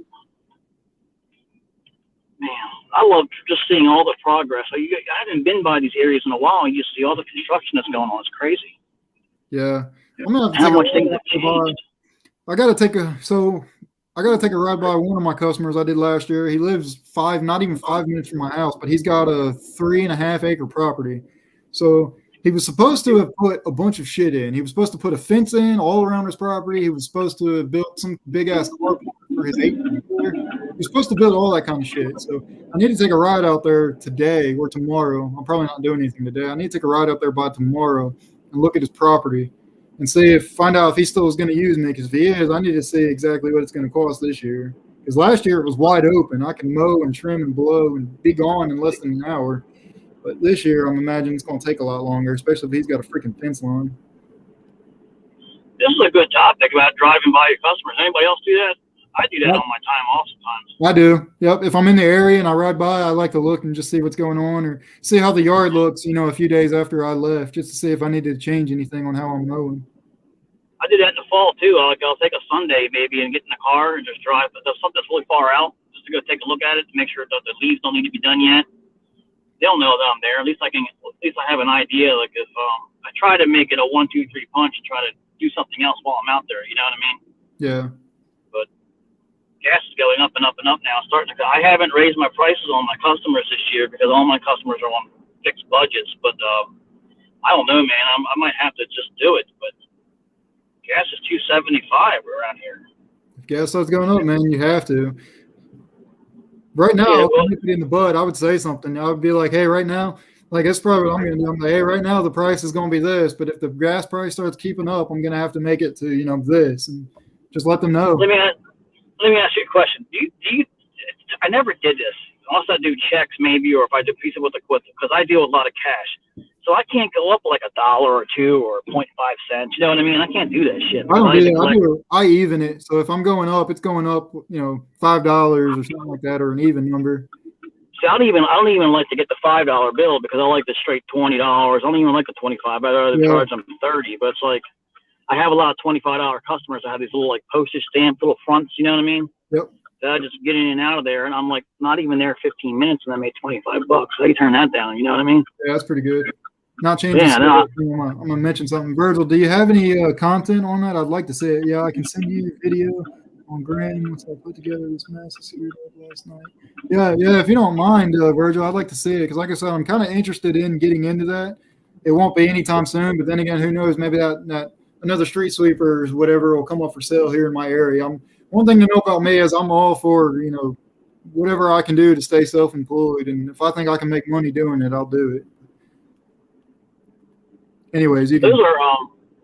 Man, I love just seeing all the progress. I haven't been by these areas in a while. You see all the construction that's going on. It's crazy.
Yeah. I'm gonna have to
How
take
much
a
things
ride
have
by.
changed.
I gotta take a ride by one of my customers I did last year. He lives not even 5 minutes from my house, but he's got a 3.5 acre property. So he was supposed to have put a bunch of shit in. He was supposed to put a fence in all around his property. He was supposed to have built some big ass carport for his 8 acre. He was supposed to build all that kind of shit. So I need to take a ride out there today or tomorrow. I'm probably not doing anything today. I need to take a ride up there by tomorrow and look at his property and find out if he still is going to use me. Because if he is, I need to see exactly what it's going to cost this year. Because last year it was wide open. I can mow and trim and blow and be gone in less than an hour. But this year, I'm imagining it's going to take a lot longer, especially if he's got a freaking fence line.
This is a good topic about driving by your customers. Anybody else do that? I do that on my time off sometimes.
I do. Yep. If I'm in the area and I ride by, I like to look and just see what's going on or see how the yard looks, a few days after I left, just to see if I need to change anything on how I'm mowing.
I do that in the fall too. I'll take a Sunday maybe and get in the car and just drive. But there's something that's really far out, just to go take a look at it to make sure that the leaves don't need to be done yet. They'll know that I'm there. At least I have an idea. Like if I try to make it a 1, 2, 3 punch and try to do something else while I'm out there. You know what I mean?
Yeah.
But gas is going up and up and up now. I haven't raised my prices on my customers this year because all my customers are on fixed budgets. But I don't know, man. I might have to just do it. But gas is $2.75 around here.
If gas starts going up, man, you have to. Right now,
Yeah,
I'll nip it in the bud. I would say something. I would be like, hey, right now, like that's probably what I'm going to do. I'm like, hey, right now the price is going to be this, but if the gas price starts keeping up, I'm going to have to make it to, this, and just let them know.
Let me ask you a question. Do you? I never did this unless I do checks maybe, or if I do piece it with because I deal with a lot of cash. So I can't go up like $1 or $2 or 0.5 cents. You know what I mean? I can't do that shit.
I don't do that.
Collect-
I even it. So if I'm going up, it's going up, $5 or something like that, or an even number.
See, I don't even like to get the $5 bill because I like the straight $20. I don't even like the 25. I'd rather charge them 30. But it's like I have a lot of $25 customers that have these little like postage stamp little fronts. You know what I mean?
Yep.
That I just get in and out of there, and I'm like not even there 15 minutes, and I made $25. So I can turn that down. You know what I mean?
Yeah, that's pretty good. Not changing.
Yeah, no.
I'm gonna mention something. Virgil, do you have any content on that? I'd like to see it. Yeah, I can send you a video on Granny once I put together this mess I screwed up last night. Yeah. If you don't mind, Virgil, I'd like to see it because, like I said, I'm kind of interested in getting into that. It won't be anytime soon, but then again, who knows? Maybe that another street sweeper or whatever will come up for sale here in my area. One thing to know about me is I'm all for whatever I can do to stay self-employed, and if I think I can make money doing it, I'll do it. Anyways,
those are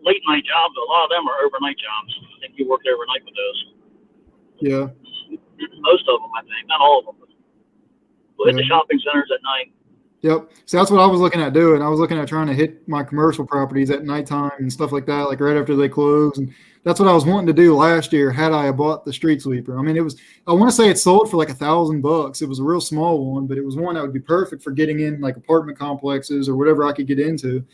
late night jobs. A lot of them are overnight jobs. I think you worked overnight with those.
Yeah.
Most of them, I think. Not all of them. We'll hit the shopping centers at night.
Yep. So that's what I was looking at doing. I was looking at trying to hit my commercial properties at nighttime and stuff like that, like right after they close. And that's what I was wanting to do last year had I bought the street sweeper. I mean, I want to say it sold for like $1,000. It was a real small one, but it was one that would be perfect for getting in like apartment complexes or whatever I could get into.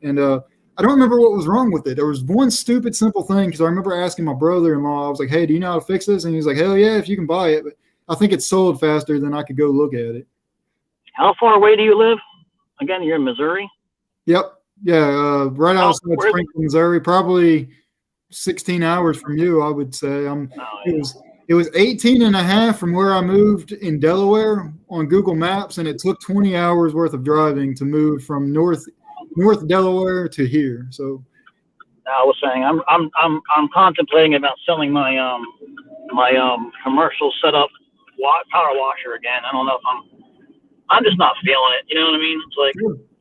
And I don't remember what was wrong with it. There was one stupid, simple thing because I remember asking my brother-in-law, I was like, hey, do you know how to fix this? And he was like, hell yeah, if you can buy it. But I think it's sold faster than I could go look at it.
How far away do you live? Again, you're in Missouri?
Yep. Yeah, right outside Springfield, Missouri, probably 16 hours from you, I would say. It was 18 and a half from where I moved in Delaware on Google Maps, and it took 20 hours worth of driving to move from North Delaware to here. So
I was saying I'm contemplating about selling my commercial setup power washer again. I don't know if I'm just not feeling it. You know what I mean? It's like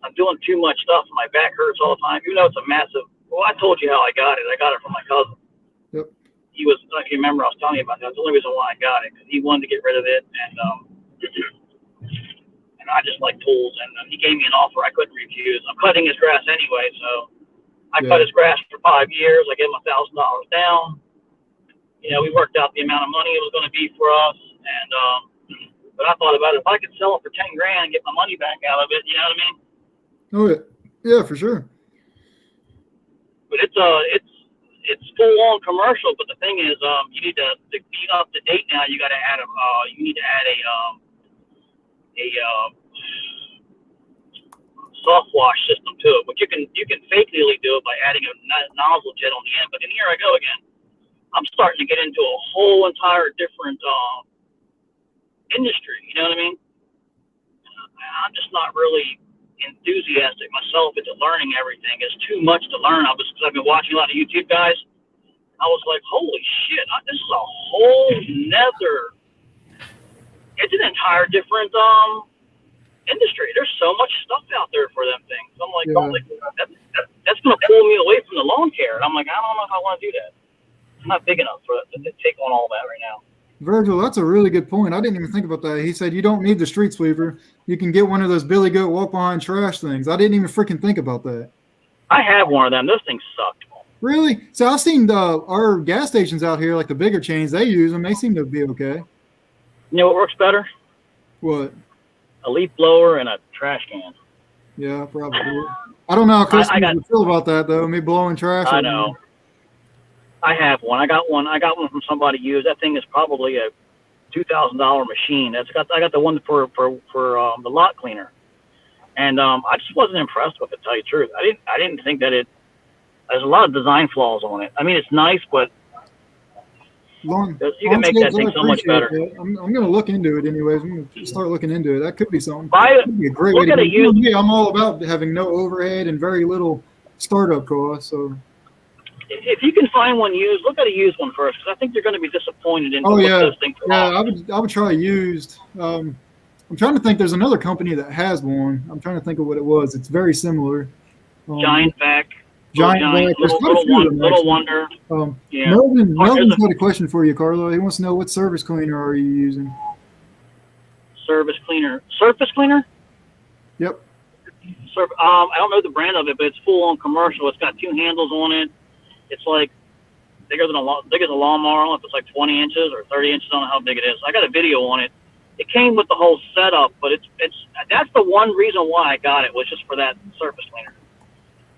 I'm doing too much stuff. My back hurts all the time. You know, it's a massive. Well, I told you how I got it. I got it from my cousin.
Yep.
He was. If you remember, I was telling you about that. That's the only reason why I got it because he wanted to get rid of it, and I just like tools. And he gave me an offer I couldn't refuse. I'm cutting his grass anyway, so I cut his grass for 5 years. I gave him $1,000 down. You know, we worked out the amount of money it was going to be for us, and but I thought about it. If I could sell it for $10,000 and get my money back out of it, you know what I mean?
Oh yeah, for sure.
But it's full on commercial. But the thing is, you need to be up to date now. You got to add you need to add a soft wash system to it. But you can fakely do it by adding a nozzle jet on the end. But then here I go again. I'm starting to get into a whole entire different industry. You know what I mean? I'm just not really enthusiastic myself into learning everything. It's too much to learn. I've been watching a lot of YouTube guys. I was like, holy shit, this is a whole nether. It's an entire different industry. There's so much stuff out there for them things. I'm like, that's going to pull me away from the lawn care. And I'm like, I don't know if I want to do that. I'm not big enough to take on all that right now.
Virgil, that's a really good point. I didn't even think about that. He said you don't need the street sweeper. You can get one of those Billy Goat walk behind trash things. I didn't even freaking think about that.
I have one of them. Those things sucked.
Really? So I've seen our gas stations out here, like the bigger chains, they use them. They seem to be okay.
You know what works better?
What?
A leaf blower and a trash can.
Yeah, probably. I don't know how customers would feel about that, though, me blowing trash.
I know. I have one. I got one from somebody used. That thing is probably a $2,000 machine. I got the one for the lot cleaner, and I just wasn't impressed with it. To tell you the truth, I didn't think that there's a lot of design flaws on it. I mean, it's nice, but you can make that thing so much better.
I'm going to look into it anyways. I'm going to start looking into it. That could be something.
Could be a great way to
use. Yeah, I'm all about having no overhead and very little startup costs. So
if you can find one used, look at a used one first, because I think you're going to be disappointed in
those things. Yeah, I would try used. I'm trying to think. There's another company that has one. I'm trying to think of what it was. It's very similar.
Giant Vac.
Little
Wonder.
Yeah. Melvin's got a question for you, Carlo. He wants to know what service cleaner are you using?
Service cleaner. Surface cleaner?
Yep.
I don't know the brand of it, but it's full on commercial. It's got 2 handles on it. It's like bigger than a lawnmower. I don't know if it's like 20 inches or 30 inches. I don't know how big it is. I got a video on it. It came with the whole setup, but that's the one reason why I got it, was just for that surface cleaner.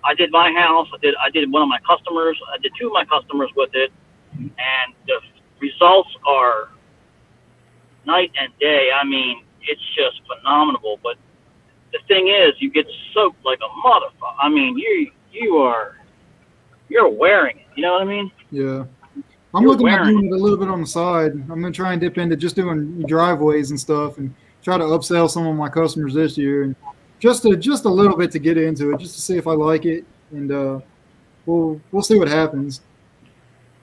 I did my house. I did one of my customers. I did 2 of my customers with it, and the results are night and day. I mean, it's just phenomenal. But the thing is, you get soaked like a motherfucker. I mean, you're wearing it. You know what I mean?
Yeah. I'm looking at doing it a little bit on the side. I'm going to try and dip into just doing driveways and stuff and try to upsell some of my customers this year. And just a little bit to get into it, just to see if I like it. And we'll see what happens.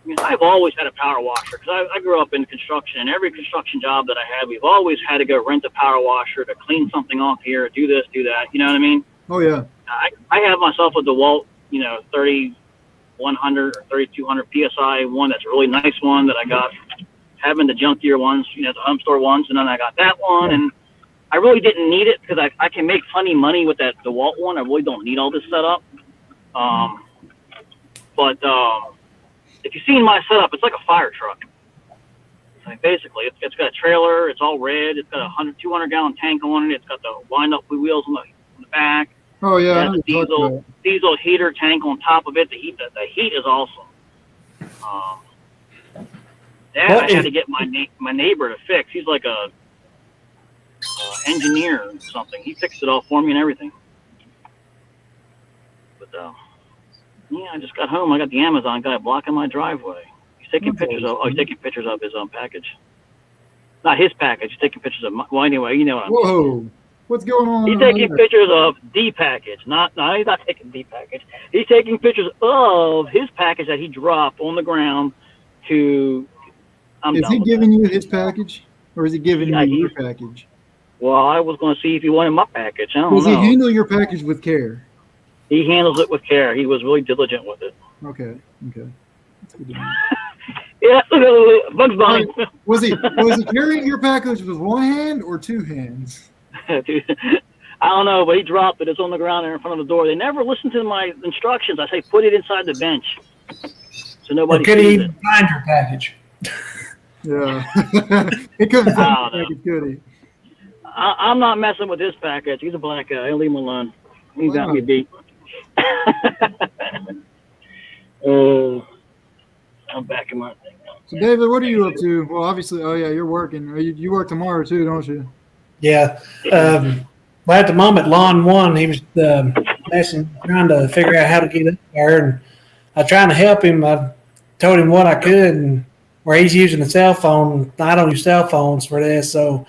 I mean, I've always had a power washer because I grew up in construction, and every construction job that I had, we've always had to go rent a power washer to clean something off here, do this, do that. You know what I mean?
Oh, yeah.
I have myself a DeWalt, 3100 or 3200 PSI one. That's a really nice one that I got having the junkier ones, the home store ones. And then I got that one, and I really didn't need it because I can make plenty of money with that DeWalt one. I really don't need all this setup. But if you've seen my setup, it's like a fire truck. Like basically, it's got a trailer. It's all red. It's got a 200-gallon tank on it. It's got the wind-up wheels on the back.
Oh yeah,
it has a diesel heater tank on top of it. The heat is awesome. I had to get my neighbor to fix. He's like a engineer or something. He fixed it all for me and everything. But I just got home. I got the Amazon guy blocking my driveway. He's taking pictures of his package. Not his package. He's taking pictures of anyway, you know what I mean.
Whoa. What's going on?
He's taking pictures of the package. He's not taking the package. He's taking pictures of his package that he dropped on the ground to.
Is he giving you his package, or is he giving you your package?
Well, I was going to see if he wanted my package. I don't know.
Does he handle your package with care?
He handles it with care. He was really diligent with it.
Okay. That's good to know.
Yeah, Bugs Bunny.
Was he carrying your package with one hand or 2 hands?
Dude, I don't know, but he dropped it. It's on the ground there in front of the door. They never listened to my instructions. I say put it inside the bench so nobody
could he
sees
even find your package?
Yeah. He couldn't find the package, could he?
I'm not messing with his package. He's a black guy. I'll leave him alone. He got me beat. I'm back in my thing now.
So, David, what are you up to? Well, obviously, you're working. You work tomorrow, too, don't you?
Yeah. Well, at the moment, Lon won. He was trying to figure out how to get up there, and I was trying to help him. I told him what I could, and where he's using a cell phone. I don't use cell phones for this, so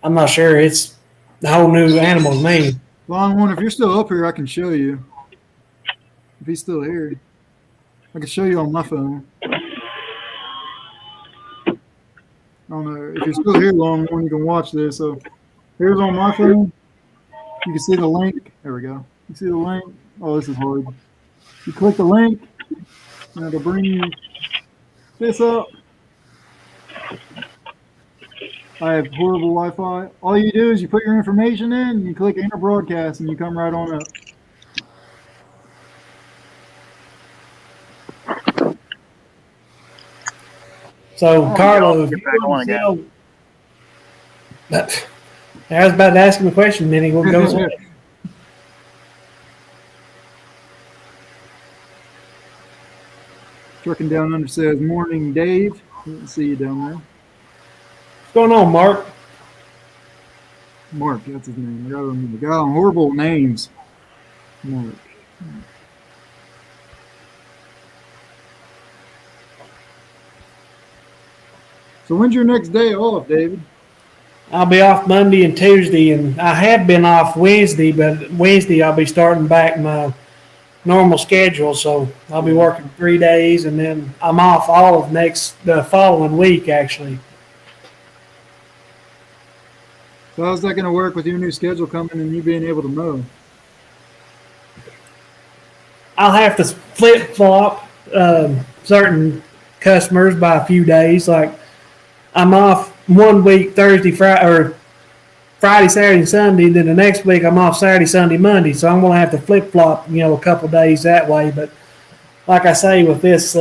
I'm not sure. It's the whole new animal to me.
Long one, if you're still up here, I can show you. If he's still here, I can show you on my phone. I don't know. If you're still here, Long one, you can watch this. So here's on my phone. You can see the link. There we go. You see the link? Oh, this is hard. You click the link, and it'll bring you this up. I have horrible Wi-Fi. All you do is you put your information in, you click enter broadcast, and you come right on up.
So, Carlo, if you want to sell, I was about to ask him a question, then he will go on.
Trucking down under says, "Morning, Dave." Let's see you down there.
What's going on, Mark?
Mark, that's his name. I gotta remember. The guy on horrible names. Mark. So when's your next day off, David?
I'll be off Monday and Tuesday, and I have been off Wednesday, but Wednesday I'll be starting back my normal schedule, so I'll be working 3 days, and then I'm off all of the following week, actually.
So how's that going to work with your new schedule coming and you being able to mow?
I'll have to flip-flop certain customers by a few days. Like, I'm off 1 week, Thursday, Friday, or Friday, Saturday, and Sunday. Then the next week I'm off Saturday, Sunday, Monday. So I'm going to have to flip flop, a couple days that way. But like I say, with this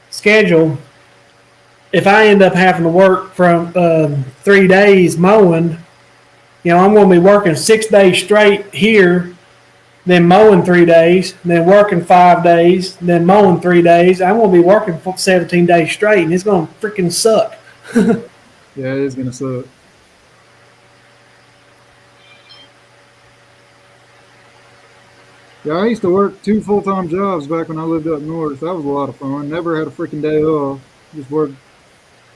schedule, if I end up having to work from 3 days mowing, I'm going to be working 6 days straight here, then mowing 3 days, then working 5 days, then mowing 3 days. I'm going to be working for 17 days straight, and it's going to freaking suck.
Yeah, it is gonna suck. Yeah, I used to work 2 full-time jobs back when I lived up north. That was a lot of fun. Never had a freaking day off. Just work.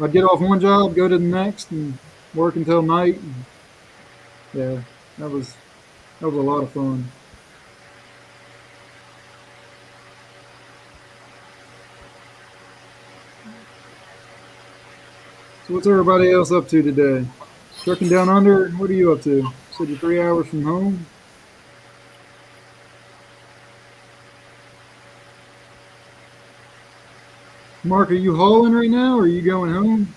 I'd get off one job, go to the next, and work until night. Yeah, that was a lot of fun. So what's everybody else up to today? Trucking down under? What are you up to? Said you're 3 hours from home? Mark, are you hauling right now, or are you going home?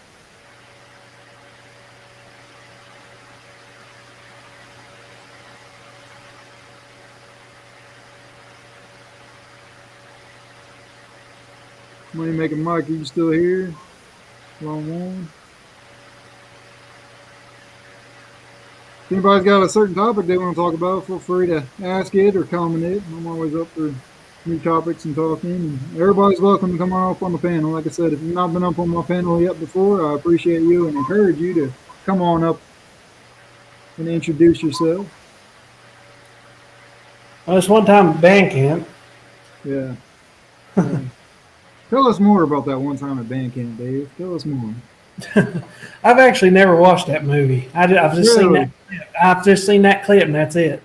Money making Mike, are you still here? Long one. If anybody's got a certain topic they want to talk about, feel free to ask it or comment it. I'm always up for new topics and talking. And everybody's welcome to come on up on the panel. Like I said, if you've not been up on my panel yet before, I appreciate you and encourage you to come on up and introduce yourself.
Well, it's one time at band camp.
Yeah. Yeah. Tell us more about that one time at band camp, Dave. Tell us more.
I've actually never watched that movie. I've just seen that. I've just seen that clip, and that's it.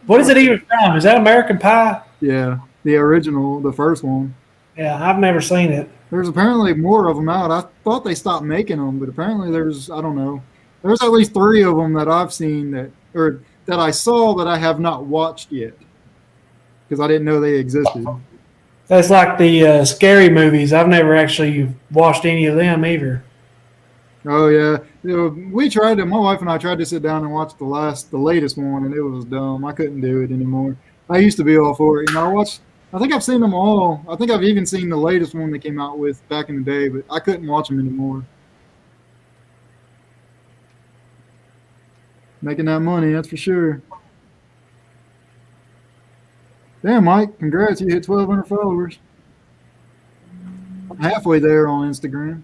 What is it even from? Is that American Pie?
Yeah, the original, the first one.
Yeah, I've never seen it.
There's apparently more of them out. I thought they stopped making them, but apparently there's, I don't know. There's at least 3 of them that I've seen that I saw that I have not watched yet because I didn't know they existed.
That's like the scary movies. I've never actually watched any of them either.
Oh yeah, we tried to. My wife and I tried to sit down and watch the latest one, and it was dumb. I couldn't do it anymore. I used to be all for it. I think I've seen them all. I think I've even seen the latest one they came out with back in the day, but I couldn't watch them anymore. Making that money, that's for sure. Damn, Mike, congrats, you hit 1,200 followers. I'm halfway there on Instagram.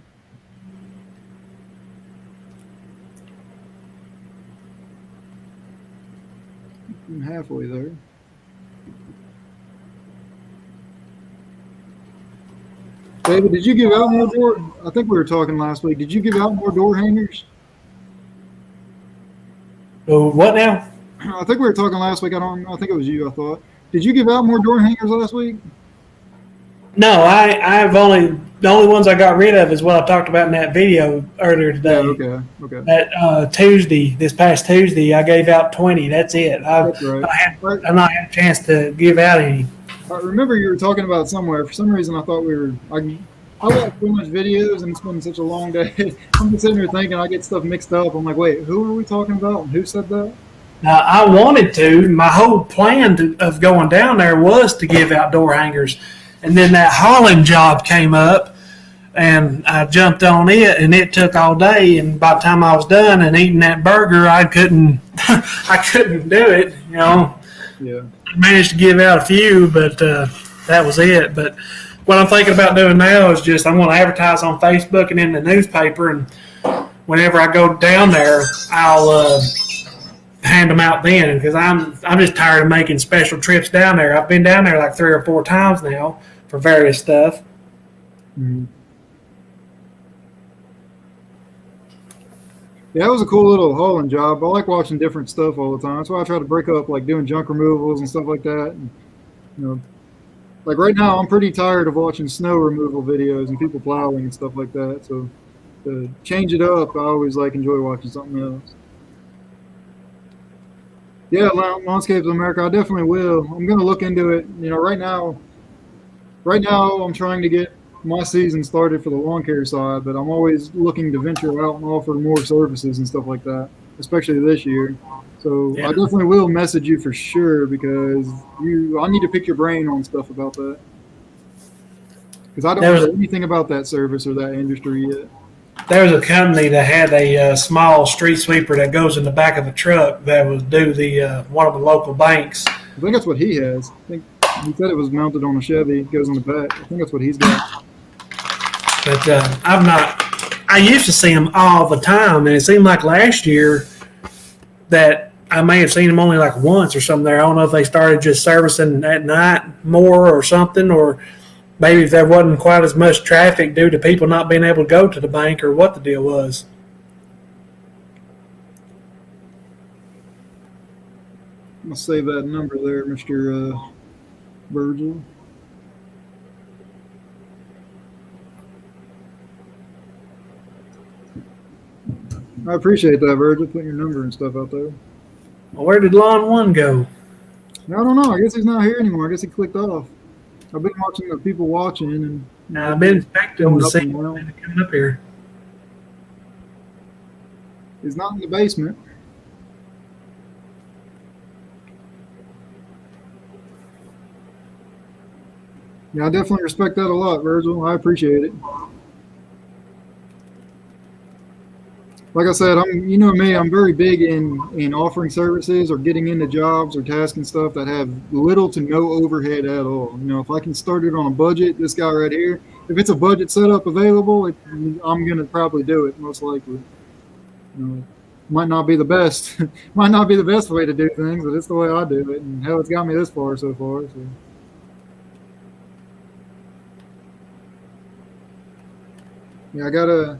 I'm halfway there. David, did you give out more door? I think we were talking last week. Did you give out more door hangers?
Oh, what now?
I think we were talking last week. I think it was you, I thought. Did you give out more door hangers last week?
No, I've only the only ones I got rid of is what I talked about in that video earlier today.
Yeah, okay.
That this past Tuesday, I gave out 20. That's it.
That's right.
I've not had a chance to give out any.
I remember you were talking about somewhere. For some reason, I thought I watch so much videos, and it's been such a long day. I'm just sitting here thinking I get stuff mixed up. I'm like, wait, who are we talking about? And who said that?
Now, I wanted to. My whole plan of going down there was to give out door hangers. And then that hauling job came up, and I jumped on it, and it took all day. And by the time I was done and eating that burger, I couldn't do it.
Yeah.
I managed to give out a few, but that was it. But what I'm thinking about doing now is just I'm going to advertise on Facebook and in the newspaper, and whenever I go down there, I'll hand them out then, because I'm just tired of making special trips down there. I've been down there like 3 or 4 times now for various stuff.
Mm-hmm. Yeah, it was a cool little hauling job. I like watching different stuff all the time. That's why I try to break up, like doing junk removals and stuff like that. And, like right now, I'm pretty tired of watching snow removal videos and people plowing and stuff like that. So to change it up, I always enjoy watching something else. Yeah, Landscapes of America, I definitely will. I'm going to look into it. Right now I'm trying to get my season started for the lawn care side, but I'm always looking to venture out and offer more services and stuff like that, especially this year. So
Yeah.
I definitely will message you for sure because I need to pick your brain on stuff about that. Because I don't know anything about that service or that industry yet.
There was a company that had a small street sweeper that goes in the back of a truck that would do the one of the local banks.
I think that's what he has. I think he said it was mounted on a Chevy. It goes in the back. I think that's what he's got.
But I've not. I used to see them all the time, and it seemed like last year that I may have seen them only like once or something there. I don't know if they started just servicing at night more or something, or maybe if there wasn't quite as much traffic due to people not being able to go to the bank, or what the deal was.
I'm going to save that number there, Mr. Virgil. I appreciate that, Virgil, putting your number and stuff out there.
Well, where did Lawn One go?
I don't know. I guess he's not here anymore. I guess he clicked off. I've been watching the people watching, and
Now, I've been expecting to see him coming up here.
he's not in the basement. Yeah, I definitely respect that a lot, Virgil. I appreciate it. Like I said, you know me, I'm very big in offering services or getting into jobs or tasks and stuff that have little to no overhead at all. You know, if I can start it on a budget, this guy right here, if it's a budget setup available, I'm going to probably do it most likely. You know, might not be the best, might not be the best way to do things, but it's the way I do it, and hell, it's got me this far so far. So. Yeah,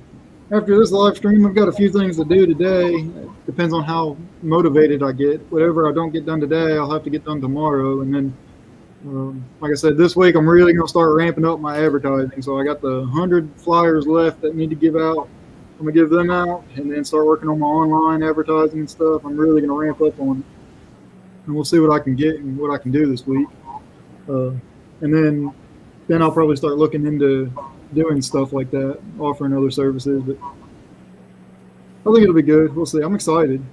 after this live stream, I've got a few things to do today. It depends on how motivated I get. Whatever I don't get done today, I'll have to get done tomorrow. And then, like I said, this week I'm really going to start ramping up my advertising. So I got the 100 flyers left that need to give out. I'm going to give them out and then start working on my online advertising and stuff. I'm really going to ramp up on it. And we'll see what I can get and what I can do this week. And then I'll probably start looking into doing stuff like that, offering other services, but I think it'll be good. We'll see. I'm excited.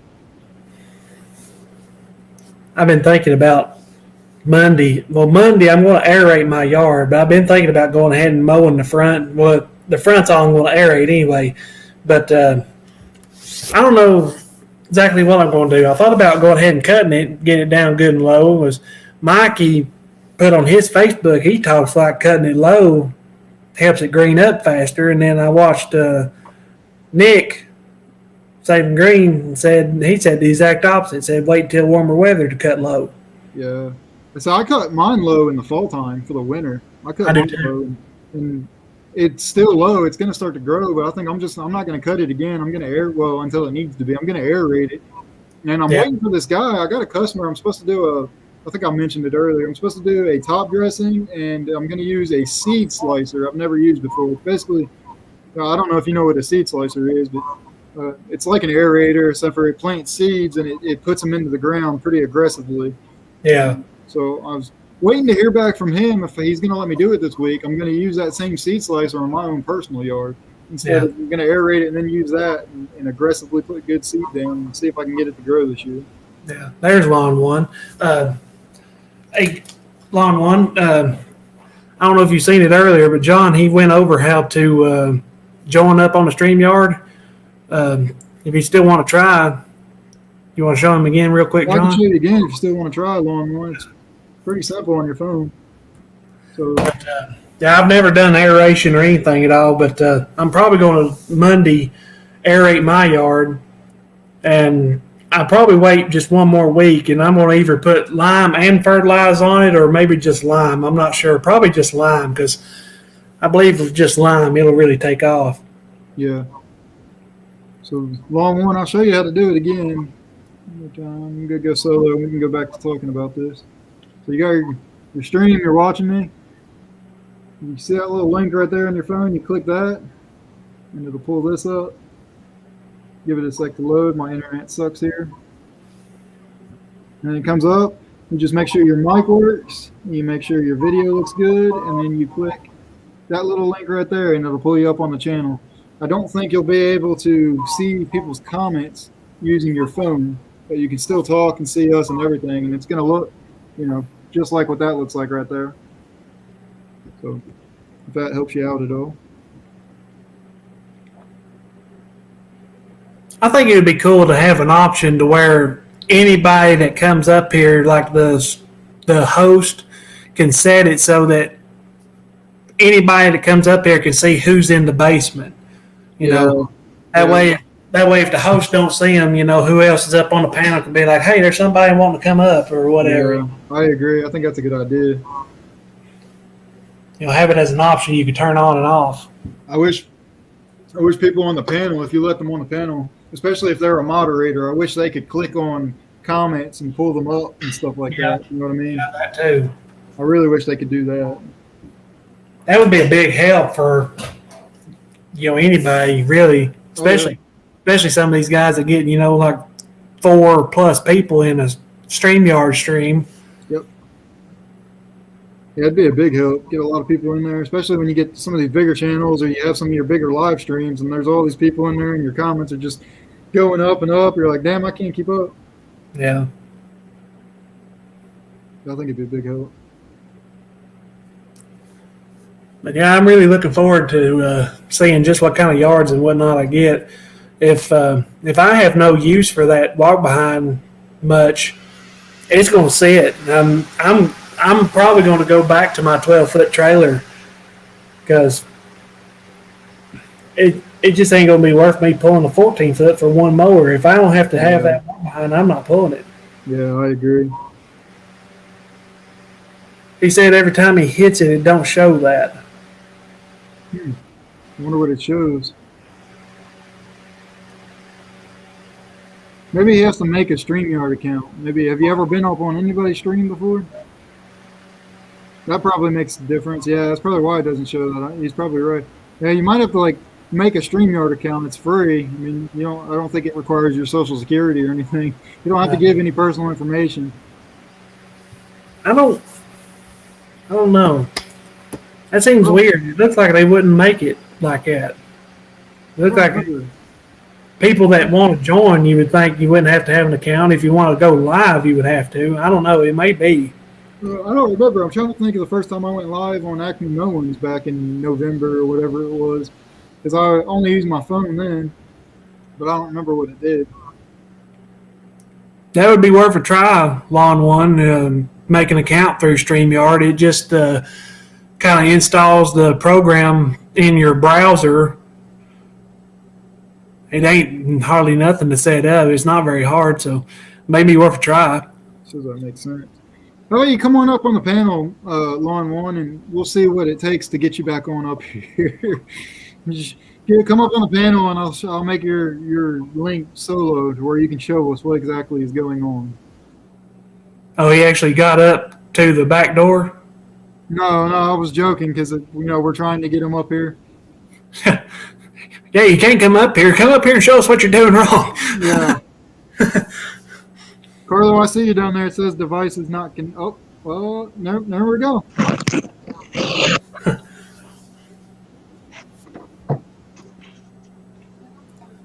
I've been thinking about Monday. Well, Monday I'm going to aerate my yard, but I've been thinking about going ahead and mowing the front. Well, the front's all I'm going to aerate anyway, but I don't know exactly what I'm going to do. I thought about going ahead and cutting it, getting it down good and low. Was Mikey put on his Facebook, he talks like cutting it low helps it green up faster. And then I watched Nick Saving Green and he said the exact opposite. Said wait until warmer weather to cut low.
Yeah. So I cut mine low in the fall time for the winter. I cut mine low, and it's still low. It's going to start to grow, but I think I'm not going to cut it again. I'm going to until it needs to be. I'm going to aerate it. And I'm waiting for this guy. I got a customer. I'm supposed to do I think I mentioned it earlier. I'm supposed to do a top dressing, and I'm going to use a seed slicer I've never used before. It's basically, I don't know if you know what a seed slicer is, but it's like an aerator, except for it plants seeds and it puts them into the ground pretty aggressively.
Yeah.
So I was waiting to hear back from him if he's going to let me do it this week. I'm going to use that same seed slicer on my own personal yard. Instead of going to aerate it and then use that and aggressively put good seed down and see if I can get it to grow this year.
Yeah, there's Lawn One. Hey, Lawn One, I don't know if you've seen it earlier, but John, he went over how to join up on the StreamYard. If you still want to try, you want to show him again real quick, John?
I can show you again if you still want to try Lawn One. It's pretty simple on your phone. So,
yeah, I've never done aeration or anything at all, but I'm probably going to Monday aerate my yard, and I'll probably wait just one more week, and I'm going to either put lime and fertilize on it or maybe just lime. I'm not sure. Probably just lime because I believe with just lime, it'll really take off.
Yeah. So, Lawn One, I'll show you how to do it again. I'm going to go solo. We can go back to talking about this. So, you got your stream. You're watching me. You see that little link right there on your phone? You click that, and it'll pull this up. Give it a sec to load. My internet sucks here. And it comes up. You just make sure your mic works. You make sure your video looks good. And then you click that little link right there, and it'll pull you up on the channel. I don't think you'll be able to see people's comments using your phone, but you can still talk and see us and everything, and it's going to look, just like what that looks like right there. So if that helps you out at all.
I think it would be cool to have an option to where anybody that comes up here, like the host, can set it so that anybody that comes up here can see who's in the basement. That way, if the host don't see them, who else is up on the panel can be like, hey, there's somebody wanting to come up or whatever.
Yeah, I agree. I think that's a good idea.
Have it as an option you can turn on and off.
I wish people on the panel, if you let them on the panel, especially if they're a moderator, I wish they could click on comments and pull them up and stuff like that. You know what I mean?
Yeah, that too.
I really wish they could do that.
That would be a big help for anybody really, especially some of these guys that get like 4+ people in a StreamYard stream.
Yep. Yeah, it'd be a big help. Get a lot of people in there, especially when you get some of these bigger channels or you have some of your bigger live streams and there's all these people in there and your comments are just going up and up. You're like, damn, I can't keep up.
Yeah.
I think it'd be a big help.
But yeah, I'm really looking forward to seeing just what kind of yards and whatnot I get. If I have no use for that walk behind much, it's going to sit. I'm probably going to go back to my 12-foot trailer because it just ain't going to be worth me pulling a 14-foot for one mower. If I don't have to have that walk behind, I'm not pulling it.
Yeah, I agree.
He said every time he hits it, it don't show that.
I wonder what it shows. Maybe he has to make a StreamYard account. Maybe, have you ever been up on anybody's stream before? That probably makes a difference. Yeah, that's probably why it doesn't show that. He's probably right. Yeah, you might have to make a StreamYard account. It's free. I mean, I don't think it requires your social security or anything. You don't have to give any personal information.
I don't know. That seems weird. It looks like they wouldn't make it like that. It looks like people that want to join, you would think you wouldn't have to have an account. If you want to go live, you would have to. I don't know. It may be.
I don't remember. I'm trying to think of the first time I went live on Acme Mowings back in November or whatever it was. Because I only used my phone then, but I don't remember what it did.
That would be worth a try, Lawn One. Make an account through StreamYard. It just kind of installs the program in your browser. It ain't hardly nothing to set up. It's not very hard, so maybe worth a try.
So that makes sense. Oh, you come on up on the panel, Lawn One, and we'll see what it takes to get you back on up here. Just come up on the panel, and I'll make your link solo to where you can show us what exactly is going on.
Oh, he actually got up to the back door?
No, I was joking because we're trying to get him up here.
Yeah, you can't come up here. Come up here and show us what you're doing wrong.
Yeah. Carlo, I see you down there. It says device is not oh, well, there we go.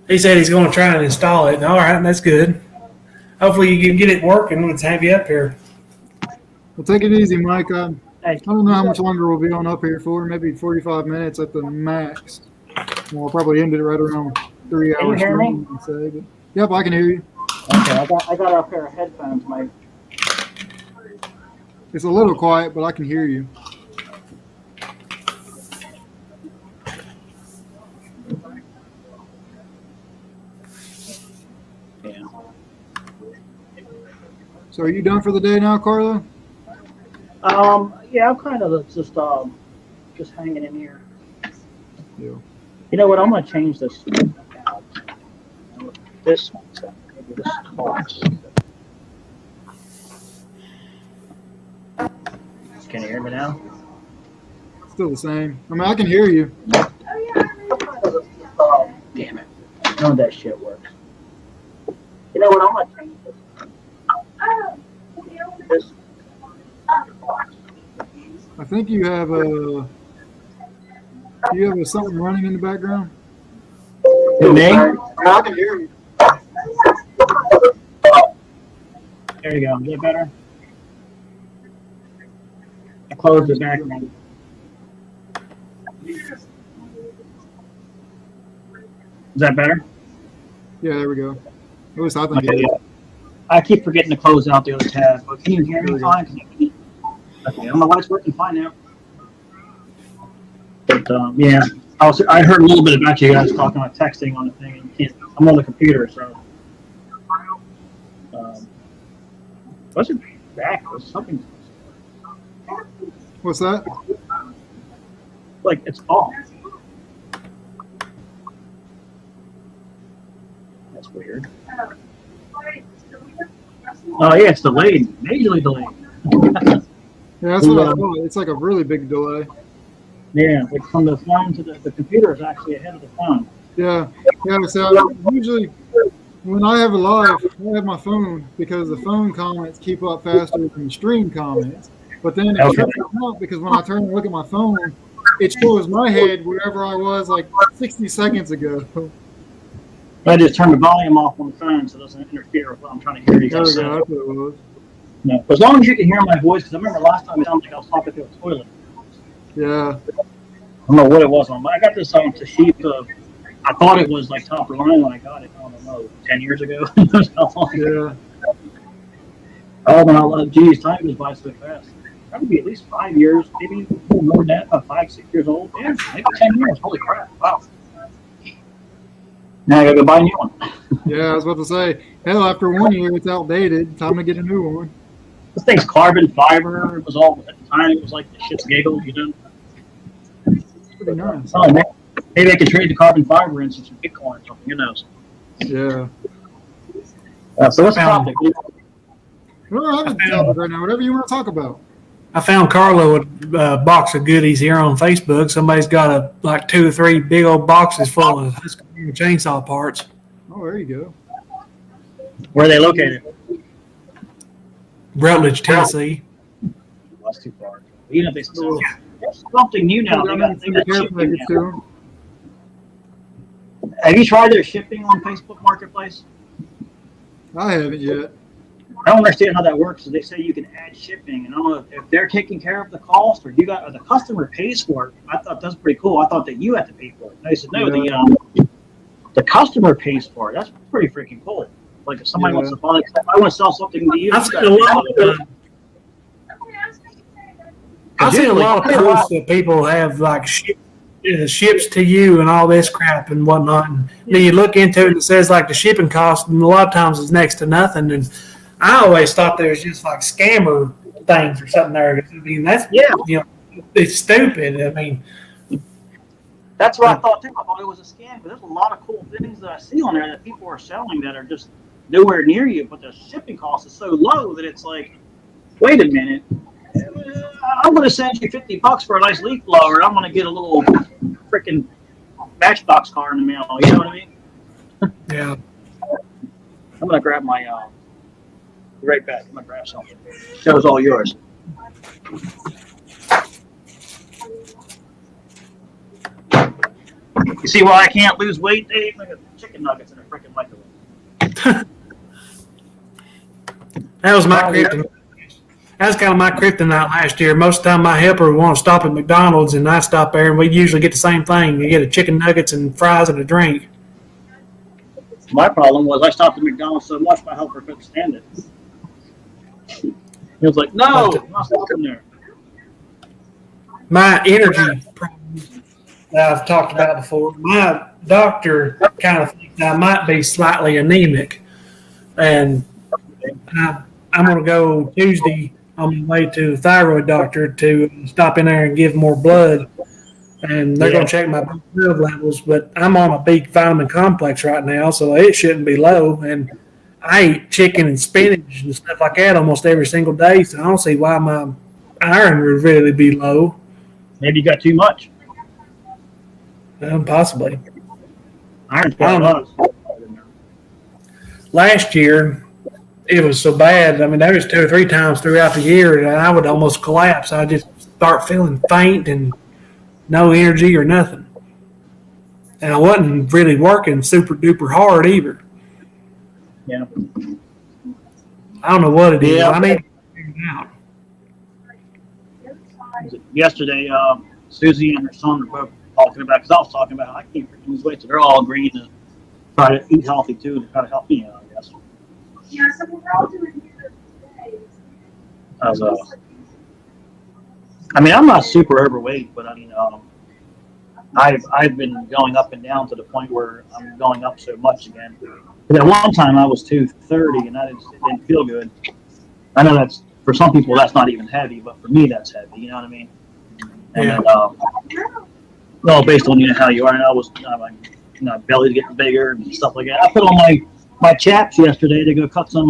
He said he's going to try and install it. All right, that's good. Hopefully you can get it working. Let's have you up here.
Well, take it easy, Mike. I don't know how much longer we'll be on up here for. Maybe 45 minutes at the max. We'll probably end it right around 3 hours.
Can you hear me?
But, yep, I can hear you.
Okay, I got a pair of headphones, Mike.
It's a little quiet, but I can hear you.
Yeah.
So are you done for the day now, Carlo?
Yeah, I'm kind of just hanging in here.
Yeah.
You know what? I'm gonna change this. This one, so maybe this talks. Can you hear me now?
Still the same. I mean, I can hear you.
Damn it! None of that shit works. You know what? I'm gonna change this. This.
I think you have a. Do you have something running in the background?
Who, me?
I can hear you.
There you go. Is that better? I closed the background. Is that better?
Yeah, there we go. At least I think
Okay,
it is.
yeah. I keep forgetting to close out the other tab, but can you hear me fine? Okay, I don't know why it's working fine now. But yeah, I heard a little bit about you guys talking about texting on the thing. And you can't, I'm on the computer, so. Was it back or something?
What's that?
Like it's off. That's weird. Oh yeah, it's delayed, majorly delayed.
Yeah, that's what I thought. It's like a really big delay.
Yeah, like from the phone to the computer is actually ahead of the phone.
Yeah, yeah. So usually, when I have a live, I have my phone because the phone comments keep up faster than the stream comments. But then it trips me out because when I turn and look at my phone, it shows my head wherever I was like 60 seconds ago.
I just turned the volume off on the phone so it doesn't interfere with what I'm trying to hear you
There we
guys say.
go. That's what it was.
No, as long as you can hear my voice, because I remember last time it sounded like I was talking to a toilet.
Yeah.
I don't know what it was on, but I got this on Toshiba. I thought it was like top of the line when I got it. I don't know, 10 years ago. How long ago?
Yeah.
Oh, man, I love, geez, time goes by so fast. Probably at least 5 years, maybe a little more than that, about 5, 6 years old. Yeah, maybe 10 years. Holy crap. Wow. Now I gotta go buy a new one.
Yeah, I was about to say, hell, after 1 year, it's outdated. Time to get a new one.
This thing's carbon fiber. It was all, at the time, it was like the shit's giggle, you know?
It's pretty nice.
Oh, maybe I could trade the carbon fiber in some Bitcoin or something, who knows?
Yeah.
So what's the topic?
We don't have a topic right now. Whatever you want to talk about.
I found Carlo a box of goodies here on Facebook. Somebody's got like 2 or 3 big old boxes full of Husqvarna chainsaw parts.
Oh, there you go.
Where are they located?
Rutledge, Tennessee.
That's too far. You know, they sell something new now. They got
Care
shipping
package
now.
to 'em.
Have you tried their shipping on Facebook Marketplace?
I haven't yet.
I don't understand how that works. They say you can add shipping, and I don't know if they're taking care of the cost or the customer pays for it. I thought that's pretty cool. I thought that you had to pay for it. They said no, the customer pays for it. That's pretty freaking cool. Like if somebody wants to buy, I want to sell something to you.
I've seen a lot of posts that people have like ships to you and all this crap and whatnot. And then you look into it and it says like the shipping cost, and a lot of times it's next to nothing. And I always thought there was just like scammer things or something there. I mean, that's it's stupid. I mean,
that's what I thought too. I thought it was a scam, but there's a lot of cool things that I see on there that people are selling that are just nowhere near you, but the shipping cost is so low that it's like, wait a minute, I'm going to send you $50 for a nice leaf blower, and I'm going to get a little freaking Matchbox car in the mail. You know what I mean?
yeah.
I'm going to grab my. Be right back. I'm going to grab something. Show's all yours. You see why I can't lose weight, Dave? Like chicken nuggets in a freaking microwave.
That was my kryptonite. That was kind of my kryptonite last year. Most of the time, my helper would want to stop at McDonald's, and I stop there, and we usually get the same thing. You get a chicken nuggets and fries and a drink.
My problem was I stopped at McDonald's so much my helper couldn't stand it. He was like, "No, I'm not stopping there."
My energy problems that I've talked about before, my doctor kind of thinks I might be slightly anemic. And I'm going to go Tuesday on my way to the thyroid doctor to stop in there and give more blood. And they're going to check my blood levels. But I'm on a big vitamin complex right now, so it shouldn't be low. And I eat chicken and spinach and stuff like that almost every single day, so I don't see why my iron would really be low.
Maybe you got too much.
Possibly.
Iron's
I don't know. Last year, it was so bad. I mean, there was 2 or 3 times throughout the year that I would almost collapse. I'd just start feeling faint and no energy or nothing. And I wasn't really working super duper hard either.
Yeah.
I don't know what it is.
Yeah.
I need to figure it out.
Yesterday, Susie and her son were both talking about, because I was talking about, I can't freaking lose weight, so they're all agreeing to try to eat healthy too, to try to help me out, I guess.
Yeah, so we're all doing here today.
As, I mean, I'm not super overweight, but I mean, I've been going up and down to the point where I'm going up so much again. But at one time I was 230, and it didn't feel good. I know that's, for some people that's not even heavy, but for me that's heavy. You know what I mean? And
Yeah.
well, based on how you are, and I was my belly's getting bigger and stuff like that. I put on my chaps yesterday to go cut some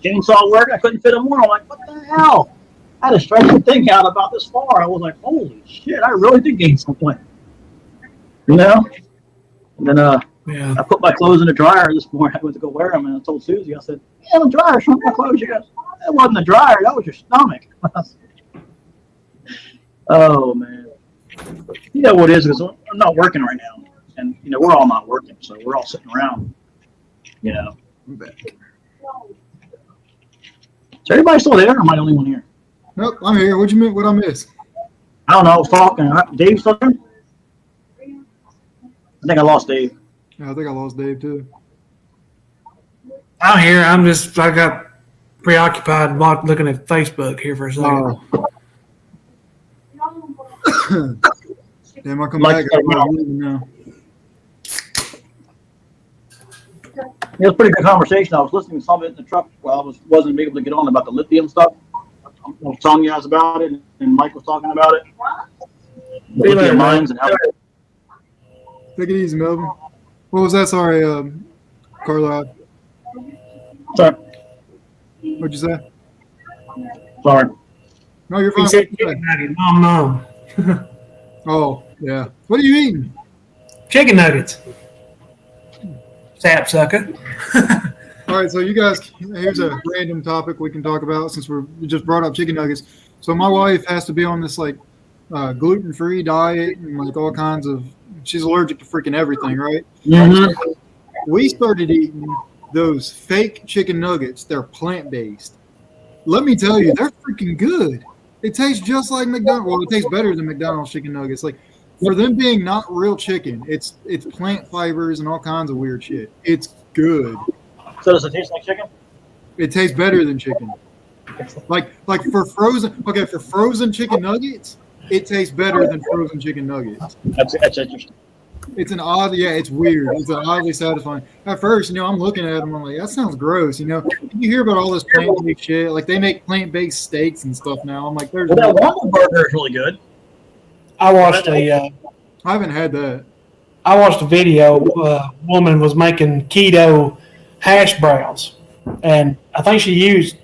chainsaw work. I couldn't fit them more. I'm like, what the hell? I had to stretch the thing out about this far. I was like, holy shit! I really did gain some weight. You know? And then
Yeah.
I put my clothes in the dryer this morning. I went to go wear them, and I told Susie, I said, yeah, the dryer shrunk my clothes. She goes, that wasn't the dryer, that was your stomach. Oh, man. You know what it is, because I'm not working right now. And, we're all not working, so we're all sitting around, So everybody still there, or am I the only one here?
Nope, I'm here. What you mean? What I miss?
I don't know, I was talking. Dave's still there? I think I lost Dave.
Yeah, I think I lost Dave too.
I'm here. I got preoccupied looking at Facebook here for a second.
Oh. Damn, I come
Like,
back. I'm leaving now.
It was a pretty good conversation. I was listening to some of it in the truck while I wasn't able to get on about the lithium stuff. I was telling you guys about it, and Mike was talking about it. The lithium mines and how.
Take it easy, Melvin. What was that? Sorry, Carla.
Sorry.
What'd you say?
Sorry.
No, you're
He
fine.
said chicken nugget. Nom.
Oh, yeah. What are you eating?
Chicken nuggets. Sapsucker.
All right, so you guys, here's a random topic we can talk about since we just brought up chicken nuggets. So my wife has to be on this like gluten-free diet and like all kinds of. She's allergic to freaking everything, right?
Mm-hmm.
We started eating those fake chicken nuggets. They're plant-based. Let me tell you, they're freaking good. It tastes just like McDonald's. Well, it tastes better than McDonald's chicken nuggets. Like for them being not real chicken, it's plant fibers and all kinds of weird shit. It's good.
So does it taste like chicken?
It tastes better than chicken. Like for frozen chicken nuggets, it tastes better than frozen chicken nuggets.
That's interesting.
It's it's weird. It's an oddly satisfying. At first, I'm looking at them, I'm like, that sounds gross. You hear about all this plant-based shit. Like they make plant-based steaks and stuff now. I'm like,
Well, that Wonder Burger is really good.
I watched
I haven't had that.
a video. A woman was making keto hash browns, and I think she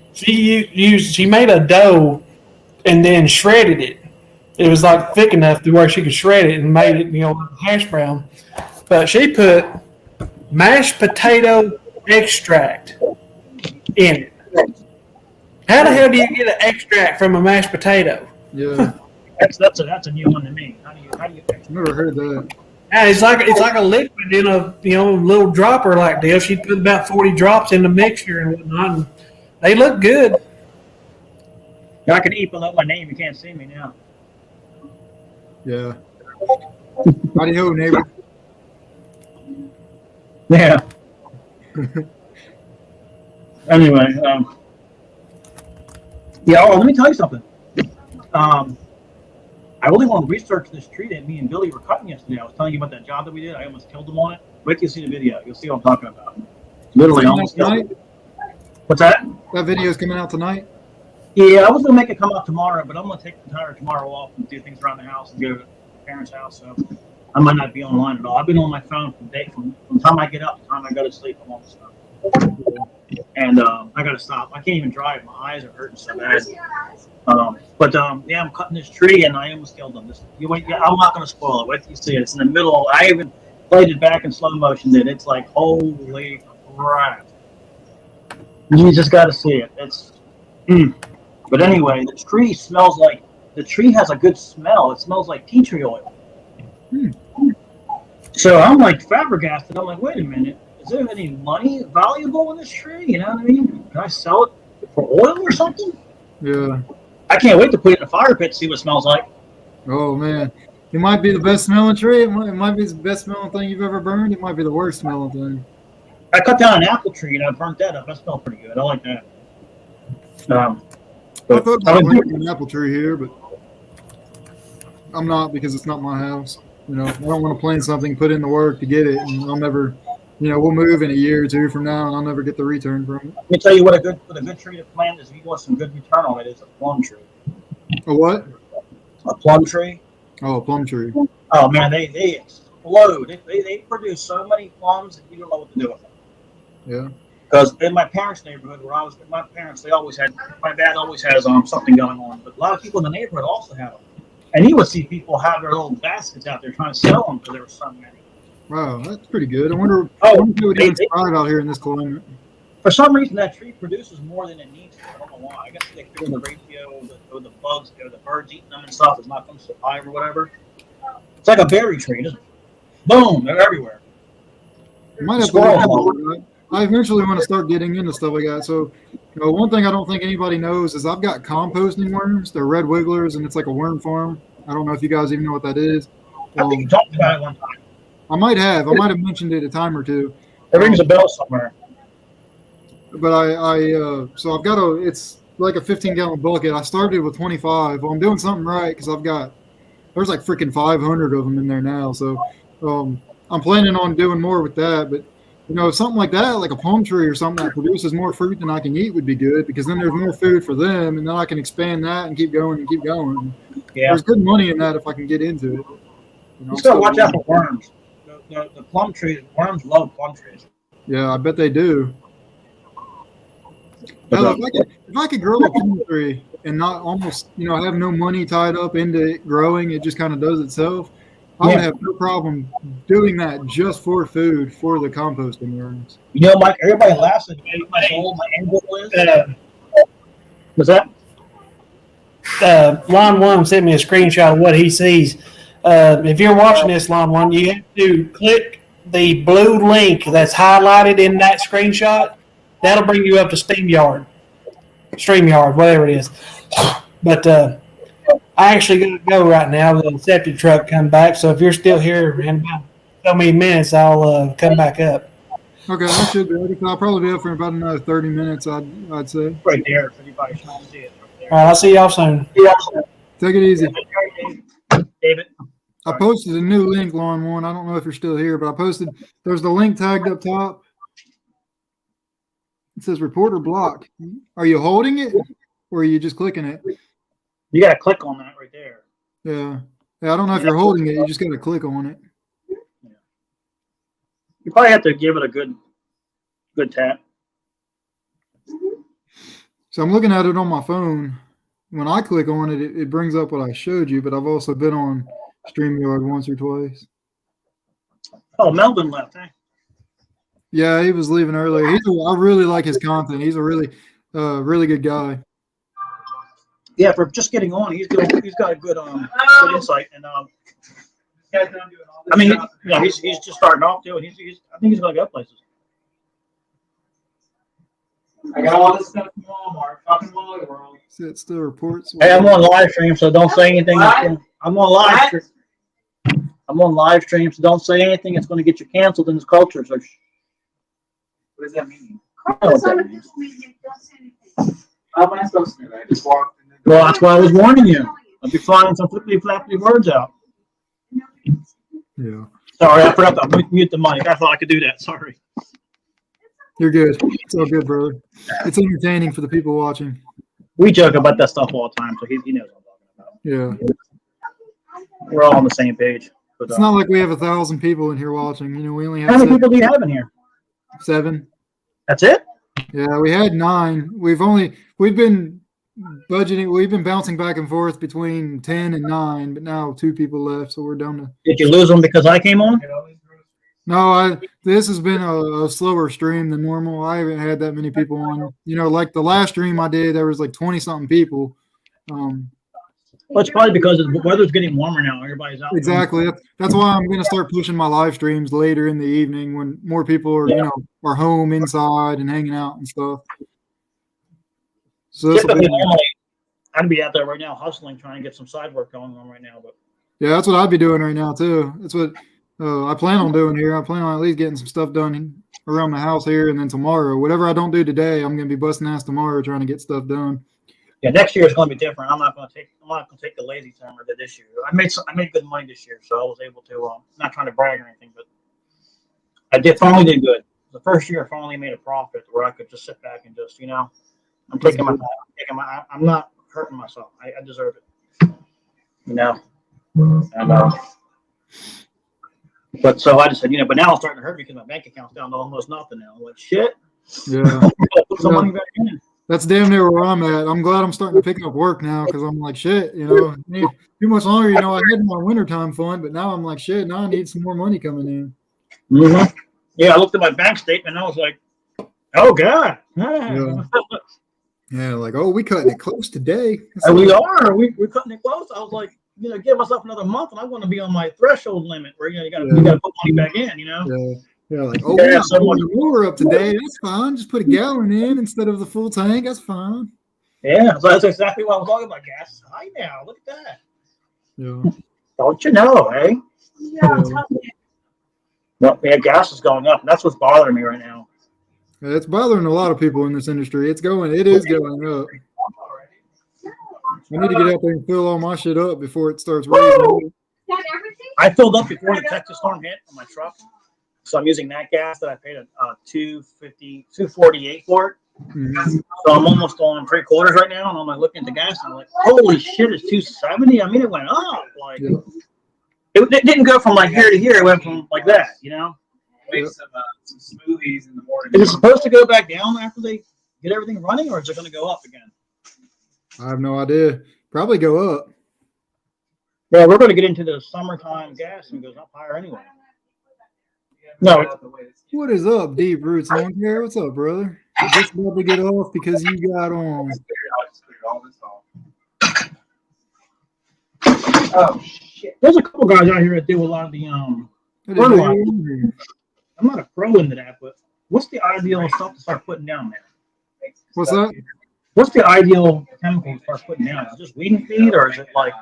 made a dough and then shredded it. It was like thick enough to where she could shred it and made it, hash brown. But she put mashed potato extract in it. How the hell do you get an extract from a mashed potato?
Yeah,
That's a new one to me. How do you?
I've never heard that.
And it's like a liquid in a little dropper like this. She put about 40 drops in the mixture and whatnot. And they look good.
I can eat below my name. You can't see me now.
Yeah. Howdy ho, neighbor.
Yeah. Anyway, let me tell you something. I really want to research this tree that me and Billy were cutting yesterday. I was telling you about that job that we did. I almost killed him on it. Wait till you see the video. You'll see what I'm talking about. Literally almost killed him. What's that?
That video is coming out tonight.
Yeah, I was going to make it come out tomorrow, but I'm going to take the entire tomorrow off and do things around the house and go to my parents' house. So I might not be online at all. I've been on my phone from the time I get up to the time I go to sleep. I'm on the stuff. And I got to stop. I can't even drive. My eyes are hurting so bad. I'm cutting this tree and I almost killed them. I'm not going to spoil it. Wait till you see it. It's in the middle. I even played it back in slow motion. Then it's like, holy crap. You just got to see it. It's. But anyway, the tree has a good smell. It smells like tea tree oil. So I'm like flabbergasted. I'm like, wait a minute. Is there any money valuable in this tree? You know what I mean? Can I sell it for oil or something?
Yeah.
I can't wait to put it in a fire pit, see what it smells like.
Oh man, it might be the best smelling tree. It might be the best smelling thing you've ever burned. It might be the worst smelling thing.
I cut down an apple tree and I burnt that up. That smelled pretty good. I like that.
I
But
thought
I
about
would do-
planting an apple tree here, but I'm not because it's not my house. You know, I don't want to plant something, put in the work to get it, and I'll never. You know, we'll move in a year or two from now, and I'll never get the return from it.
let me tell you what a good tree to plant is. If you want some good return on it, is a plum tree.
A what?
A plum tree.
Oh, a plum tree.
Oh man, they explode. They produce so many plums that you don't know what to do with them.
Yeah.
Because in my parents' neighborhood, where I was with my parents, they always had. My dad always has something going on, but a lot of people in the neighborhood also have them. And you would see people have their little baskets out there trying to sell them because there were so many.
Wow, that's pretty good. I wonder
Oh,
what would
they-
even thrive out here in this climate.
For some reason, that tree produces more than it needs to. I don't know why. I guess they figure the ratio of the bugs, or the birds eating them and stuff is not going to survive or whatever. It's like a berry tree. Just boom, they're everywhere.
I might have to
Squirrel
look into it. I eventually want to start getting into stuff like that. So, one thing I don't think anybody knows is I've got composting worms. They're red wigglers, and it's like a worm farm. I don't know if you guys even know what that is.
I think you talked about it one time.
I might have mentioned it a time or two.
It rings a bell somewhere.
But so I've got it's like a 15-gallon bucket. I started with 25. Well, I'm doing something right because there's like freaking 500 of them in there now. So I'm planning on doing more with that. But something like that, like a palm tree or something that produces more fruit than I can eat would be good because then there's more food for them, and then I can expand that and keep going and keep going.
Yeah.
There's good money in that if I can get into it.
You just gotta watch out for worms. The plum trees, worms love plum trees.
Yeah, I bet they do. Hell, if I could grow a plum tree and not almost, have no money tied up into it growing, it just kind of does itself, I would have no problem doing that just for food for the composting worms.
Mike, everybody laughs at me. My angle is. Was that?
Lon One sent me a screenshot of what he sees. If you're watching this, Lon One, you have to click the blue link that's highlighted in that screenshot. That'll bring you up to StreamYard, whatever it is. But I actually got to go right now. The septic truck come back. So if you're still here in about so many minutes, I'll come back up.
Okay, that should be ready. I'll probably be up for about another 30 minutes, I'd say.
Right there, if anybody's trying to see it. Right there.
All right, I'll see y'all soon.
Take it easy.
David.
I posted a new link, Lawn One. I don't know if you're still here, but there's the link tagged up top. It says reporter block. Are you holding it or are you just clicking it?
You got to click on that right there.
Yeah. I don't know if you're holding it. You just got to click on it.
You probably have to give it a good tap.
So I'm looking at it on my phone. When I click on it, it brings up what I showed you, but I've also been on StreamYard once or twice.
Oh, Melvin left, eh?
Yeah, he was leaving earlier. I really like his content. He's a really good guy.
Yeah, for just getting on, he's got a good insight, and I mean, he's just starting off too, and I think he's gonna go places.
I got all this stuff from Walmart, fucking Wally World.
It still reports.
Hey, I'm on live stream, so don't say anything. I'm on live stream. I'm on live stream, so don't say anything. It's going to get you canceled in this culture. So,
What does that mean?
I know what that means.
How am I supposed to do that? I just walked in the door.
Well, that's why I was warning you. I'll be flying some flippity flappity words out.
Yeah.
Sorry, I forgot to mute the mic. I thought I could do that. Sorry.
You're good. It's all good, brother. It's entertaining for the people watching.
We joke about that stuff all the time, so he knows what I'm talking about.
Yeah.
We're all on the same page. But,
It's not like we have 1,000 people in here watching. We only have
how many people do you have in here?
7.
That's it?
Yeah, we had 9. We've been budgeting. We've been bouncing back and forth between 10 and 9, but now 2 people left, so we're down to.
Did you lose them because I came on?
No, this has been a slower stream than normal. I haven't had that many people on. Like the last stream I did, there was like 20 something people.
Well, it's probably because the weather's getting warmer now. Everybody's out.
Exactly. That's why I'm going to start pushing my live streams later in the evening when more people are, are home inside and hanging out and stuff. So
Typically, normally, I'd be out there right now hustling, trying to get some side work going on right now. But
yeah, that's what I'd be doing right now too. That's what I plan on doing here. I plan on at least getting some stuff done around the house here, and then tomorrow, whatever I don't do today, I'm going to be busting ass tomorrow trying to get stuff done.
Yeah, next year is going to be different. I'm not going to take the lazy time I did this year. I made good money this year, so I was able to. Not trying to brag or anything, but I finally did good. The first year, I finally made a profit where I could just sit back and just, I'm taking my time. I'm not hurting myself. I deserve it. And but so I just said, but now I'm starting to hurt because my bank account's down to almost nothing now. I'm like, shit.
Yeah.
Put some money back in.
That's damn near where I'm at. I'm glad I'm starting to pick up work now because I'm like, shit, too much longer, I had my wintertime fund, but now I'm like, shit, now I need some more money coming in.
Mm-hmm. Yeah, I looked at my bank statement and I was like, oh, God.
Yeah, like, oh, we cutting it close today.
We are. We're cutting it close. I was like, give myself another month and I want to be on my threshold limit where, you got to put money back in,
Yeah, like, oh, yeah, we're up today. That's fine. Just put a gallon in instead of the full tank. That's fine.
Yeah, so that's exactly what I was talking about. Gas is high now. Look at that.
Yeah.
Don't you know, eh?
Yeah.
Well, yeah, gas is going up. That's what's bothering me right now.
Yeah, it's bothering a lot of people in this industry. It is going up. I need to get out there and fill all my shit up before it starts raising.
I filled up before the Texas storm hit on my truck. So I'm using that gas that I paid $248 for it. Mm-hmm. So I'm almost on 3/4 right now, and I'm looking at the gas, and I'm like, holy shit, it's $270. I mean, it went up. Like, it didn't go from like here to here. It went from like that,
Make some smoothies in the morning.
Is it supposed to go back down after they get everything running, or is it going to go up again?
I have no idea. Probably go up.
Yeah, we're going to get into the summertime gas, and it goes up higher anyway. No.
What is up, Deep Roots Long Hair? What's up, brother? I just about to get off because you got on.
Oh shit! There's a couple guys out here that do a lot of the fertilizer. I'm not a pro into that, but what's the ideal stuff to start putting down there?
What's that?
What's the ideal chemical to start putting down? Is it just weed and feed, or is it like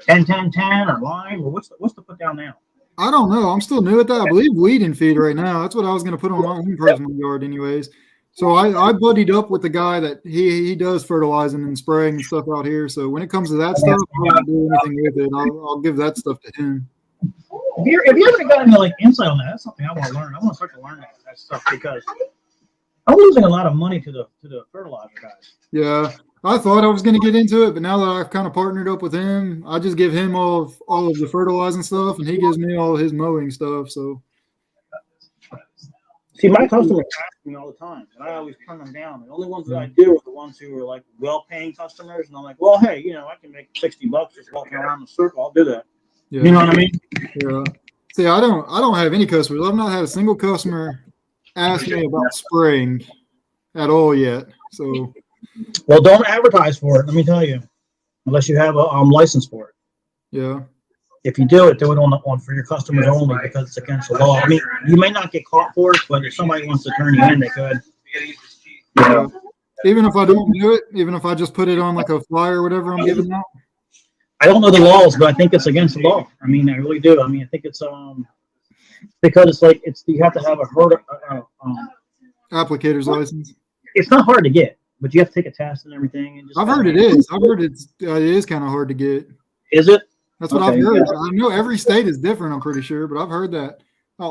10-10-10 or lime, or what's to put down now?
I don't know. I'm still new at that. I believe weed and feed right now. That's what I was going to put on my own personal yard anyways. So I buddied up with the guy that he does fertilizing and spraying and stuff out here. So when it comes to that stuff, I don't do anything with it. I'll give that stuff to him.
If you ever got any insight on that, that's something I want to learn. I want to start to learn that stuff because I'm losing a lot of money to the fertilizer guys.
Yeah. I thought I was going to get into it, but now that I've kind of partnered up with him, I just give him all of the fertilizing stuff, and he gives me all his mowing stuff. So,
see, my customers ask me all the time, and I always turn them down. The only ones that I do are the ones who are well-paying customers, and I'm like, well, hey, I can make $60 just walking around the circle. I'll do that.
Yeah.
You know what I mean?
Yeah. See, I don't have any customers. I've not had a single customer ask me about spraying at all yet. So.
Well, don't advertise for it. Let me tell you, unless you have a license for it.
Yeah.
If you do it on for your customers only because it's against the law. I mean, you may not get caught for it, but if somebody wants to turn you in, they could.
Yeah. Even if I don't do it, even if I just put it on like a flyer or whatever I'm giving out.
I don't know the laws, but I think it's against the law. I mean, I really do. I mean, I think it's because you have to have a
applicator's license.
It's not hard to get. But you have to take a test and everything. And
I've heard it is. I've heard it is kind of hard to get.
Is it?
That's what I've heard. Yeah. I know every state is different, I'm pretty sure, but I've heard that.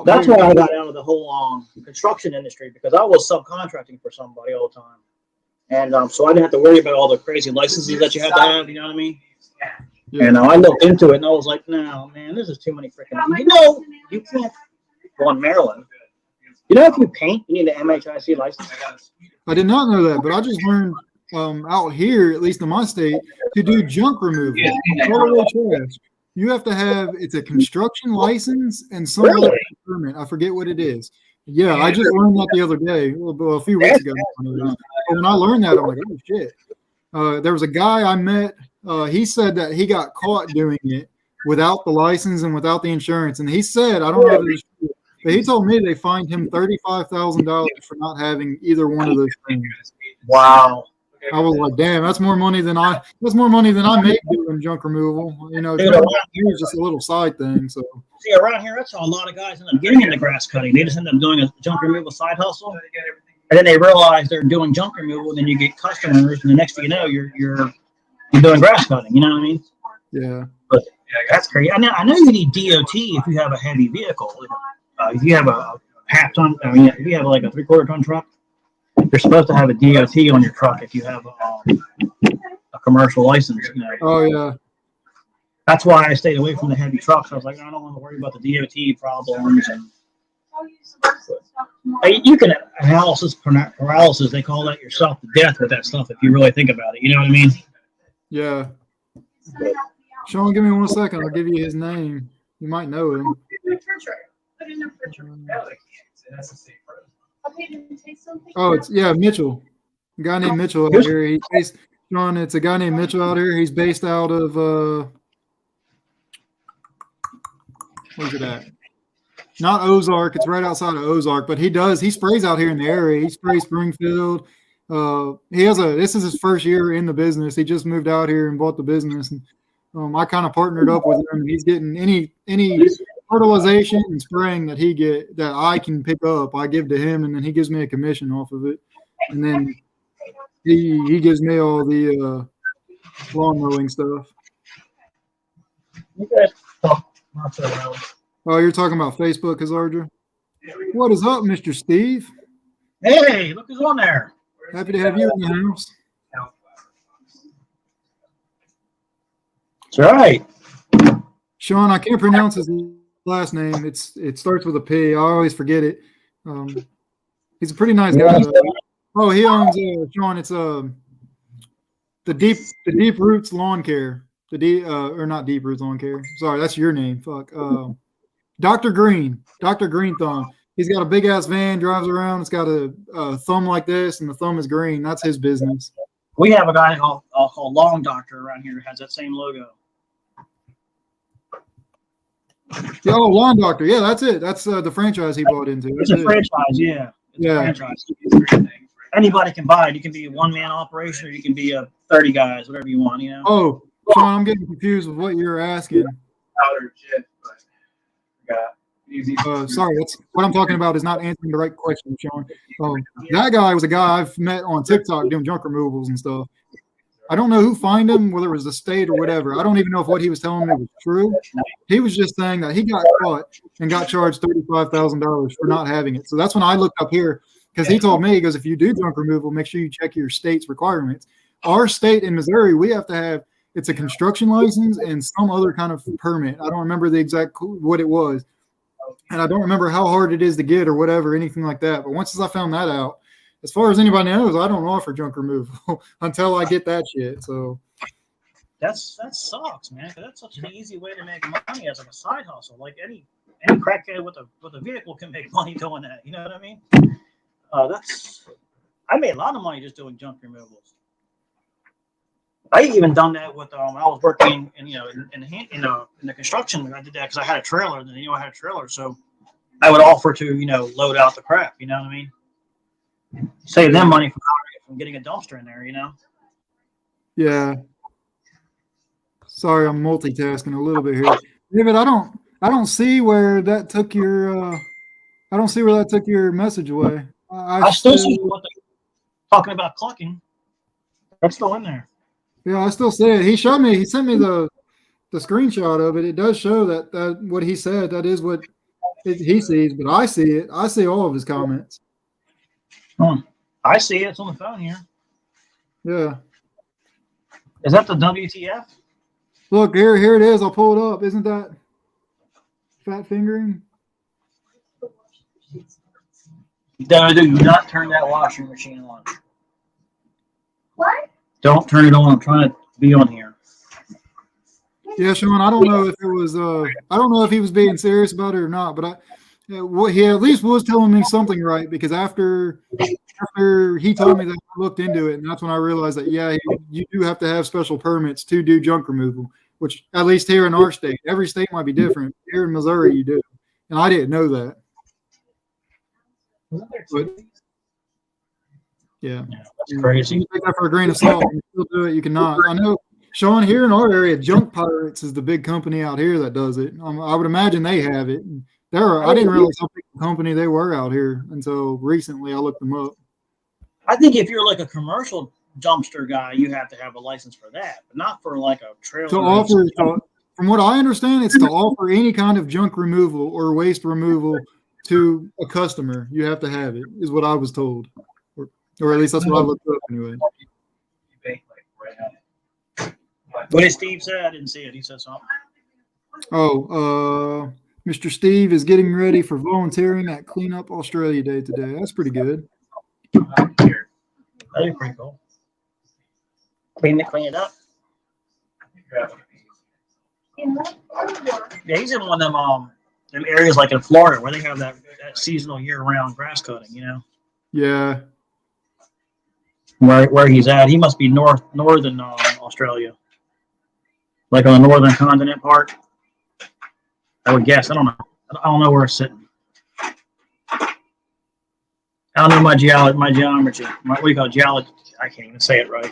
That's why I got out of the whole construction industry because I was subcontracting for somebody all the time. And so I didn't have to worry about all the crazy licenses that you had to have, you know what I mean? Yeah. And I looked into it and I was like, no, man, this is too many freaking. You can't go in Maryland. If you paint, you need an MHIC license.
I did not know that, but I just learned out here, at least in my state, to do junk removal. You have to have it's a construction license and some other permit. I forget what it is. Yeah, I just learned that the other day, a few weeks ago. But when I learned that, I'm like, oh shit. There was a guy I met he said that he got caught doing it without the license and without the insurance. And he said, I don't know if it was true, but he told me they fined him $35,000 for not having either one of those things.
Wow.
I was like, damn, that's more money than I make doing junk removal. You know,
Dude,
it's just a little side thing. So
See, around here, that's how a lot of guys end up getting into grass cutting. They just end up doing a junk removal side hustle, and then they realize they're doing junk removal. And then you get customers, and the next thing you know, you're doing grass cutting. You know what I mean?
yeah.
But that's crazy. I know you need DOT if you have a heavy vehicle. If you have a half ton, if you have like a 3/4 ton truck, you're supposed to have a DOT on your truck if you have a commercial license. You know?
Oh yeah.
That's why I stayed away from the heavy trucks. I was like, I don't want to worry about the DOT problems. And you can analysis paralysis. They call that yourself to death with that stuff if you really think about it. You know what I mean?
Yeah. Sean, give me 1 second. I'll give you his name. You might know him.
Put in the refrigerator. Okay, did you take something?
Oh, it's Mitchell. A guy named Mitchell out here. He's based, Sean, it's a guy named Mitchell out here. He's based out of where's it at? Not Ozark. It's right outside of Ozark, but he sprays out here in the area. He sprays Springfield. This is his first year in the business. He just moved out here and bought the business. And I kind of partnered up with him. He's getting any fertilization and spraying that I can pick up, I give to him, and then he gives me a commission off of it. And then he gives me all the lawn mowing stuff.
You guys talk.
Oh, you're talking about Facebook, Hazardra? What is up, Mr. Steve?
Hey, look who's on there.
Happy to have you in the house.
That's right.
Sean, I can't pronounce his last name. It starts with a P. I always forget it. He's a pretty nice guy. Oh, he owns Sean. It's the Deep Roots Lawn Care. Or not Deep Roots Lawn Care. Sorry, that's your name. Fuck. Dr. Green Thumb. He's got a big ass van, drives around. It's got a thumb like this, and the thumb is green. That's his business.
We have a guy called Long Doctor around here who has that same logo.
Yeah, Lawn Doctor. Yeah, that's it. That's the franchise he bought into.
It's a franchise, yeah. It's a franchise. Anybody can buy it. You can be a one-man operation, or you can be a 30 guys, whatever you want, you know.
Oh, Sean, I'm getting confused with what you're asking. Sorry, that's what I'm talking about is not answering the right question, Sean. That guy was a guy I've met on TikTok doing junk removals and stuff. I don't know who fined him, whether it was the state or whatever. I don't even know if what he was telling me was true. He was just saying that he got caught and got charged $35,000 for not having it. So that's when I looked up here because he told me, he goes, if you do junk removal, make sure you check your state's requirements. Our state in Missouri, we have to have, it's a construction license and some other kind of permit. I don't remember the exact what it was. And I don't remember how hard it is to get or whatever, anything like that. But once I found that out, as far as anybody knows, I don't offer junk removal until I get that shit. So
that sucks, man. That's such an easy way to make money as like a side hustle. Like any crackhead with a vehicle can make money doing that. You know what I mean? I made a lot of money just doing junk removals. I even done that with I was working in the construction. I did that because I had a trailer. And I had a trailer, so I would offer to load out the crap. You know what I mean? Save them money from getting a dumpster in there.
Yeah. Sorry, I'm multitasking a little bit here, David. I don't see where that took your. I don't see where that took your message away.
I still see what they're talking about clucking. That's still in there.
Yeah, I still see it. He sent me the screenshot of it. It does show that what he said, that is what he sees, but I see it. I see all of his comments.
I see it. It's on the phone here.
Yeah.
Is that the WTF?
Look, here it is. I'll pull it up. Isn't that fat fingering?
Do not turn that washing machine on.
What?
Don't turn it on. I'm trying to be on here.
Yeah, Sean, I don't know if it was I don't know if he was being serious about it or not, but he at least was telling me something right, because after after he told me that, I looked into it, and that's when I realized that you do have to have special permits to do junk removal. Which at least here in our state, every state might be different. Here in Missouri, you do, and I didn't know that. But, yeah,
That's crazy.
You take that for a grain of salt. You can still do it. You cannot. I know, Sean. Here in our area, Junk Pirates is the big company out here that does it. I would imagine they have it. I didn't realize how big a company they were out here until recently. I looked them up.
I think if you're like a commercial dumpster guy, you have to have a license for that, but not for like a trailer.
To offer, from what I understand, it's to offer any kind of junk removal or waste removal to a customer. You have to have it, is what I was told, or at least that's what I looked up anyway.
What did Steve say? I didn't see it. He said something.
Oh, Mr. Steve is getting ready for volunteering at Clean Up Australia Day today. That's pretty good.
That'd be pretty cool. Clean it up. Yeah, he's in one of them areas like in Florida where they have that seasonal year-round grass cutting. You know.
Yeah.
Where he's at, he must be northern Australia, like on the northern continent part. I would guess. I don't know. I don't know where it's sitting. I don't know my geometry. What do you call geology? I can't even say it right.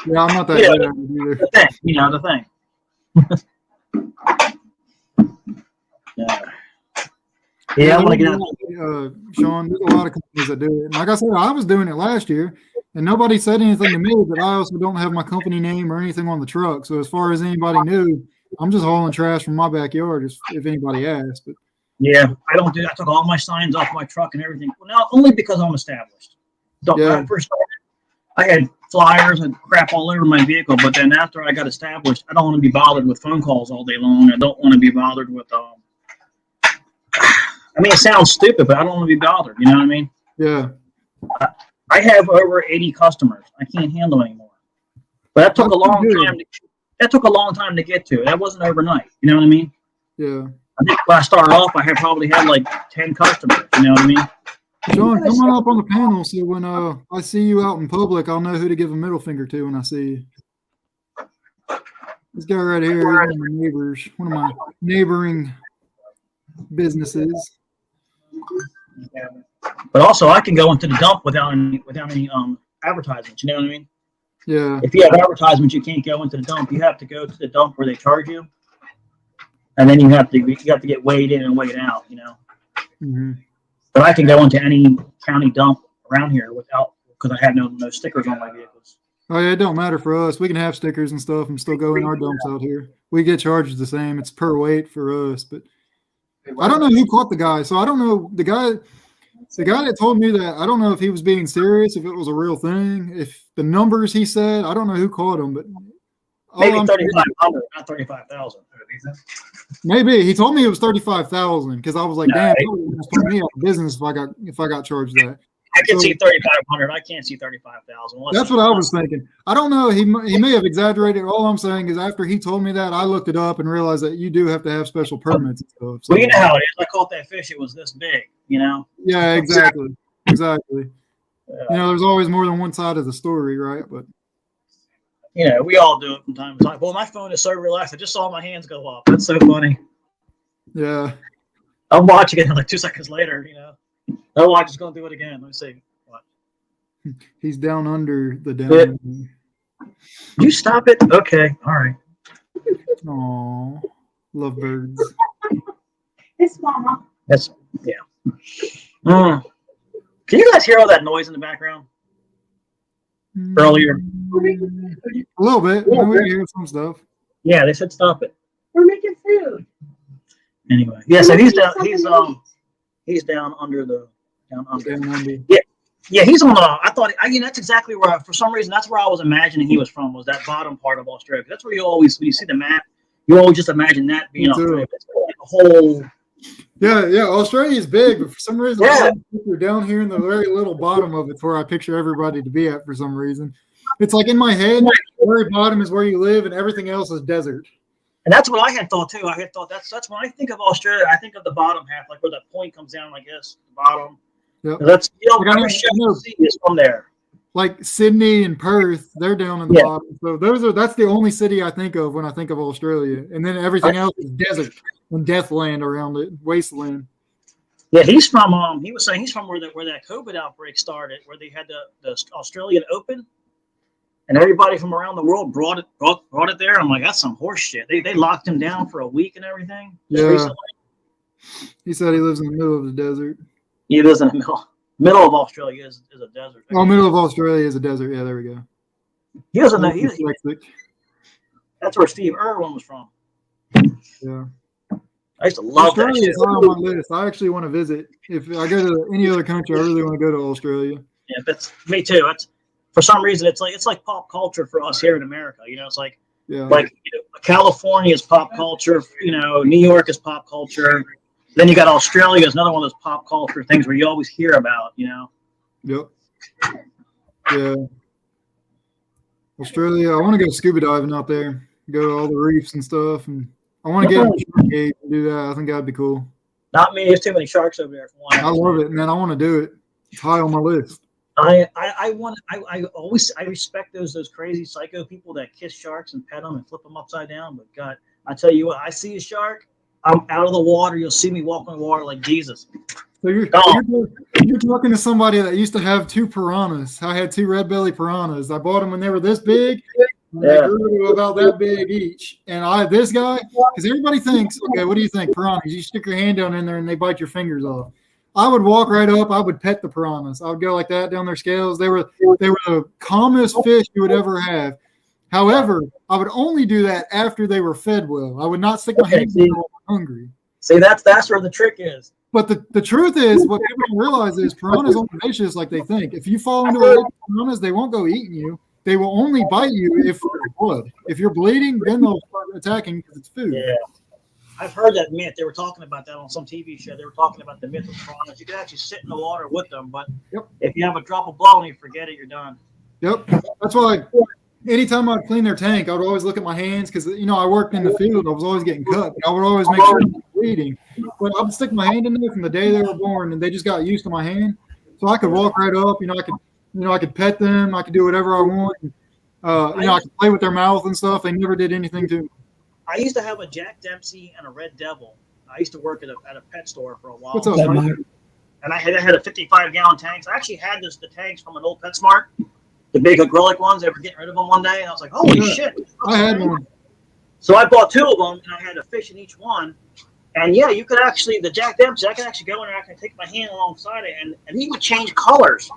Yeah, I'm not that good at it either.
The thing, the thing. Yeah, I want to get out.
Sean, there's a lot of companies that do it. And like I said, I was doing it last year, and nobody said anything to me, but I also don't have my company name or anything on the truck. So as far as anybody knew, I'm just hauling trash from my backyard if anybody asked. But
yeah, I don't do that. I took all my signs off my truck and everything. Well, now, only because I'm established. When I first started, I had flyers and crap all over my vehicle, but then after I got established, I don't want to be bothered with phone calls all day long. I don't want to be bothered with I mean, it sounds stupid, but I don't want to be bothered. You know what I mean?
Yeah.
I have over 80 customers. I can't handle anymore. But that took a long time. That took a long time to get to. That wasn't overnight. You know what I mean?
Yeah.
I think when I started off, I probably had like 10 customers. You know what I mean?
Sean, come on up on the panel so when I see you out in public, I'll know who to give a middle finger to when I see you. This guy right here is one of my neighbors, one of my neighboring businesses.
But also, I can go into the dump without any advertisements. You know what I mean?
Yeah.
If you have advertisements, you can't go into the dump. You have to go to the dump where they charge you, and then you have to get weighed in and weighed out. You know.
Mm-hmm.
But I can go into any county dump around here because I have no stickers on my vehicles.
Oh yeah, it don't matter for us. We can have stickers and stuff and still go in our dumps out here. We get charged the same. It's per weight for us, but I don't know who caught the guy. So I don't know the guy that told me that. I don't know if he was being serious, if it was a real thing, if the numbers he said. I don't know who caught him, but
maybe 3,500, not 35,000.
Maybe he told me it was 35,000 because I was like, damn, that would put me out of business if I got charged that.
I can see 3,500. I can't see 35,000.
That's what I was thinking. I don't know. He may have exaggerated. All I'm saying is after he told me that, I looked it up and realized that you do have to have special permits and stuff. So,
well, you know how it is. I caught that fish. It was this big, you know?
Yeah, exactly. Exactly. You know, there's always more than one side of the story, right? But
you know, we all do it from time to time. Well, my phone is so relaxed. I just saw my hands go up. That's so funny.
Yeah.
I'm watching it like 2 seconds later, you know. Oh, I'm just going to do it again. Let me see. What?
He's down under the down.
Yeah. You stop it? Okay. All right.
Aw. Love birds.
It's mama.
That's, yeah. Can you guys hear all that noise in the background? Earlier.
A little bit. We can hear some stuff.
Yeah, they said stop it.
We're making food.
Anyway. Yeah, so he's down under the down under. Yeah, he's on the that's exactly where for some reason that's where I was imagining he was from, was that bottom part of Australia. That's where you always, when you see the map, you always just imagine that being Australia. It's like a whole.
Yeah, Australia is big, but for some reason, we're down here in the very little bottom of it, where I picture everybody to be at for some reason. It's like in my head, the very bottom is where you live, and everything else is desert.
And that's what I had thought too. I had thought that's when I think of Australia, I think of the bottom half, like where that point comes down like this, the bottom,
Yep.
That's
Like, I know-
every show
I know.
you see is from there.
Like Sydney and Perth, they're down in the
Yeah.
bottom. So that's the only city I think of when I think of Australia. And then everything else is desert and deathland around it, wasteland.
Yeah, he's from he was saying he's from where that COVID outbreak started, where they had the Australian Open, and everybody from around the world brought it there. I'm like, that's some horse shit. They locked him down for a week and everything. Just
Yeah.
recently.
He said he lives in the middle of the desert.
He lives in the middle of Australia is a desert.
Oh, middle of Australia is a desert. Yeah, there we go.
He doesn't know.
Dyslexic.
That's where Steve Irwin was from.
Yeah.
I used to love that
Australia
shit.
is on my list. I actually want to visit. If I go to any other country, I really want to go to Australia.
Yeah, that's me too. It's for some reason it's like pop culture for us here in America. It's like
Yeah.
California is pop culture. New York is pop culture. Then you got Australia is another one of those pop culture things where you always hear about.
Yep. Yeah. Australia. I want to go scuba diving out there. Go to all the reefs and stuff, and I want to get in the shark cave and do that. I think that'd be cool.
Not me. There's too many sharks over there for one.
I love it, man. I want to do it. It's high on my list.
I respect those crazy psycho people that kiss sharks and pet them and flip them upside down. But God, I tell you what, I see a shark, I'm out of the water. You'll see me walk on the water like Jesus.
So you're talking to somebody that used to have 2 piranhas. I had 2 red belly piranhas. I bought them when they were this big. And they grew to about that big each. And this guy, because everybody thinks, okay, what do you think? Piranhas. You stick your hand down in there and they bite your fingers off. I would walk right up. I would pet the piranhas. I would go like that down their scales. They were the calmest fish you would ever have. However, I would only do that after they were fed well. I would not stick my hands in them when I'm hungry.
See, that's where the trick is.
But the truth is, what people don't realize is piranhas aren't vicious like they think. If you fall into a lake of piranhas, they won't go eating you. They will only bite you if you're blood. If you're bleeding, then they'll start attacking because it's food.
Yeah. I've heard that myth. They were talking about that on some TV show. They were talking about the myth of piranhas. You can actually sit in the water with them, but if you have a drop of blood and you forget it, you're done.
Yep. That's why anytime I'd clean their tank, I would always look at my hands because, I worked in the field. I was always getting cut. I would always make sure I was bleeding. But I would stick my hand in there from the day they were born, and they just got used to my hand. So I could walk right up. I could pet them. I could do whatever I want. I could play with their mouth and stuff. They never did anything to me.
I used to have a Jack Dempsey and a Red Devil. I used to work at a pet store for a while.
What's up, Mike?
And I had a 55-gallon tank. I actually had the tanks from an old PetSmart, the big acrylic ones. They were getting rid of them one day, and I was like, holy shit.
I had one.
So I bought 2 of them, and I had a fish in each one. And yeah, you could actually, the Jack Dempsey, I could actually go in there, I could take my hand alongside it, and he would change colors.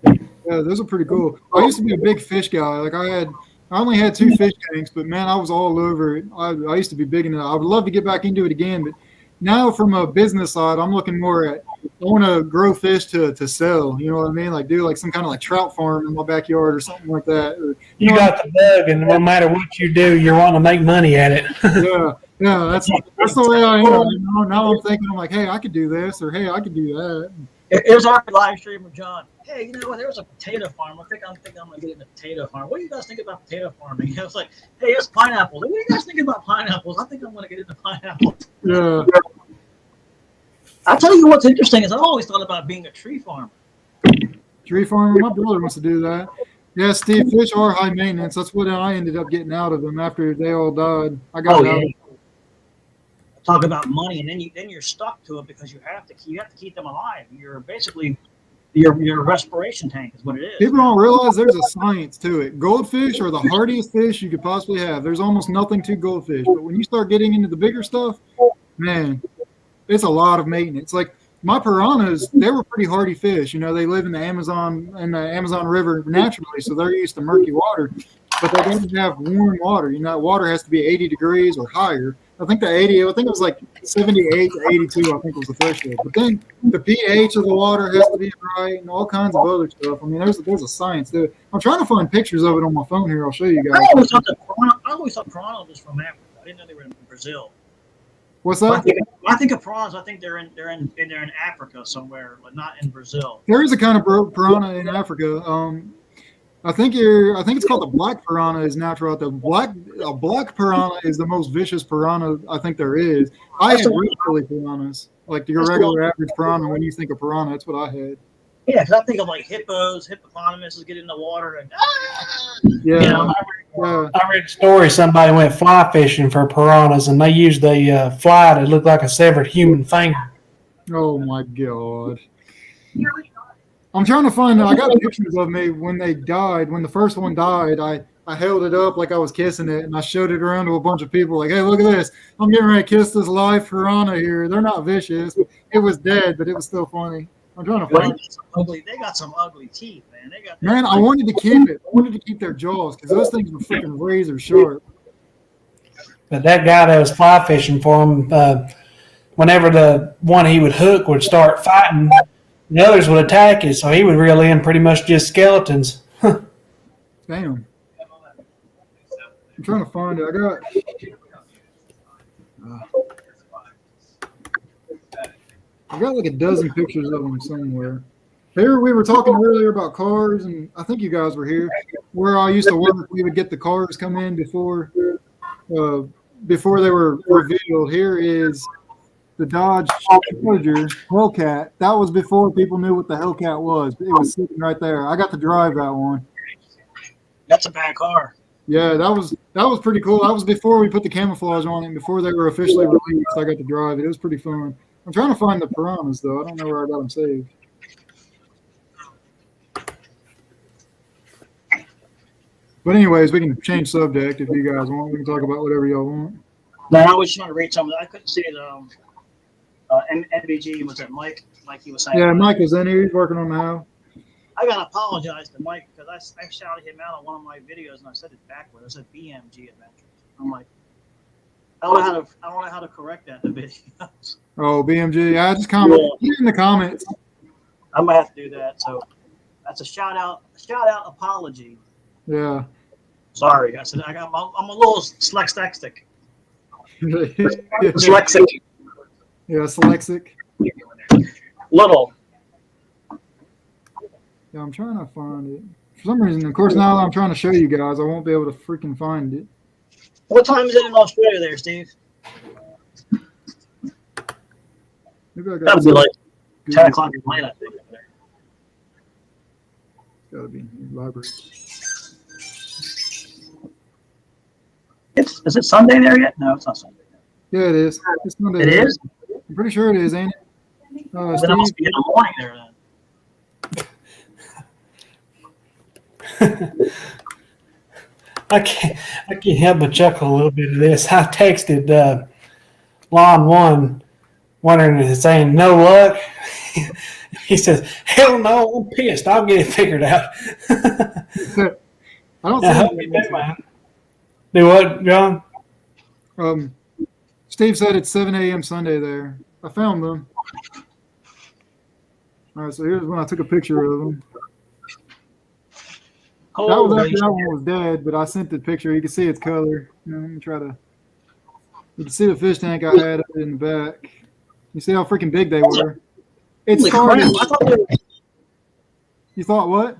Yeah, those are pretty cool. I used to be a big fish guy. Like I only had 2 fish tanks, but man, I was all over it. I used to be big into it. I would love to get back into it again, but now from a business side, I'm looking more at, I want to grow fish to sell. You know what I mean? Like do like some kind of like trout farm in my backyard or something like that. Or,
You got the bug, and no matter what you do, you're wanting to make money at it.
yeah, that's the way I am. Now I'm thinking, I'm like, hey, I could do this, or hey, I could do that.
It was our live stream with John. Hey, you know what? There was a potato farm. I think I'm going to get in a potato farm. What do you guys think about potato farming? I was like, hey, it's pineapples. What do you guys think about pineapples? I think I'm going to get into pineapples.
Yeah.
I'll tell you what's interesting is I've always thought about being a tree farmer.
Tree farmer, my brother wants to do that. Yeah, Steve, fish are high maintenance. That's what I ended up getting out of them after they all died. I got out of it.
Talk about money, and then you're stuck to it because you have to keep them alive. You're basically your respiration tank is what it is.
People don't realize there's a science to it. Goldfish are the hardiest fish you could possibly have. There's almost nothing to goldfish, but when you start getting into the bigger stuff, man, it's a lot of maintenance. Like my piranhas, they were pretty hardy fish. They live in the Amazon River naturally, so they're used to murky water. But they don't have warm water. That water has to be 80 degrees or higher. I think it was like 78 to 82, I think was the threshold. But then the pH of the water has to be right and all kinds of other stuff. I mean, there's a science to it. I'm trying to find pictures of it on my phone here. I'll show you guys.
I always thought piranha was from Africa. I didn't know they were in Brazil.
What's that?
I think of piranhas. I think they're in Africa somewhere, but not in Brazil.
There is a kind of piranha in Africa. I think it's called the black piranha is natural. A black piranha is the most vicious piranha I think there is. I had red belly piranhas, like your regular average piranha. When you think of piranha, that's what I had.
Yeah, because I think of like hippos, hippopotamuses get in the water and
Yeah,
you know,
I read a story. Somebody went fly fishing for piranhas, and they used a fly that looked like a severed human finger.
Oh my god. I'm trying to find. I got pictures of me when they died. When the first one died, I held it up like I was kissing it, and I showed it around to a bunch of people. Like, hey, look at this! I'm getting ready to kiss this live piranha here. They're not vicious. It was dead, but it was still funny. I'm trying to find.
They got some ugly teeth, man. They got.
Man, I wanted to keep it. I wanted to keep their jaws because those things were freaking razor sharp.
But that guy that was fly fishing for him, whenever the one he would hook would start fighting, the others would attack it, so he would reel in pretty much just skeletons.
Damn. I'm trying to find it. I got like a dozen pictures of them somewhere. Here we were talking earlier about cars, and I think you guys were here. Where I used to work, we would get the cars come in before they were revealed. Here is the Dodge Charger Hellcat. That was before people knew what the Hellcat was. It was sitting right there. I got to drive that one.
That's a bad car.
Yeah, that was pretty cool. That was before we put the camouflage on it, before they were officially released. I got to drive it. It was pretty fun. I'm trying to find the piranhas though. I don't know where I got them saved. But anyways, we can change subject if you guys want. We can talk about whatever y'all want.
No, I was trying to read some of that. I couldn't see the NBG. Was it Mike? Like he was saying.
Yeah, Mike was in here. He's working on the house.
I gotta apologize to Mike because I shouted him out on one of my videos and I said it backwards. I said BMG Adventures. I'm like, I don't know how to correct that in the videos.
Oh, BMG. I just comment in the comments.
I'm gonna have to do that. So that's a shout out apology.
Yeah.
Sorry, I said I'm a little dyslexic.
Yeah,
Dyslexic.
dyslexic.
Little.
Yeah, I'm trying to find it. For some reason, of course, now that I'm trying to show you guys, I won't be able to freaking find it.
What time is it in Australia there, Steve?
Maybe I got
That'll be like 10 o'clock at night, I think.
It's got to be in the library.
Is it Sunday there yet? No, it's not Sunday.
Yeah, it is. It's Monday.
It is?
I'm pretty sure it is, ain't it?
Then it must be in the morning there then.
I can't help but chuckle a little bit of this. I texted Lon One, wondering, saying no luck. He says, "Hell no, I'm pissed. I'll get it figured out."
I don't
I hope
see
you do, man. Do what, John?
Steve said it's 7 a.m. Sunday there. I found them. All right, so here's when I took a picture of them. That was after that one was dead, but I sent the picture. You can see its color. Let me try to. You can see the fish tank I had in the back. You see how freaking big they were. It started.
I thought they were,
You thought what?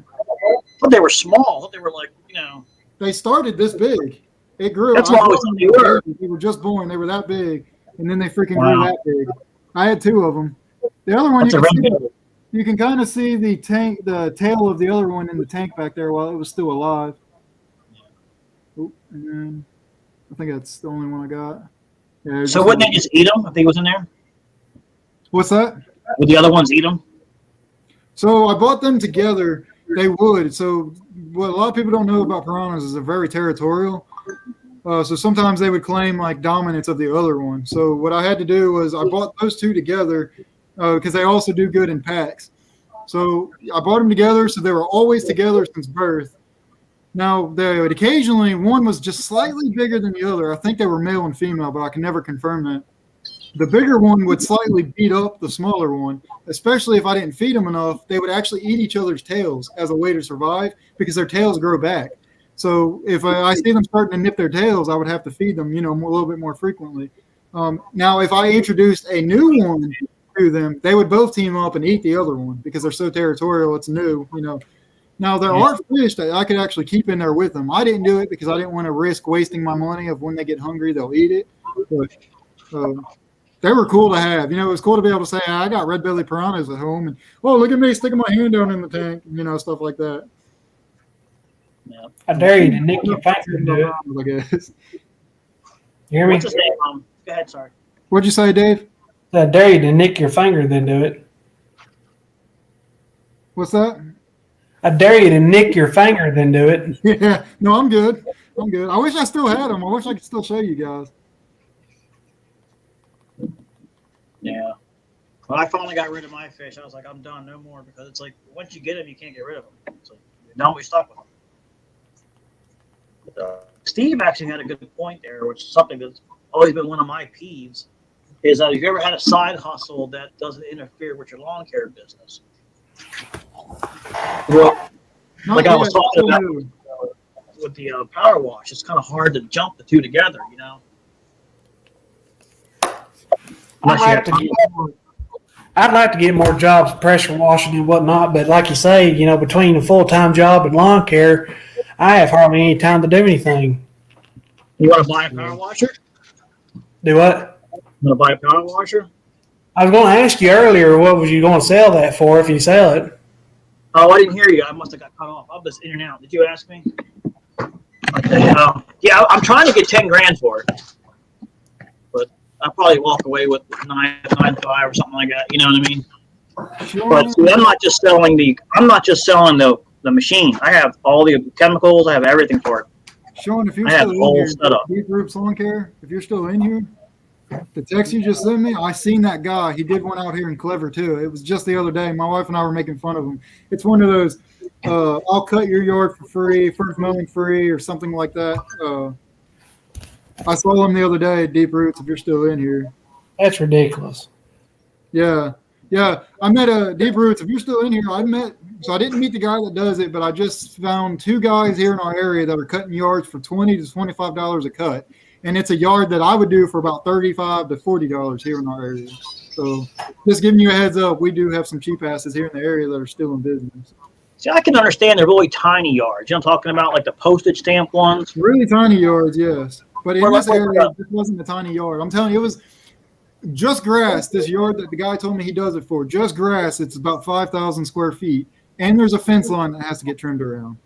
they were small. I thought they were like,
They started this big. It grew.
That's what I always thought they were.
They were just born. They were that big, and then they freaking grew that big. I had two of them. The other one, you can kind of see the tail of the other one in the tank back there while it was still alive. Oh, and then I think that's the only one I got. Yeah,
so wouldn't they just eat them if he was in there?
What's that?
Would the other ones eat them?
So I bought them together. They would. So what a lot of people don't know about piranhas is they're very territorial. So sometimes they would claim like dominance of the other one. So what I had to do was I bought those two together because they also do good in packs. So I bought them together, so they were always together since birth. Now, they would occasionally, one was just slightly bigger than the other. I think they were male and female, but I can never confirm that. The bigger one would slightly beat up the smaller one, especially if I didn't feed them enough. They would actually eat each other's tails as a way to survive because their tails grow back. So if I see them starting to nip their tails, I would have to feed them, a little bit more frequently. Now, if I introduced a new one to them, they would both team up and eat the other one because they're so territorial. It's new, Now, there are fish that I could actually keep in there with them. I didn't do it because I didn't want to risk wasting my money of when they get hungry, they'll eat it. But they were cool to have. You know, it was cool to be able to say, I got red belly piranhas at home. And, oh, look at me sticking my hand down in the tank, you know, stuff like that.
Yeah.
I dare you to nick your finger and do it.
I guess.
You hear me?
What's his name? Go ahead, sorry.
What'd you say, Dave?
I dare you to nick your finger, then do it.
What's that?
I dare you to nick your finger, then do it.
Yeah. No, I'm good. I'm good. I wish I still had them. I wish I could still show you guys.
Yeah. When I finally got rid of my fish, I was like, I'm done, no more, because it's like once you get them, you can't get rid of them. It's like you're done, we stuck with them. Steve actually had a good point there, which is something that's always been one of my peeves. Is that if you ever had a side hustle that doesn't interfere with your lawn care business? Well, like I was talking about with the power wash, it's kind of hard to jump the two together, you know.
I'd like to get more jobs, pressure washing and whatnot, but like you say, you know, between a full-time job and lawn care, I have hardly any time to do anything.
You want to buy a power washer?
Do what?
You want to buy a power washer?
I was going to ask you earlier, what was you going to sell that for if you sell it?
Oh, I didn't hear you. I must have got cut off. I'm just in and out. Did you ask me? Okay. Yeah, I'm trying to get 10 grand for it, but I'll probably walk away with 9.5 or something like that. You know what I mean?
Sure.
But see, I'm not just selling the machine. I have all the chemicals. I have everything for it.
Sean, if you're
I have
still
the whole
in here,
setup.
Deep Roots Lawn Care, if you're still in here, the text you just sent me, I seen that guy. He did one out here in Clever too. It was just the other day. My wife and I were making fun of him. It's one of those, I'll cut your yard for free, first mowing free, or something like that. I saw him the other day at Deep Roots. If you're still in here,
That's ridiculous.
yeah. I met Deep Roots. If you're still in here, so I didn't meet the guy that does it, but I just found 2 guys here in our area that are cutting yards for $20 to $25 a cut. And it's a yard that I would do for about $35 to $40 here in our area. So just giving you a heads up, we do have some cheap asses here in the area that are still in business.
See, I can understand the really tiny yards. You know what I'm talking about, like the postage stamp ones?
Really tiny yards, yes. But in
Or
this
like-
area, this wasn't a tiny yard. I'm telling you, it was just grass. This yard that the guy told me he does it for, just grass. It's about 5,000 square feet. And there's a fence line that has to get trimmed around.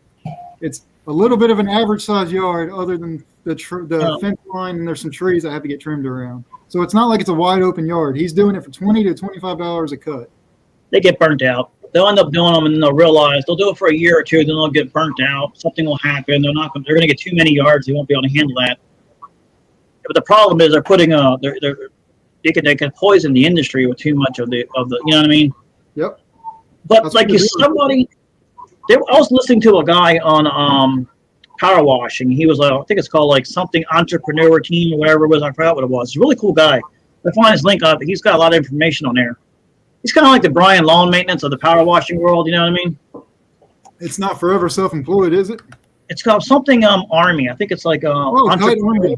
It's a little bit of an average size yard other than the fence line, and there's some trees that have to get trimmed around. So it's not like it's a wide open yard. He's doing it for $20 to $25 a cut.
They get burnt out. They'll end up doing them and they'll realize they'll do it for a year or two, then they'll get burnt out. Something will happen. They're going to get too many yards. They won't be able to handle that. But the problem is they're putting they can poison the industry with too much of the you know what I mean?
Yep.
But
That's
like
what they're doing.
I was listening to a guy on power washing. He was like, I think it's called like something entrepreneur team or whatever it was. I forgot what it was. He's a really cool guy. I find his link up. He's got a lot of information on there. He's kind of like the Brian Lawn Maintenance of the power washing world. You know what I mean?
It's not forever self-employed, is it?
It's called something Army. I think it's like
Kite Army.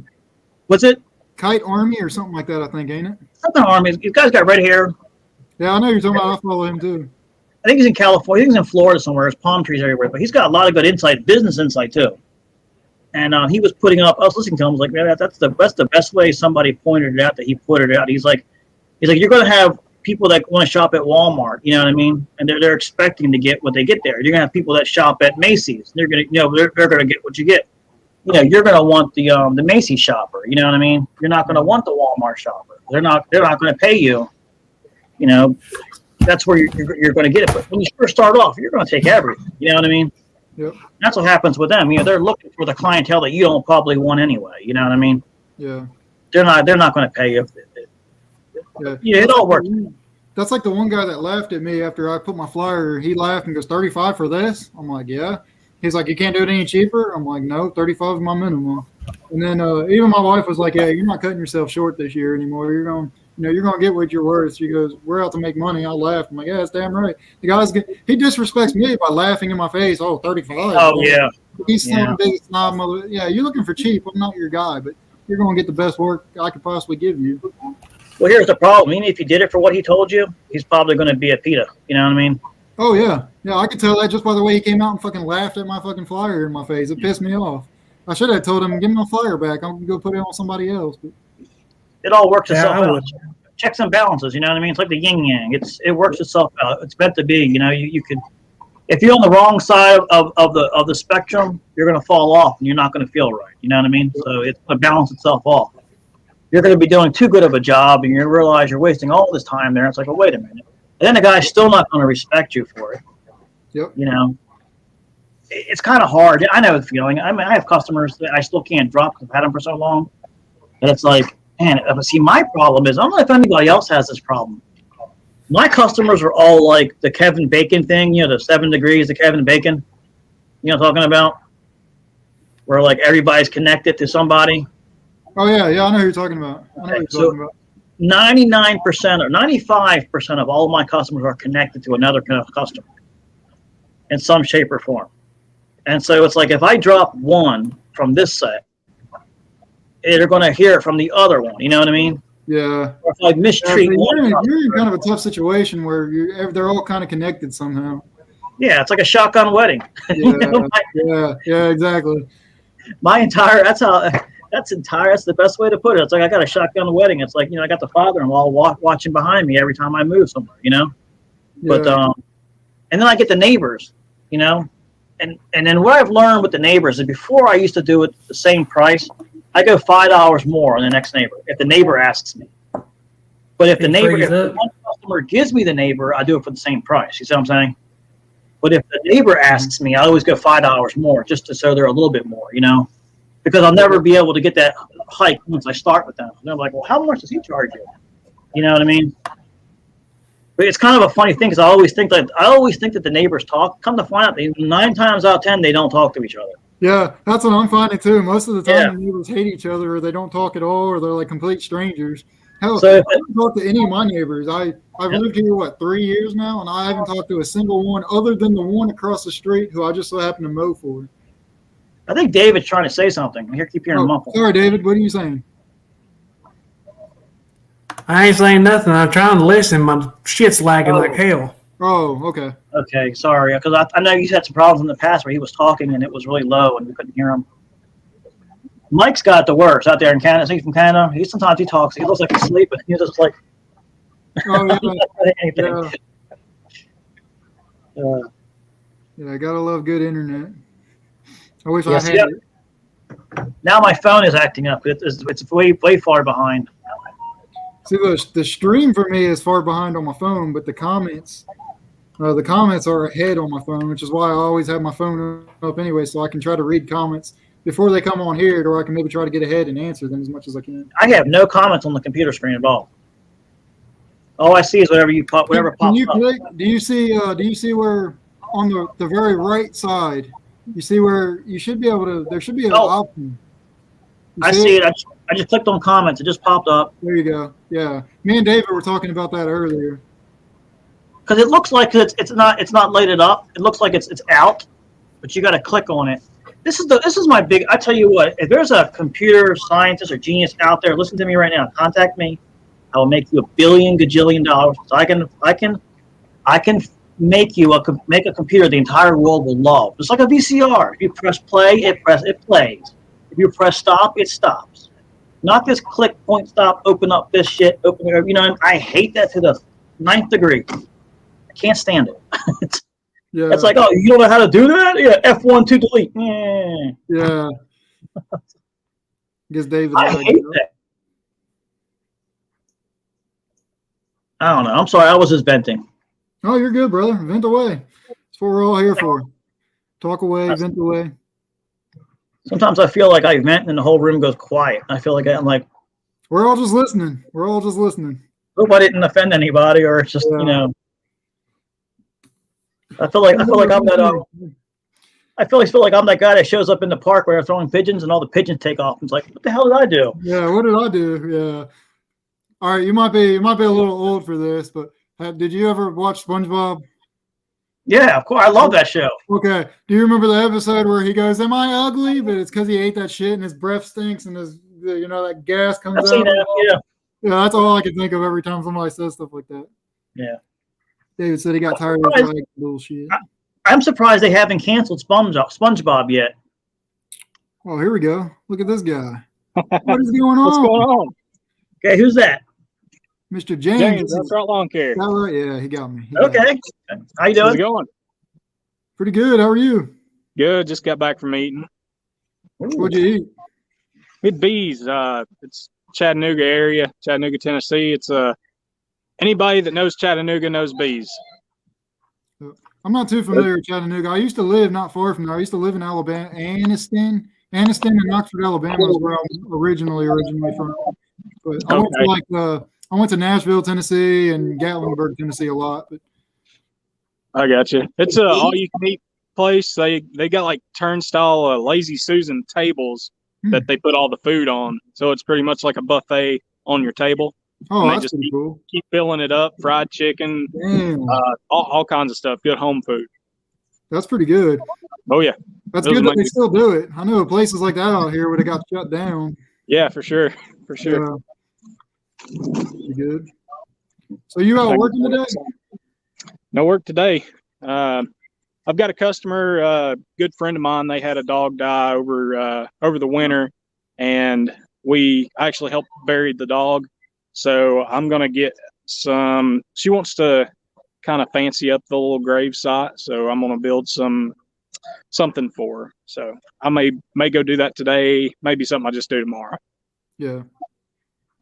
What's it?
Kite Army or something like that, I think, ain't it?
Something Army. These guys got red hair.
Yeah, I know you're talking about. I follow him too.
I think he's in California. I think he's in Florida somewhere. There's palm trees everywhere. But he's got a lot of good insight, business insight too. And he was putting up. I was listening to him. I was like, man, that's the best way somebody pointed it out. That he pointed it out. He's like, you're going to have people that want to shop at Walmart. You know what I mean? And they're expecting to get what they get there. You're going to have people that shop at Macy's. They're going to, they're going to get what you get. You know, you're going to want the Macy's shopper. You know what I mean? You're not going to want the Walmart shopper. They're not going to pay you. You know, that's where you're going to get it. But when you first start off, you're going to take everything. You know what I mean?
Yep.
That's what happens with them. You know, they're looking for the clientele that you don't probably want anyway. You know what I mean?
Yeah.
They're not going to pay you. Yeah, it all works.
That's like the one guy that laughed at me after I put my flyer. He laughed and goes, 35 for this? I'm like, yeah. He's like, you can't do it any cheaper? I'm like, no, 35 is my minimum. And then even my wife was like, yeah, you're not cutting yourself short this year anymore. You're going to get what you're worth. She goes, we're out to make money. I laughed. I'm like, yeah, that's damn right. The guy's he disrespects me by laughing in my face. Oh, 35.
Oh, yeah.
He's some big snob mother. Yeah, you're looking for cheap. I'm not your guy, but you're going to get the best work I could possibly give you.
Well, here's the problem. Even if he did it for what he told you, he's probably going to be a PETA. You know what I mean?
Oh yeah, yeah. I could tell that just by the way he came out and fucking laughed at my fucking flyer in my face. It pissed me off. I should have told him, "Give me my flyer back. I'm gonna go put it on somebody else." But,
It all works
Yeah,
itself
I
out.
would.
Checks and balances, you know what I mean? It's like the yin yang. It works itself out. It's meant to be. You know, you could, if you're on the wrong side of the spectrum, you're going to fall off and you're not going to feel right. You know what I mean? So it's going to balance itself off. You're going to be doing too good of a job, and you realize you're wasting all this time there. It's like, oh, wait a minute. And then the guy's still not going to respect you for it.
Yep.
You know, it's kind of hard. I know the feeling. I mean, I have customers that I still can't drop because I've had them for so long. And it's like, man, see, my problem is, I don't know if anybody else has this problem. My customers are all like the Kevin Bacon thing, you know, the 7 degrees of Kevin Bacon. You know what I'm talking about? Where like everybody's connected to somebody.
oh yeah, yeah. I know who you're talking about. I know who you're
So-
talking about.
99% or 95% of all of my customers are connected to another kind of customer in some shape or form. And so it's like if I drop one from this set, they're going to hear it from the other one. You know what I mean?
Yeah.
Or if I
Yeah, so
mistreat one,
you're in kind of a tough situation where they're all kind of connected somehow.
yeah, it's like a shotgun wedding. You know,
Yeah, yeah, exactly.
my entire that's the best way to put it. It's like I got a shotgun wedding. It's like, you know, I got the father-in-law watching behind me every time I move somewhere, you know. But
Yeah.
and then I get the neighbors, you know, and then what I've learned with the neighbors is before I used to do it the same price, I go $5 more on the next neighbor if the neighbor asks me. But if the neighbor, if the one customer gives me the neighbor, I do it for the same price. You see what I'm saying? But if the neighbor asks me, I always go $5 more just to so they're a little bit more, you know, because I'll never be able to get that hike once I start with them. And they're like, well, how much does he charge you? You know what I mean? But it's kind of a funny thing because I always think that the neighbors talk. Come to find out, 9 times out of 10 they don't talk to each other.
Yeah, that's what I'm finding too. Most of the time,
Yeah.
the neighbors hate each other, or they don't talk at all, or they're like complete strangers. Hell,
So
I
if
haven't talked to any of my neighbors. I've lived here 3 years now, and I haven't talked to a single one other than the one across the street who I just so happen to mow for.
I think David's trying to say something. I keep hearing
Oh,
muffled.
sorry, David. What are you saying?
I ain't saying nothing. I'm trying to listen. My shit's lagging like hell.
Oh, okay.
Okay, sorry, because I know you had some problems in the past where he was talking and it was really low and we couldn't hear him. Mike's got the worst out there in Canada. He's from Canada. Sometimes he talks. He looks like he's sleeping. He's just like
Oh, yeah.
anything.
Yeah. Yeah, gotta love good internet. I wish
Yes,
I had
yeah.
it.
Now my phone is acting up. It's way far behind.
See, the stream for me is far behind on my phone, but the comments are ahead on my phone, which is why I always have my phone up anyway, so I can try to read comments before they come on here, or I can maybe try to get ahead and answer them as much as I can.
I have no comments on the computer screen at all. All I see is whatever
Can
pops
you
up.
click? Do you see where on the very right side? You see where you should be able to? There should be an
Oh.
option. You
I see it. I just clicked on comments. It just popped up.
There you go. Yeah, me and David were talking about that earlier.
Because it looks like it's not lighted up. It looks like it's out, but you got to click on it. This is my big. I tell you what, if there's a computer scientist or genius out there, listen to me right now. Contact me. I will make you $1 billion gajillion. So I can make a computer the entire world will love. It's like a VCR. If you press play, it plays. If you press stop, it stops. Not this click, point, stop, open up this shit, open it. You know, I hate that to the 9th degree. I can't stand it.
Yeah,
It's like, oh, you don't know how to do that? Yeah, F1 to delete.
yeah. Guess David.
I hate that. I don't know. I'm sorry. I was just venting.
Oh, you're good, brother. Vent away. That's what we're all here for. Talk away, vent away.
Sometimes I feel like I vent and the whole room goes quiet. I feel like I'm like,
We're all just listening. We're all just listening.
hope I didn't offend anybody, or it's just
Yeah.
you know. I feel like I'm that. I feel like I'm that guy that shows up in the park where they're throwing pigeons and all the pigeons take off. It's like, what the hell did I do?
Yeah, what did I do? Yeah. All right, you might be a little old for this, but did you ever watch SpongeBob?
Yeah, of course. I love that show.
Okay. Do you remember the episode where he goes, "Am I ugly?" But it's because he ate that shit and his breath stinks and that gas comes
I've
out.
seen that. Yeah.
Yeah, that's all I can think of every time somebody says stuff like that.
Yeah.
David said he got tired of his like bullshit.
I'm surprised they haven't canceled SpongeBob yet.
Oh, here we go. Look at this guy. What is going on?
What's going on?
Okay, who's that?
Mr. James.
James, that's right, lawn care.
Right? Yeah, he got me. He got me.
Okay. How you
How's it
doing?
going?
Pretty good. How are you?
Good. Just got back from eating.
What'd you eat?
It's bees. It's Chattanooga area, Chattanooga, Tennessee. It's anybody that knows Chattanooga knows bees.
I'm not too familiar with Chattanooga. I used to live not far from there. I used to live in Alabama, Anniston and Oxford, Alabama is where I'm originally from. But I went to Nashville, Tennessee, and Gatlinburg, Tennessee a lot. But
I got you. It's a all you can eat place. They got like turnstile Lazy Susan tables that they put all the food on. So it's pretty much like a buffet on your table.
oh,
And they
that's
just
pretty cool.
keep filling it up, fried chicken,
Damn,
all kinds of stuff. Good home food.
that's pretty good.
Oh yeah.
That's
Those
good
are
that they
my-
still do it. I know places like that out here would have got shut down.
Yeah, for sure. For sure.
Yeah. Pretty good. So you out working today?
No work today. I've got a customer, good friend of mine. They had a dog die over the winter, and we actually helped bury the dog. So I'm gonna get some. She wants to kind of fancy up the little grave site, so I'm gonna build something for her. So I may go do that today. Maybe something I just do tomorrow.
Yeah.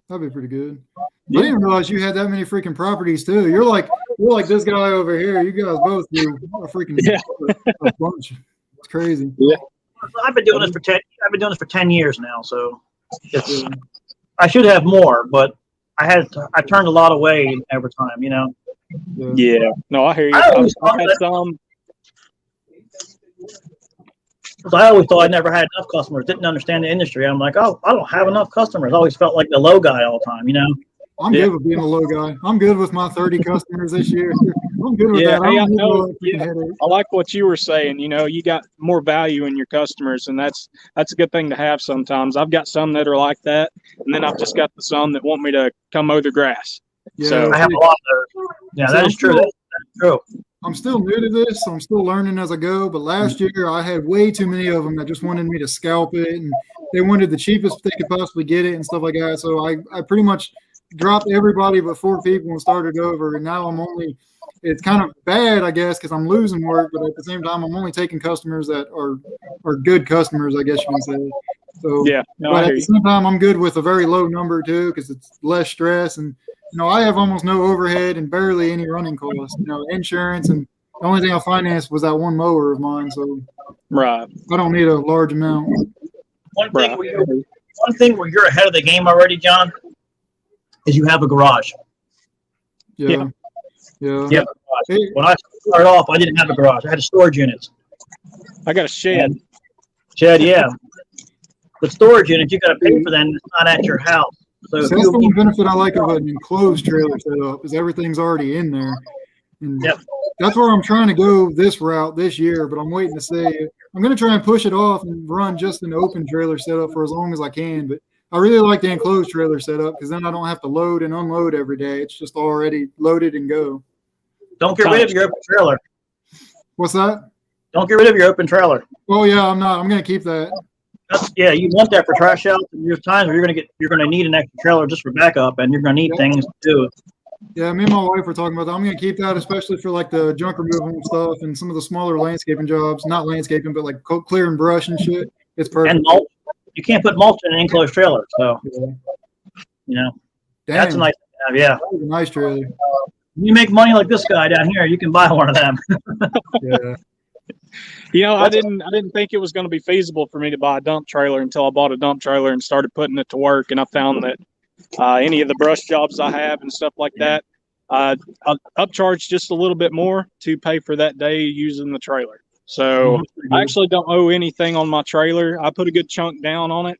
That'd be pretty good.
Yeah.
I didn't realize you had that many freaking properties too. You're like this guy over here. You guys both do a freaking a bunch. It's crazy.
I've been doing this for 10. I've been doing this for 10 years now, so it's, I should have more, but I turned a lot away over time. You know.
Yeah. No, I hear you.
I always
I've had
thought
some.
Because I always thought I never had enough customers. Didn't understand the industry. I'm like, oh, I don't have enough customers. I always felt like the low guy all the time. You know.
I'm good with being a low guy. I'm good with my 30 customers this year. I'm good with
Yeah,
that. I
hey,
don't
I
need
know.
no freaking
Yeah.
headache.
I like what you were saying. You know, you got more value in your customers, and that's a good thing to have sometimes. I've got some that are like that, and then I've just got the some that want me to come mow the grass.
Yeah,
So-
I have a lot of those. Yeah, that is true. That's true.
I'm still new to this, so I'm still learning as I go. But last year, I had way too many of them that just wanted me to scalp it, and they wanted the cheapest they could possibly get it and stuff like that. So I pretty much dropped everybody but 4 people and started over. And now it's kind of bad, I guess, because I'm losing work. But at the same time, I'm only taking customers that are good customers, I guess you can say. So
Yeah, no,
but
I
at
hear
the
you.
same time, I'm good with a very low number too, because it's less stress, and I have almost no overhead and barely any running costs. Insurance, and the only thing I financed was that one mower of mine, so
Right.
I don't need a large amount.
One
Right.
thing where you're ahead of the game already, John, is you have a garage.
Yeah,
Yeah.
Hey,
When I started off, I didn't have a garage. I had storage units.
I got a shed.
Shed, yeah. The storage units, you got to pay for them. It's not at your house. So if
that's the one
you,
benefit I like of an enclosed trailer setup is everything's already in there. And
Yep.
that's where I'm trying to go this route this year, but I'm waiting to see. I'm going to try and push it off and run just an open trailer setup for as long as I can. But I really like the enclosed trailer setup because then I don't have to load and unload every day. It's just already loaded and go.
don't get rid of your open trailer.
What's that?
Don't get rid of your open trailer.
Oh yeah, I'm not. I'm going to keep that.
Yeah, you want that for trash outs. And there's times where you're going to need an extra trailer just for backup, and you're going to need things to do.
Yeah, me and my wife were talking about that. I'm going to keep that, especially for like the junk removal and stuff and some of the smaller landscaping jobs. Not landscaping, but like clearing brush and shit. It's perfect.
And mulch. You can't put mulch in an enclosed trailer, so
Yeah.
that's a
Damn,
nice thing to have. Yeah,
that was a nice trailer.
you make money like this guy down here, you can buy one of them.
Yeah.
You know, I didn't think it was going to be feasible for me to buy a dump trailer until I bought a dump trailer and started putting it to work. And I found that any of the brush jobs I have and stuff like that, I'll upcharge just a little bit more to pay for that day using the trailer. So I actually don't owe anything on my trailer. I put a good chunk down on it,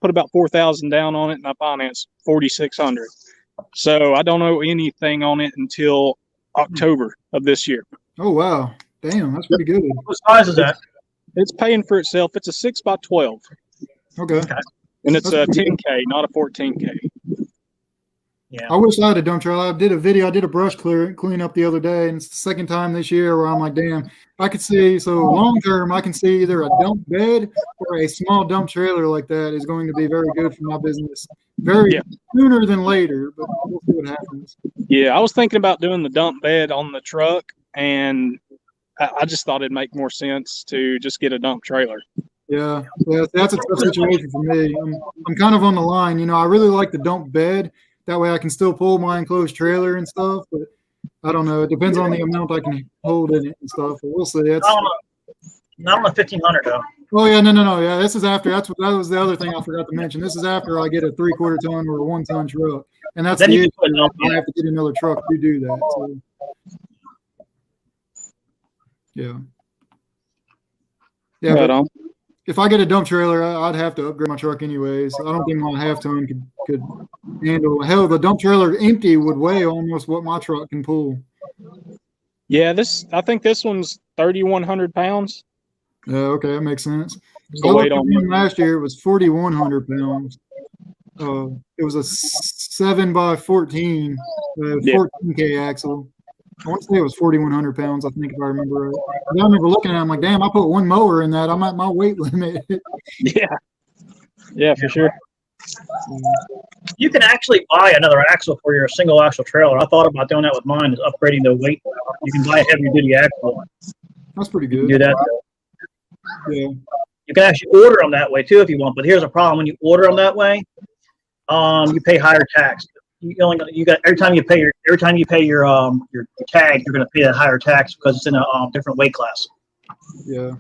put about $4,000 down on it, and I financed $4,600. So I don't owe anything on it until October of this year.
Oh wow. Damn, that's pretty good.
What size is that?
It's paying for itself. It's a 6x12,
Okay.
and it's a
That's pretty
10K, not a 14K.
Yeah.
I wish I had a dump trailer. I did a brush clean up the other day, and it's the second time this year where I'm like, damn, I could see. So long term, I can see either a dump bed or a small dump trailer like that is going to be very good for my business. Sooner than later, but we'll see what happens.
Yeah, I was thinking about doing the dump bed on the truck, and I just thought it'd make more sense to just get a dump trailer.
Yeah, that's a tough situation for me. I'm kind of on the line. You know, I really like the dump bed. That way I can still pull my enclosed trailer and stuff, but I don't know. It depends on the amount I can hold in it and stuff. But we'll see.
Not on the 1500 though.
Oh yeah, no. Yeah, this is after. That was the other thing I forgot to mention. This is after I get a 3/4 ton or a 1 ton truck, and that's
Then
the
you
issue.
can put it on.
I have to get another truck to do that. So. Yeah. Yeah.
Right
But
on.
if I get a dump trailer, I'd have to upgrade my truck anyways. I don't think my half ton could handle. Hell, the dump trailer empty would weigh almost what my truck can pull.
Yeah, I think this one's 3,100 pounds.
Yeah, okay, that makes sense.
So
I
wait
looked
on
at one last year. It was 4,100 pounds. It was a 7x14, 14K axle. I want to say it was 4,100 pounds. I think if I remember right. I remember looking at it, I'm like, damn, I put one mower in that. I'm at my weight limit.
Yeah, for sure.
You can actually buy another axle for your single axle trailer. I thought about doing that with mine, is upgrading the weight. You can buy a heavy duty axle.
That's pretty
You
good.
can do that.
Yeah.
You can actually order them that way too if you want. But here's a problem: when you order them that way, you pay higher tax. Every time you pay your tag, you're going to pay that higher tax because it's in a different weight class.
Yeah.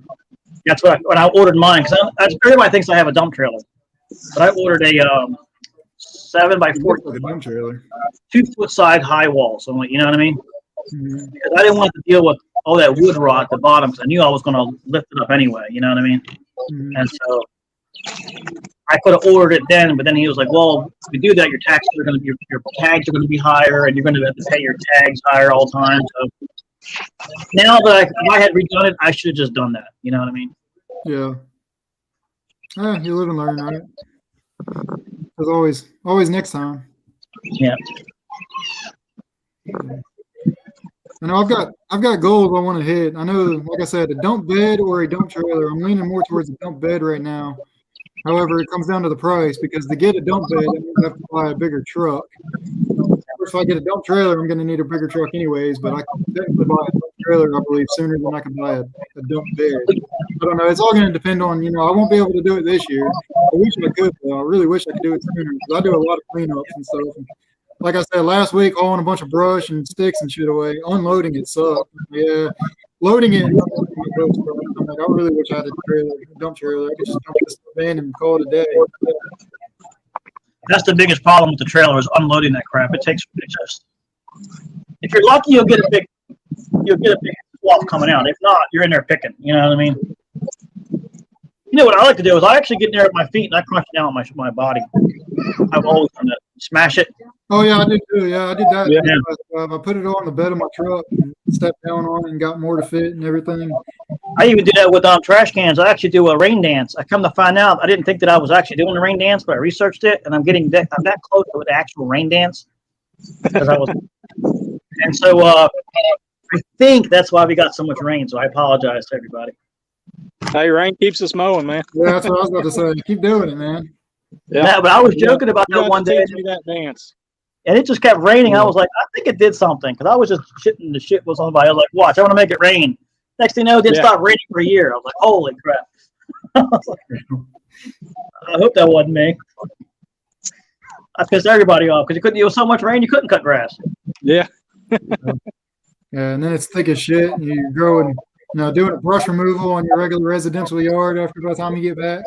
That's when I ordered mine, because everybody thinks I have a dump trailer, but I ordered a 7x14
Like a dump trailer.
2-foot side high wall. So you know what I mean?
Mm-hmm.
Because I didn't want to deal with all that wood rot at the bottom, because I knew I was going to lift it up anyway. You know what I mean?
Mm-hmm.
And so I could have ordered it then, but then he was like, "Well, if you do that, your taxes are going to be, your tags are going to be higher, and you're going to have to pay your tags higher all the time." So now that if I had redone it, I should have just done that. You know what I mean?
Yeah. You live and learn, right? There's always next time.
Yeah.
I know I've got goals I want to hit. I know, like I said, a dump bed or a dump trailer. I'm leaning more towards a dump bed right now. However, it comes down to the price, because to get a dump bed, I have to buy a bigger truck. If I get a dump trailer, I'm going to need a bigger truck anyways, but I can definitely buy a dump trailer, I believe, sooner than I can buy a dump bed. I don't know. It's all going to depend on, I won't be able to do it this year. I wish I could, though. I really wish I could do it sooner, because I do a lot of cleanups and stuff. And like I said, last week, hauling a bunch of brush and sticks and shit away, unloading it sucked. Yeah. Loading it, I'm like, I really wish I had a dump trailer. I could just dump this in and call it a day.
That's the biggest problem with the trailer, is unloading that crap. It just, if you're lucky, you'll get a big swath coming out. If not, you're in there picking. You know what I mean? You know what I like to do is I actually get in there with my feet and I crunch down on my body. I've always done that. Smash it.
Oh yeah, I did too. Yeah, I did that.
Yeah.
I put it on the bed of my truck and stepped down on it and got more to fit and everything.
I even do that with trash cans. I actually do a rain dance. I come to find out, I didn't think that I was actually doing the rain dance, but I researched it, and I'm that close to the actual rain dance. And so I think that's why we got so much rain. So I apologize to everybody.
Hey, rain keeps us mowing, man.
Yeah, that's what I was about to say. Keep doing it, man.
Yeah, but I was joking about that one day.
Me that dance.
And it just kept raining. I was like, I think it did something, because I was just shitting the shit with somebody. I was like, watch, I want to make it rain. Next thing you know, it didn't stop raining for a year. I was like, holy crap. I hope that wasn't me. I pissed everybody off because it was so much rain you couldn't cut grass.
Yeah.
Yeah, and then it's thick as shit, and you're growing, doing a brush removal on your regular residential yard after by the time you get back.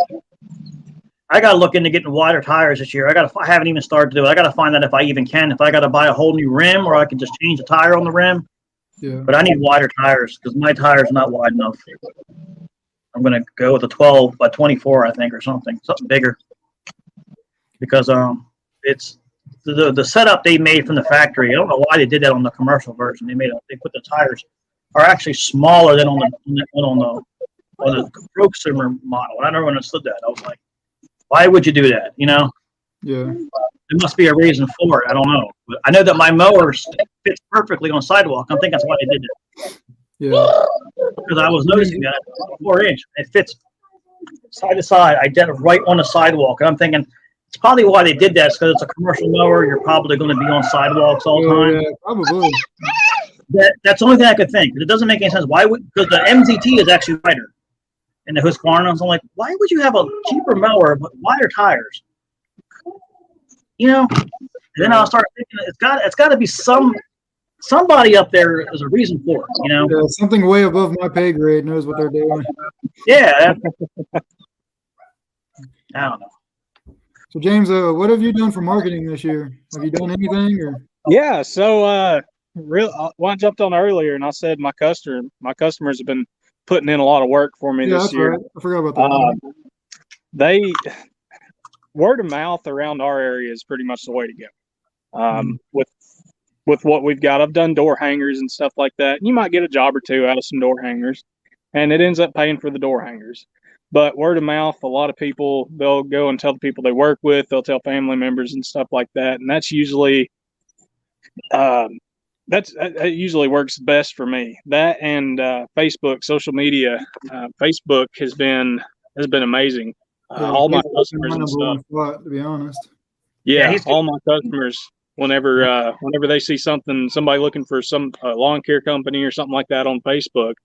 I got to look into getting wider tires this year. I haven't even started to do it. I got to find out if I even can. If I got to buy a whole new rim, or I can just change the tire on the rim.
Yeah.
But I need wider tires because my tire's not wide enough. I'm going to go with a 12 by 24, I think, or something bigger. Because it's the setup they made from the factory. I don't know why they did that on the commercial version. They put the tires are actually smaller than on the prosumer model. And I never understood that. I was like, why would you do that?
Yeah.
There must be a reason for it. I don't know. But I know that my mower fits perfectly on sidewalk. I think that's why they did it.
Yeah.
Because I was noticing that 4-inch. It fits side to side, right on the sidewalk. And I'm thinking it's probably why they did that. It's because it's a commercial mower. You're probably going to be on sidewalks all the time.
Yeah, probably.
That's the only thing I could think. It doesn't make any sense. Why would, because the MZT is actually wider in the Husqvarna. So I'm like, why would you have a cheaper mower but wider tires? You know, and then I'll start thinking it's got to be somebody up there. There's a reason for it. You know,
Yeah, something way above my pay grade knows what they're doing.
yeah. I don't know.
So James, what have you done for marketing this year? Have you done anything or?
Yeah, so I jumped on earlier and I said my customers have been putting in a lot of work for me
Yeah,
this
that's
year.
right. I forgot about that.
They word of mouth around our area is pretty much the way to go. With what we've got, I've done door hangers and stuff like that. You might get a job or two out of some door hangers, and it ends up paying for the door hangers. But word of mouth, a lot of people, they'll go and tell the people they work with, they'll tell family members and stuff like that, and that's usually that usually works best for me. That and Facebook, social media. Facebook has been amazing. All my customers and stuff.
Spot, to be honest.
Yeah, all my customers. Whenever they see somebody looking for some lawn care company or something like that on Facebook,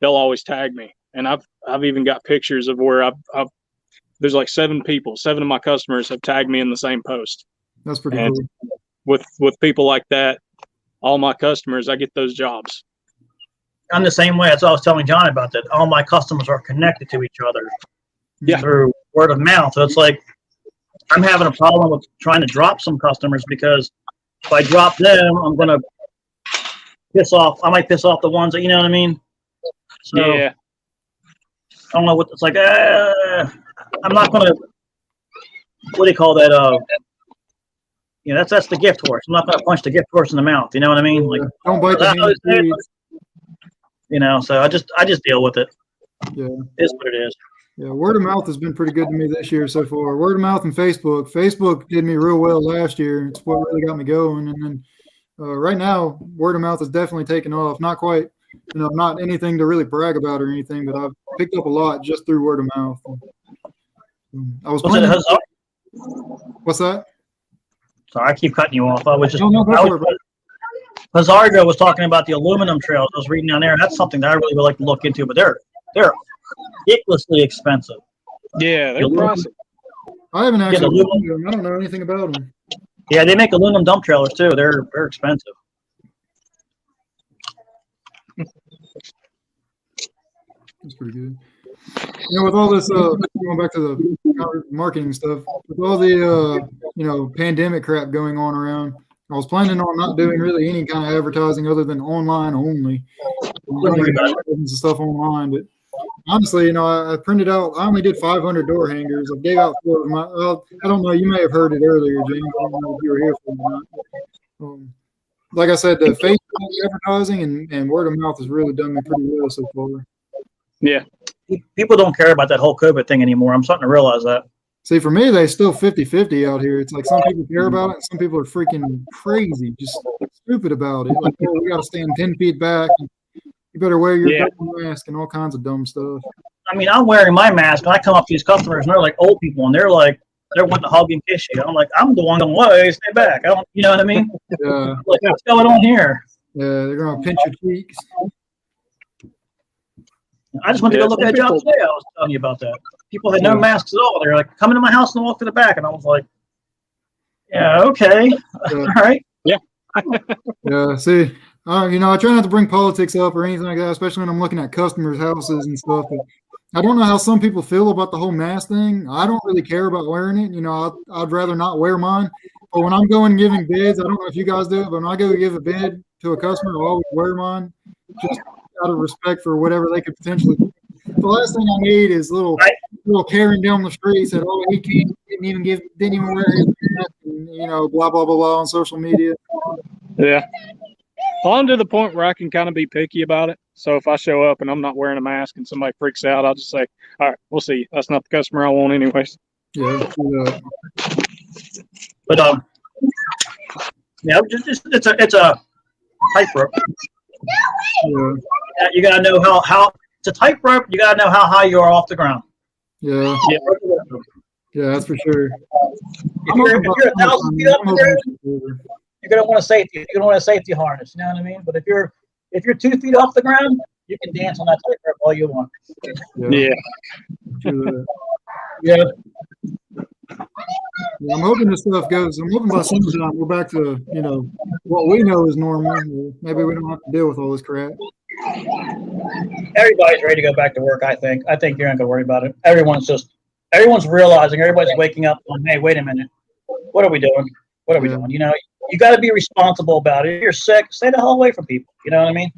they'll always tag me. And I've even got pictures of where there's like 7 of my customers have tagged me in the same post.
That's pretty cool.
With people like that, all my customers, I get those jobs.
I'm the same way. That's what I was telling John about that. All my customers are connected to each other through word of mouth. So it's like I'm having a problem with trying to drop some customers because if I drop them, I'm going to I might piss off the ones that, you know what I mean? So
yeah.
I don't know what it's like. I'm not going to, what do you call that? That's the gift horse. I'm not going to punch the gift horse in the mouth. You know what I mean? Like,
don't bite the hand.
So I just deal with it.
Yeah.
It's what it is.
Yeah, word of mouth has been pretty good to me this year so far. Word of mouth and Facebook. Facebook did me real well last year. It's what really got me going. And then right now, word of mouth is definitely taken off. Not quite, not anything to really brag about or anything, but I've picked up a lot just through word of mouth. I was planning. What's that?
Sorry, I keep cutting you off. I was just.
No,
Hazardo was talking about the aluminum trails. I was reading down there. That's something that I really would like to look into, but they're ridiculously expensive.
Yeah, they're pricey.
I haven't actually looked into them. I don't know anything about them.
Yeah, they make aluminum dump trailers too. They're expensive.
That's pretty good. With all this, going back to the marketing stuff, with all the, pandemic crap going on around, I was planning on not doing really any kind of advertising other than online only. And stuff online, but honestly, I printed out. I only did 500 door hangers. I gave out 4 of my. I don't know. You may have heard it earlier, James. I don't know if you were here for it or not. Like I said, the Facebook advertising and word of mouth has really done me pretty well so far.
Yeah.
People don't care about that whole COVID thing anymore. I'm starting to realize that.
See, for me, they still 50-50 out here. It's like some people care about it, and some people are freaking crazy, just stupid about it. Like, we got to stand 10 feet back. And you better wear your mask and all kinds of dumb stuff.
I mean, I'm wearing my mask, and I come up to these customers, and they're like old people, and they're wanting to hug and kiss you. I'm like, I'm the one going, "Way, stay back." You know what I mean?
Yeah.
Like, what's going on here?
Yeah, they're gonna pinch your cheeks.
I just went to go look at a job today. I was telling you about that. People had no masks at all. They're like, come into my house and walk to the back. And I was like, yeah, okay. All right.
Yeah.
Yeah, see, I try not to bring politics up or anything like that, especially when I'm looking at customers' houses and stuff. But I don't know how some people feel about the whole mask thing. I don't really care about wearing it. I'd rather not wear mine. But when I'm going and giving bids, I don't know if you guys do it, but when I go give a bid to a customer, I'll always wear mine just out of respect for whatever they could potentially do. The last thing I need is little Karen down the street said, "Oh, he didn't even wear his mask," and, blah blah blah blah on social media.
Yeah. Well, I'm to the point where I can kind of be picky about it. So if I show up and I'm not wearing a mask and somebody freaks out, I'll just say, "All right, we'll see. That's not the customer I want, anyways."
Yeah.
But yeah, it's a tightrope.
Yeah.
You gotta know how it's a tightrope. You gotta know how high you are off the ground.
Yeah. Yeah, that's for sure.
If you're 1,000 feet up there, you're gonna want a safety. You're gonna want a safety harness. You know what I mean? But if you're 2 feet off the ground, you can dance on that tightrope all you want.
Yeah.
Yeah.
Yeah, I'm hoping this stuff goes. I'm hoping by summertime we're back to, what we know is normal. Maybe we don't have to deal with all this crap.
Everybody's ready to go back to work. I think you're not gonna worry about it. Everyone's realizing. Everybody's waking up going, hey, wait a minute. What are we doing? What are we doing? You got to be responsible about it. If you're sick, stay the hell away from people. You know what I mean?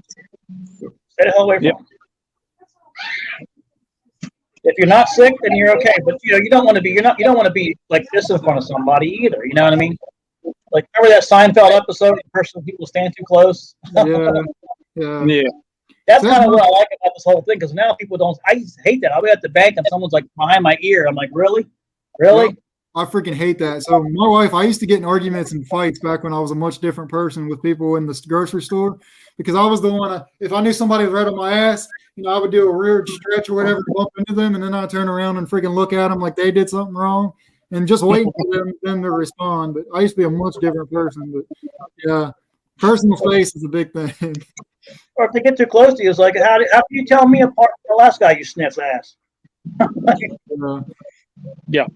Stay the hell away from them. If you're not sick, then you're okay. But you don't want to be. You don't want to be like this in front of somebody either. You know what I mean? Like remember that Seinfeld episode? People stand too close.
Yeah.
That's kind of what I like about this whole thing because now people don't. I used to hate that. I'll be at the bank and someone's like behind my ear. I'm like, really?
Yeah, I freaking hate that. So my wife, I used to get in arguments and fights back when I was a much different person with people in the grocery store because I was the one. If I knew somebody was right on my ass, I would do a rear stretch or whatever to bump into them, and then I'd turn around and freaking look at them like they did something wrong, and just wait for them to respond. But I used to be a much different person. But yeah, personal space is a big thing.
Or if they get too close to you, it's like, how can you tell me apart from the last guy you sniffed ass?
Yeah.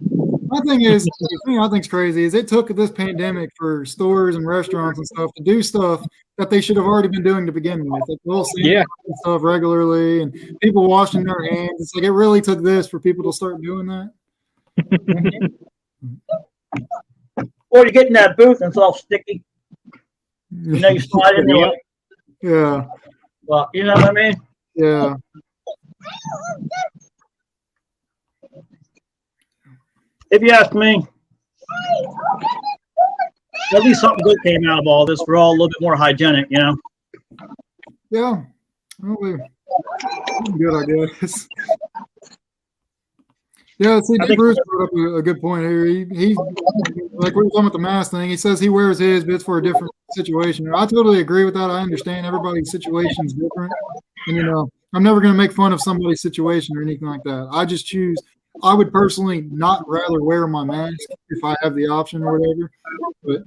My thing is, the thing I think is crazy is it took this pandemic for stores and restaurants and stuff to do stuff that they should have already been doing to begin with. Like they'll see stuff regularly and people washing their hands. It's like it really took this for people to start doing that.
Or you get in that booth and it's all sticky. You slide in there.
Yeah.
Well, you know what I mean?
Yeah.
If you ask me, at least something good came out of all this. We're all a little bit more hygienic,
Yeah. Well, good, I guess. Yeah, see, Bruce brought up a good point here. He like we were talking about the mask thing. He says he wears his, but it's for a different situation. I totally agree with that. I understand everybody's situation is different, and I'm never going to make fun of somebody's situation or anything like that. I just choose. I would personally not rather wear my mask if I have the option or whatever. But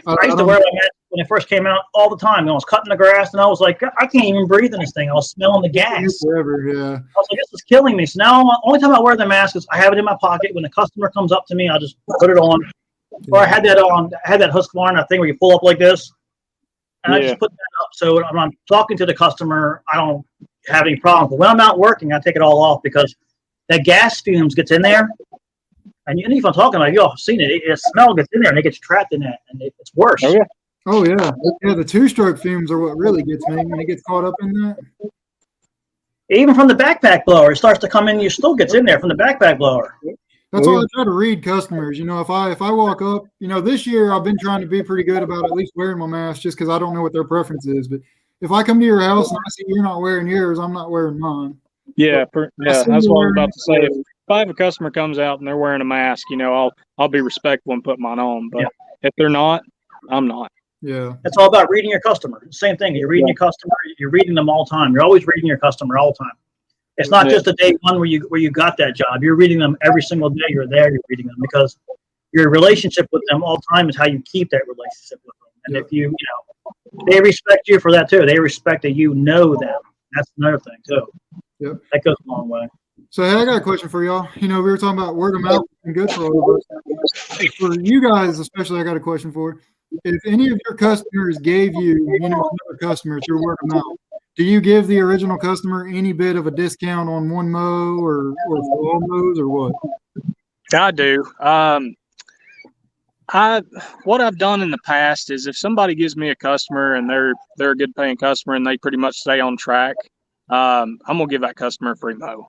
I used to wear my mask when it first came out all the time. I was cutting the grass, and I was like, I can't even breathe in this thing. I was smelling the gas.
Forever, yeah.
I was like, this is killing me. So now, the only time I wear the mask is I have it in my pocket. When the customer comes up to me, I'll just put it on. Or I had that on. I had that Husqvarna thing where you pull up like this, and I just put that up. So when I'm talking to the customer, I don't have any problems. But when I'm out working, I take it all off because that gas fumes gets in there. And if I'm talking about, y'all have seen it. The smell gets in there and it gets trapped in that, and it's worse.
Oh yeah. The two-stroke fumes are what really gets me when it gets caught up in that.
Even from the backpack blower, it starts to come in. You still gets in there from the backpack blower.
That's why I try to read customers. If I walk up, this year I've been trying to be pretty good about at least wearing my mask, just because I don't know what their preference is. But if I come to your house and I see you're not wearing yours, I'm not wearing mine.
Yeah, that's what I'm about to say. If I have a customer comes out and they're wearing a mask, I'll be respectful and put mine on. But if they're not, I'm not.
Yeah,
it's all about reading your customer. Same thing. You're reading your customer. You're reading them all the time. You're always reading your customer all the time. It's not just a day one where you got that job. You're reading them every single day. You're there. You're reading them because your relationship with them all the time is how you keep that relationship with them. And if you they respect you for that too. They respect that you know them. That's another thing too.
Yep.
That goes a long way.
So hey, I got a question for y'all. We were talking about word of mouth and good for all of us. For you guys especially, I got a question for. If any of your customers gave you, another customer through word of mouth, do you give the original customer any bit of a discount on one mow or for all mows or what?
I do. What I've done in the past is if somebody gives me a customer and they're a good paying customer and they pretty much stay on track, I'm gonna give that customer a free mow.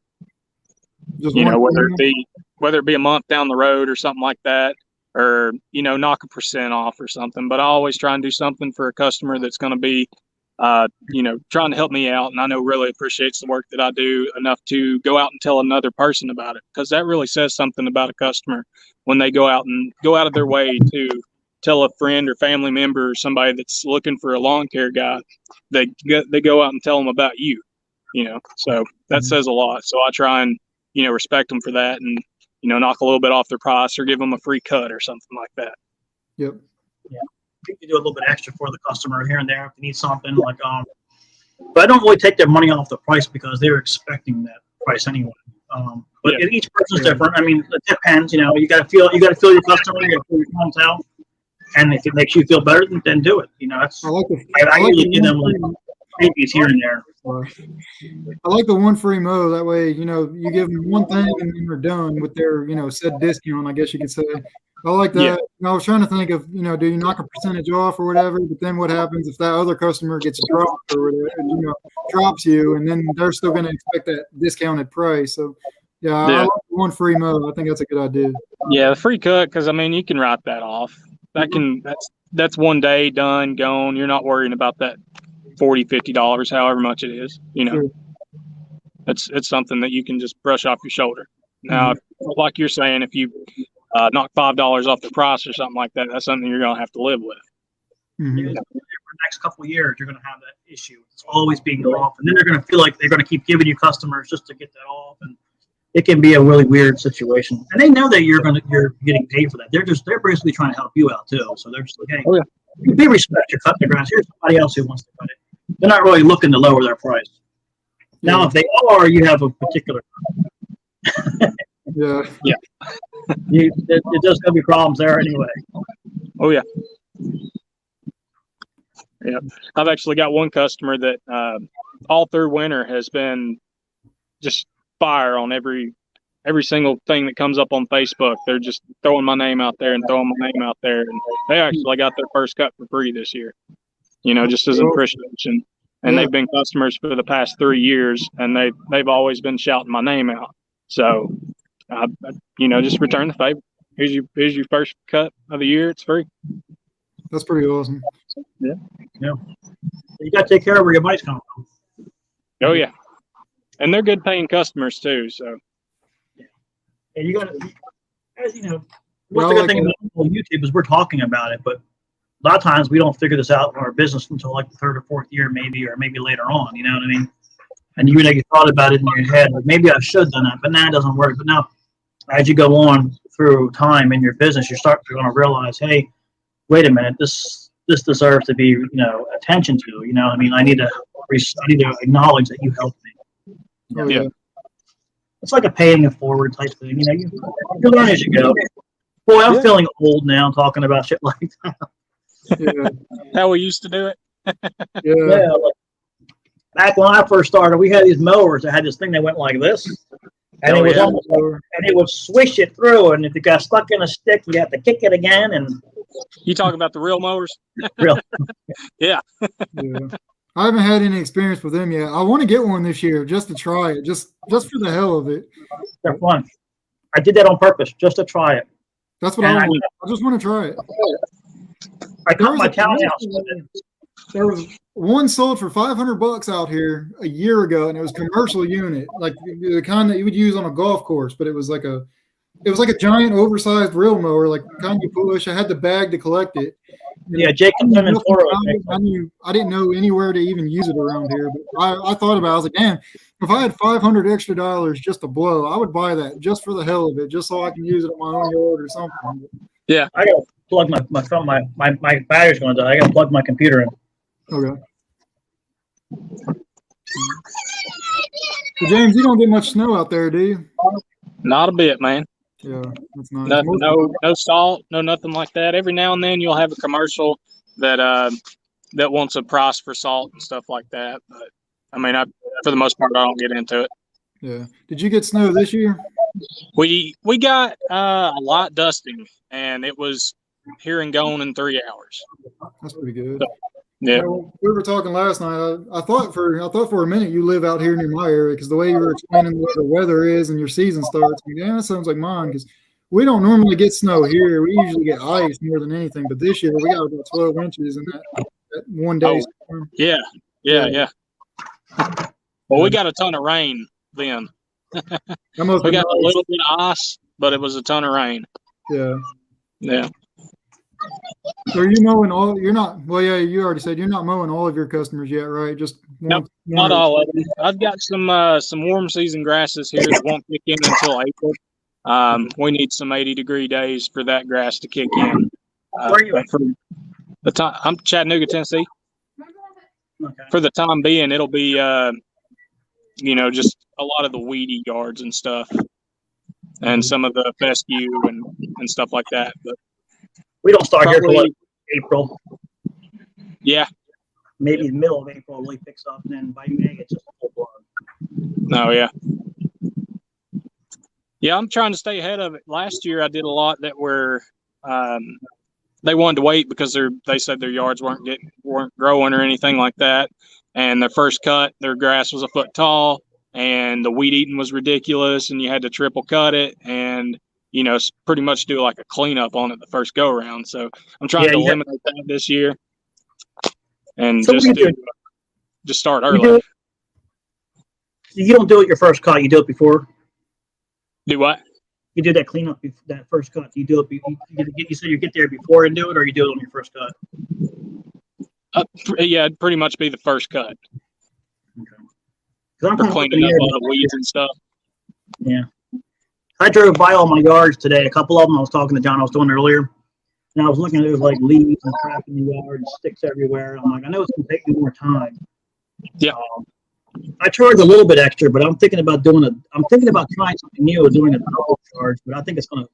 Whether it be a month down the road or something like that, or knock 1% off or something. But I always try and do something for a customer that's going to be trying to help me out. And I know really appreciates the work that I do enough to go out and tell another person about it, because that really says something about a customer when they go out of their way to tell a friend or family member or somebody that's looking for a lawn care guy. They go out and tell them about you, so that says a lot. So I try and, respect them for that and, knock a little bit off their price or give them a free cut or something like that.
Yep.
Yeah. You do a little bit extra for the customer here and there if they need something but I don't really take their money off the price because they're expecting that price anyway. But each person's different. I mean, it depends. You got to feel your customer, you got to feel your clientele, and if it makes you feel better, then do it. That's I usually give them freebies here and there.
I like the one free mow. That way, you give them one thing and then they're done with their, said discount, I guess you could say. I like that.
Yeah.
I was trying to think of, do you knock a percentage off or whatever? But then what happens if that other customer gets dropped or whatever, drops you, and then they're still going to expect that discounted price. So, I like the one free mow. I think that's a good idea.
Yeah, the free cut, because you can write that off. That's one day done, gone. You're not worrying about that $40, $50, however much it is.
Sure.
It's something that you can just brush off your shoulder. Now, like you're saying, if you knock $5 off the price or something like that, that's something you're going to have to live with.
For the next couple of years, you're going to have that issue. It's always being off, and then they're going to feel like they're going to keep giving you customers just to get that off, and it can be a really weird situation. And they know that you're getting paid for that. They're basically trying to help you out too. So they're just like, hey, they respect your cut the grass. Here's somebody else who wants to cut it. They're not really looking to lower their price. Now, if they are, you have a particular.
Yeah.
It does going to be problems there anyway.
Oh yeah. Yeah, I've actually got one customer that all through winter has been just fire on every single thing that comes up on Facebook. They're just throwing my name out there and and they actually got their first cut for free this year. Just as an appreciation. And they've been customers for the past 3 years, and they've always been shouting my name out. So, just return the favor. Here's your first cut of the year. It's free.
That's pretty awesome.
Yeah. You got to take care of where your money's coming from.
Oh yeah, and they're good paying customers too. So.
And you got to, as what's the good thing about YouTube is we're talking about it, but a lot of times we don't figure this out in our business until like the 3rd or 4th year, maybe later on. You know what I mean? And you thought about it in your head, like maybe I should have done that, but it doesn't work. But now, as you go on through time in your business, you're going to realize, hey, wait a minute, this deserves to be attention to. You know what I mean? I need to acknowledge that you helped me.
Yeah.
It's like a paying it forward type thing. You learn as you go. Boy, I'm feeling old now talking about shit like that.
How we used to do it.
Like, back when I first started, we had these mowers that had this thing that went like this, and it was almost and it would swish it through. And if it got stuck in a stick, you have to kick it again. And
you talking about the real mowers?
Real.
Yeah.
I haven't had any experience with them yet. I want to get one this year just to try it, just for the hell of it.
They're fun. I did that on purpose just to try it.
That's what I just want to try it.
I cut my townhouse.
There was one sold for $500 out here a year ago, and it was a commercial unit, like the kind that you would use on a golf course, but it was like a giant oversized reel mower, like kind you push. I had the bag to collect it.
Yeah, Jacob Lemon Toro.
I didn't know anywhere to even use it around here, but I thought about it. I was like, damn, if I had $500 extra just to blow, I would buy that just for the hell of it, just so I can use it at my own yard or something.
Yeah,
I gotta plug my phone. My battery's going to die. I gotta plug my computer in.
Okay. So James, you don't get much snow out there, do you?
Not a bit, man.
Yeah, that's nice.
No salt, no nothing like that. Every now and then you'll have a commercial that wants a price for salt and stuff like that. But I mean, for the most part, I don't get into it.
Yeah. Did you get snow this year?
We got a light dusting, and it was here and gone in 3 hours.
That's pretty good.
So, yeah.
Well, we were talking last night. I thought for a minute you live out here near my area, because the way you were explaining what the weather is and your season starts, yeah, that sounds like mine, because we don't normally get snow here. We usually get ice more than anything. But this year we got about 12 inches in that one day storm.
Yeah. Yeah. Well, we got a ton of rain then.
That must
We
be
got a
nice.
little bit of ice, but it was a ton of rain.
Yeah.
Yeah.
So are you mowing all? You're not. Well, yeah. You already said you're not mowing all of your customers yet, right? Just one.
Nope, not all of them. I've got some warm season grasses here that won't kick in until April. We need some 80-degree days for that grass to kick in.
Where are you at?
For the time, I'm Chattanooga, Tennessee.
Okay.
For the time being, it'll be just a lot of the weedy yards and stuff, and some of the fescue and stuff like that. But
We don't start here till
probably,
like April,
yeah,
maybe the middle of April it really picks up, and then by May it's just full blown.
no, yeah. Yeah, I'm trying to stay ahead of it. Last year, I did a lot that were they wanted to wait because they said their yards weren't growing or anything like that. And their first cut, their grass was a foot tall, and the weed eating was ridiculous, and you had to triple cut it, and pretty much do like a cleanup on it the first go around. So I'm trying to eliminate that this year, and
So
just start
you
early.
You don't do it your first cut. You do it before.
Do what?
You do that cleanup, that first cut. You do it. You said you get there before and do it, or you do it on your first cut.
Yeah, it'd pretty much be the first cut.
Okay. I'm
For cleaning up all the weeds and stuff.
Yeah. I drove by all my yards today. A couple of them I was talking to John. I was doing earlier, and I was looking at there was like leaves and crap in the yard, sticks everywhere. I'm like, I know it's gonna take me more time.
Yeah.
I charge a little bit extra, but I'm thinking about trying something new, doing a double charge. But I think it's gonna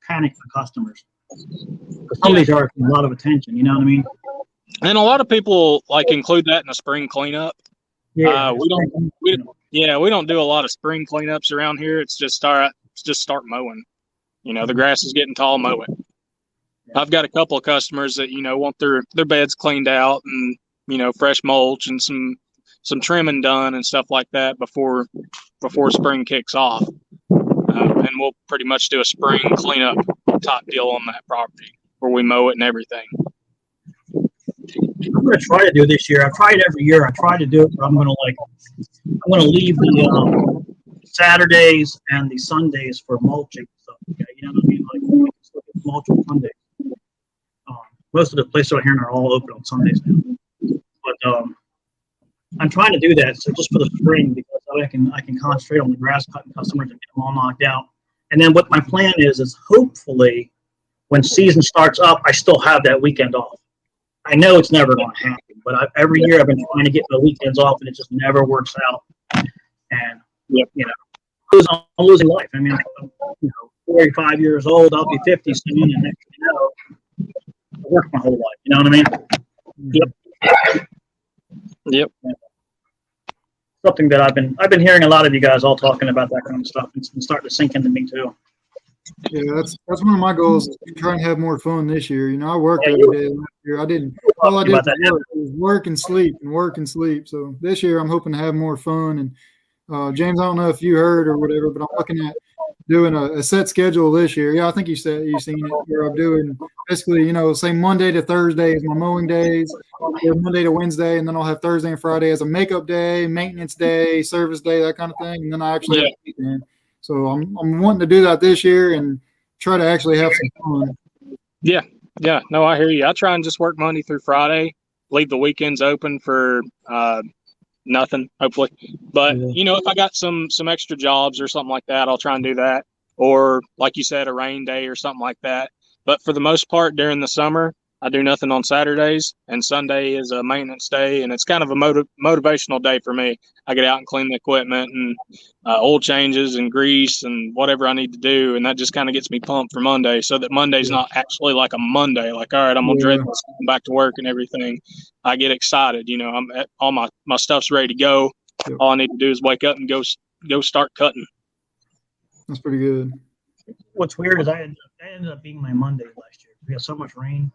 panic the customers. Because some of these yards need a lot of attention. You know what I mean?
And a lot of people include that in a spring cleanup.
Yeah.
We don't do a lot of spring cleanups around here. It's just start mowing. The grass is getting tall, mow it. I've got a couple of customers that want their beds cleaned out and fresh mulch and some trimming done and stuff like that before spring kicks off. And we'll pretty much do a spring cleanup type deal on that property where we mow it and everything.
I'm gonna try to do this year. I've tried every year. I try to do it, but I'm gonna leave the Saturdays and the Sundays for mulching stuff. Okay? You know what I mean? Like mulch on Sundays. Most of the places out here are all open on Sundays now. But I'm trying to do that so just for the spring because I can concentrate on the grass cutting customers and get them all knocked out. And then what my plan is hopefully when season starts up, I still have that weekend off. I know it's never going to happen, but every year I've been trying to get the weekends off, and it just never works out. And I'm losing life. I mean, I'm 45 years old. I'll be 50 soon, and next thing you know, I worked my whole life. You know what I mean?
Yep.
Something that I've been hearing a lot of you guys all talking about that kind of stuff. It's been starting to sink into me too.
Yeah, that's one of my goals. Is to try and have more fun this year. I worked every day last year. I didn't. All I did was work and sleep and work and sleep. So this year I'm hoping to have more fun. And James, I don't know if you heard or whatever, but I'm looking at doing a set schedule this year. Yeah, I think you've seen it. Where I'm doing basically, say Monday to Thursday is my mowing days, or Monday to Wednesday, and then I'll have Thursday and Friday as a makeup day, maintenance day, service day, that kind of thing. And then I actually have a weekend. So I'm wanting to do that this year and try to actually have some fun.
Yeah. No, I hear you. I try and just work Monday through Friday, leave the weekends open for nothing, hopefully. But if I got some extra jobs or something like that, I'll try and do that. Or like you said, a rain day or something like that. But for the most part, during the summer, I do nothing on Saturdays, and Sunday is a maintenance day, and it's kind of a motivational day for me. I get out and clean the equipment and oil changes and grease and whatever I need to do, and that just kind of gets me pumped for Monday, so that Monday's not actually like a Monday. Like, all right, I'm gonna dread this, come back to work and everything. I get excited, I'm all my stuff's ready to go. Yep. All I need to do is wake up and go start cutting.
That's pretty good.
What's weird is I ended up being my Monday last year. We had so much rain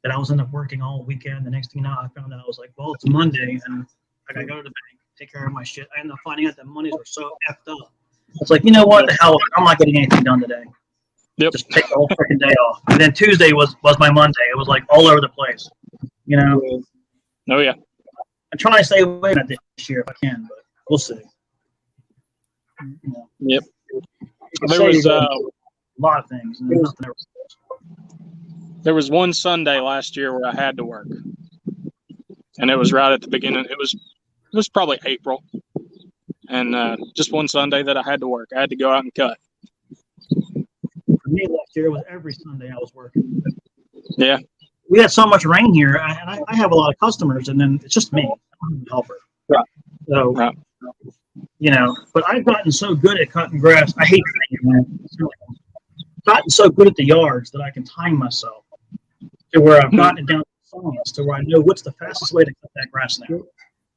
that I was end up working all weekend. The next thing you know, I found out I was like, well, it's Monday, and I gotta go to the bank, take care of my shit. I ended up finding out that Mondays were so effed up. It's like, you know what, the hell, I'm not getting anything done today.
Yep.
Just take the whole freaking day off. And then Tuesday was my Monday. It was like all over the place,
Oh yeah.
I'm trying to stay away from it this year if I can, but we'll see.
Yep.
You can
There
say
was
a lot of things, and there's nothing ever.
there was one Sunday last year where I had to work, and it was right at the beginning. It was probably April, and just one Sunday that I had to work. I had to go out and cut.
For me, last year it was every Sunday I was working.
Yeah.
We had so much rain here, and I have a lot of customers, and then it's just me. I'm a helper.
Right.
So,
Right.
you know, but I've gotten so good at cutting grass. I hate saying it, man. I've gotten so good at the yards that I can time myself to where I've gotten it down to science, to where I know what's the fastest way to cut that grass now.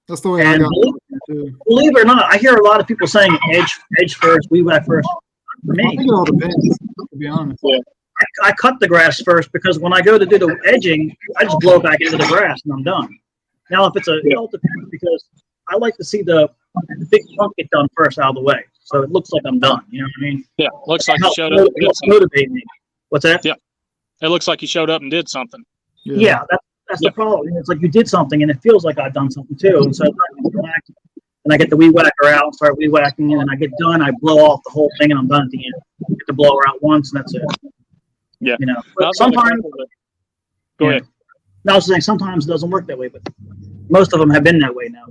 That's the way I
And
got it too.
believe it or not, I hear a lot of people saying edge first, weed whack first. For
I
me,
think it all depends, to be honest.
Yeah.
I cut the grass first because when I go to do the edging, I just blow back into the grass and I'm done. Now, if it's it all depends because I like to see the big chunk get done first out of the way, so it looks like I'm done. You know what I mean?
Yeah. Looks like you
Help
showed up. And did
helps
something.
motivate me. What's that?
Yeah. It looks like you showed up and did something.
Yeah, that's the problem. It's like you did something, and it feels like I've done something too. And so and I get the weed whacker out and start weed whacking, and then I get done. I blow off the whole thing, and I'm done at the end. Get the blower out once, and that's it.
Yeah.
You know,
Now,
but sometimes.
Go ahead.
No, I was saying sometimes it doesn't work that way, but most of them have been that way now.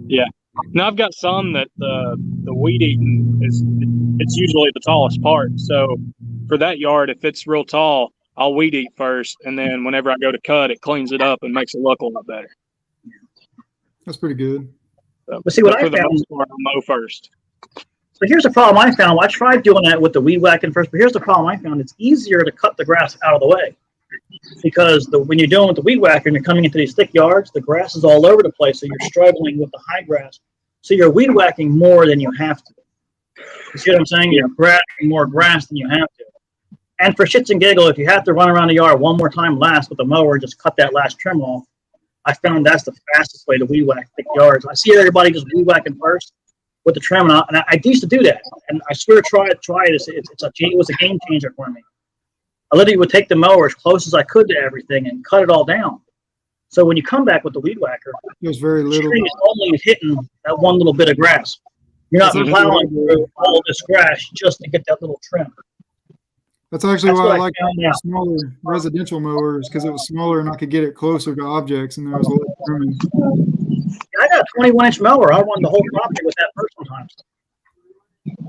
Yeah. Now I've got some that the weed eating it's usually the tallest part. So for that yard, if it's real tall, I'll weed eat first, and then whenever I go to cut, it cleans it up and makes it look a lot better.
That's pretty good.
So,
But see, what
for
I
the
found-
most part, I'll mow first.
So here's the problem I found. I tried doing that with the weed whacking first, but here's the problem I found. It's easier to cut the grass out of the way because when you're doing with the weed whacker and you're coming into these thick yards, the grass is all over the place, so you're struggling with the high grass. So you're weed whacking more than you have to. You see what I'm saying? You're grabbing more grass than you have to. And for shits and giggles, if you have to run around the yard one more time last with the mower, just cut that last trim off. I found that's the fastest way to weed whack thick yards. I see everybody just weed whacking first with the trim, and I used to do that. And I swear, try it. It was a game changer for me. I literally would take the mower as close as I could to everything and cut it all down. So when you come back with the weed whacker,
There's very little.
tree is only hitting that one little bit of grass. You're not
That's
plowing
actually-
through all this grass just to get that little trim.
That's actually
That's
why
what
I
I
like
found out.
smaller residential mowers because it was smaller and I could get it closer to objects and there was less trimming.
I got a 21-inch mower. I run the whole property with that first sometimes.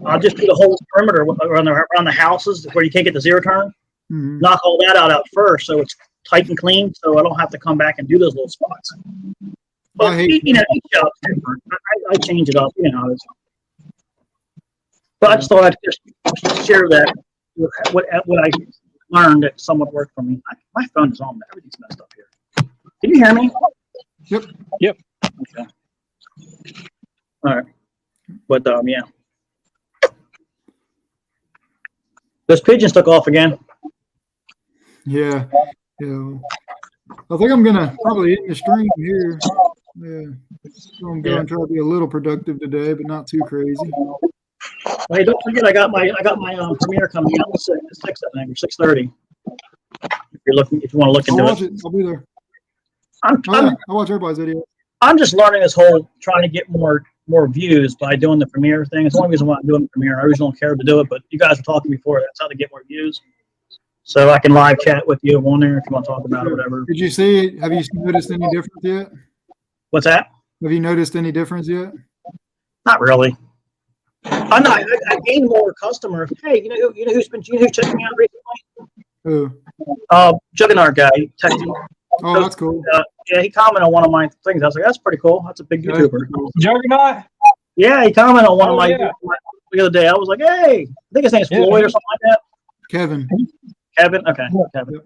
I'll just do the whole perimeter around the houses where you can't get the zero turn.
Mhm.
Knock all that out first, so it's tight and clean, so I don't have to come back and do those little spots. But
I hate
each job's different. I change it up, you know. But I just thought I'd just share that what I learned that somewhat worked for me. My phone is on, but everything's messed up here. Can you hear me?
Yep.
Okay. All right. But yeah. Those pigeons took off again.
Yeah. Yeah. I think I'm gonna probably end the stream here. Yeah. So I'm going to try to be a little productive today, but not too crazy.
Hey, don't forget I got my premiere coming out at 6, I think, or 6:30. If you want to look
I'll
into
watch
it.
it. I'll be there.
I'm
Oh, yeah. I'll watch everybody's video.
I'm just learning this whole trying to get more views by doing the premiere thing. It's the only reason why I'm doing the premiere. I originally don't care to do it, but you guys were talking before. That's how to get more views. So I can live chat with you on there if you want to talk about it, whatever.
Did you see? Have you noticed any difference yet?
What's that?
Have you noticed any difference yet?
Not really. I gained more customers. Hey, you know who's checking me out recently?
Oh,
Juggernaut guy. He texted me.
oh, that's cool.
Yeah, he commented on one of my things. I was like, that's pretty cool. That's a big YouTuber.
Juggernaut?
Yeah, he commented on one of
yeah.
the other day. I was like, hey, I think his name's
Yeah,
Floyd or something like that.
Kevin.
Kevin? Okay, Kevin.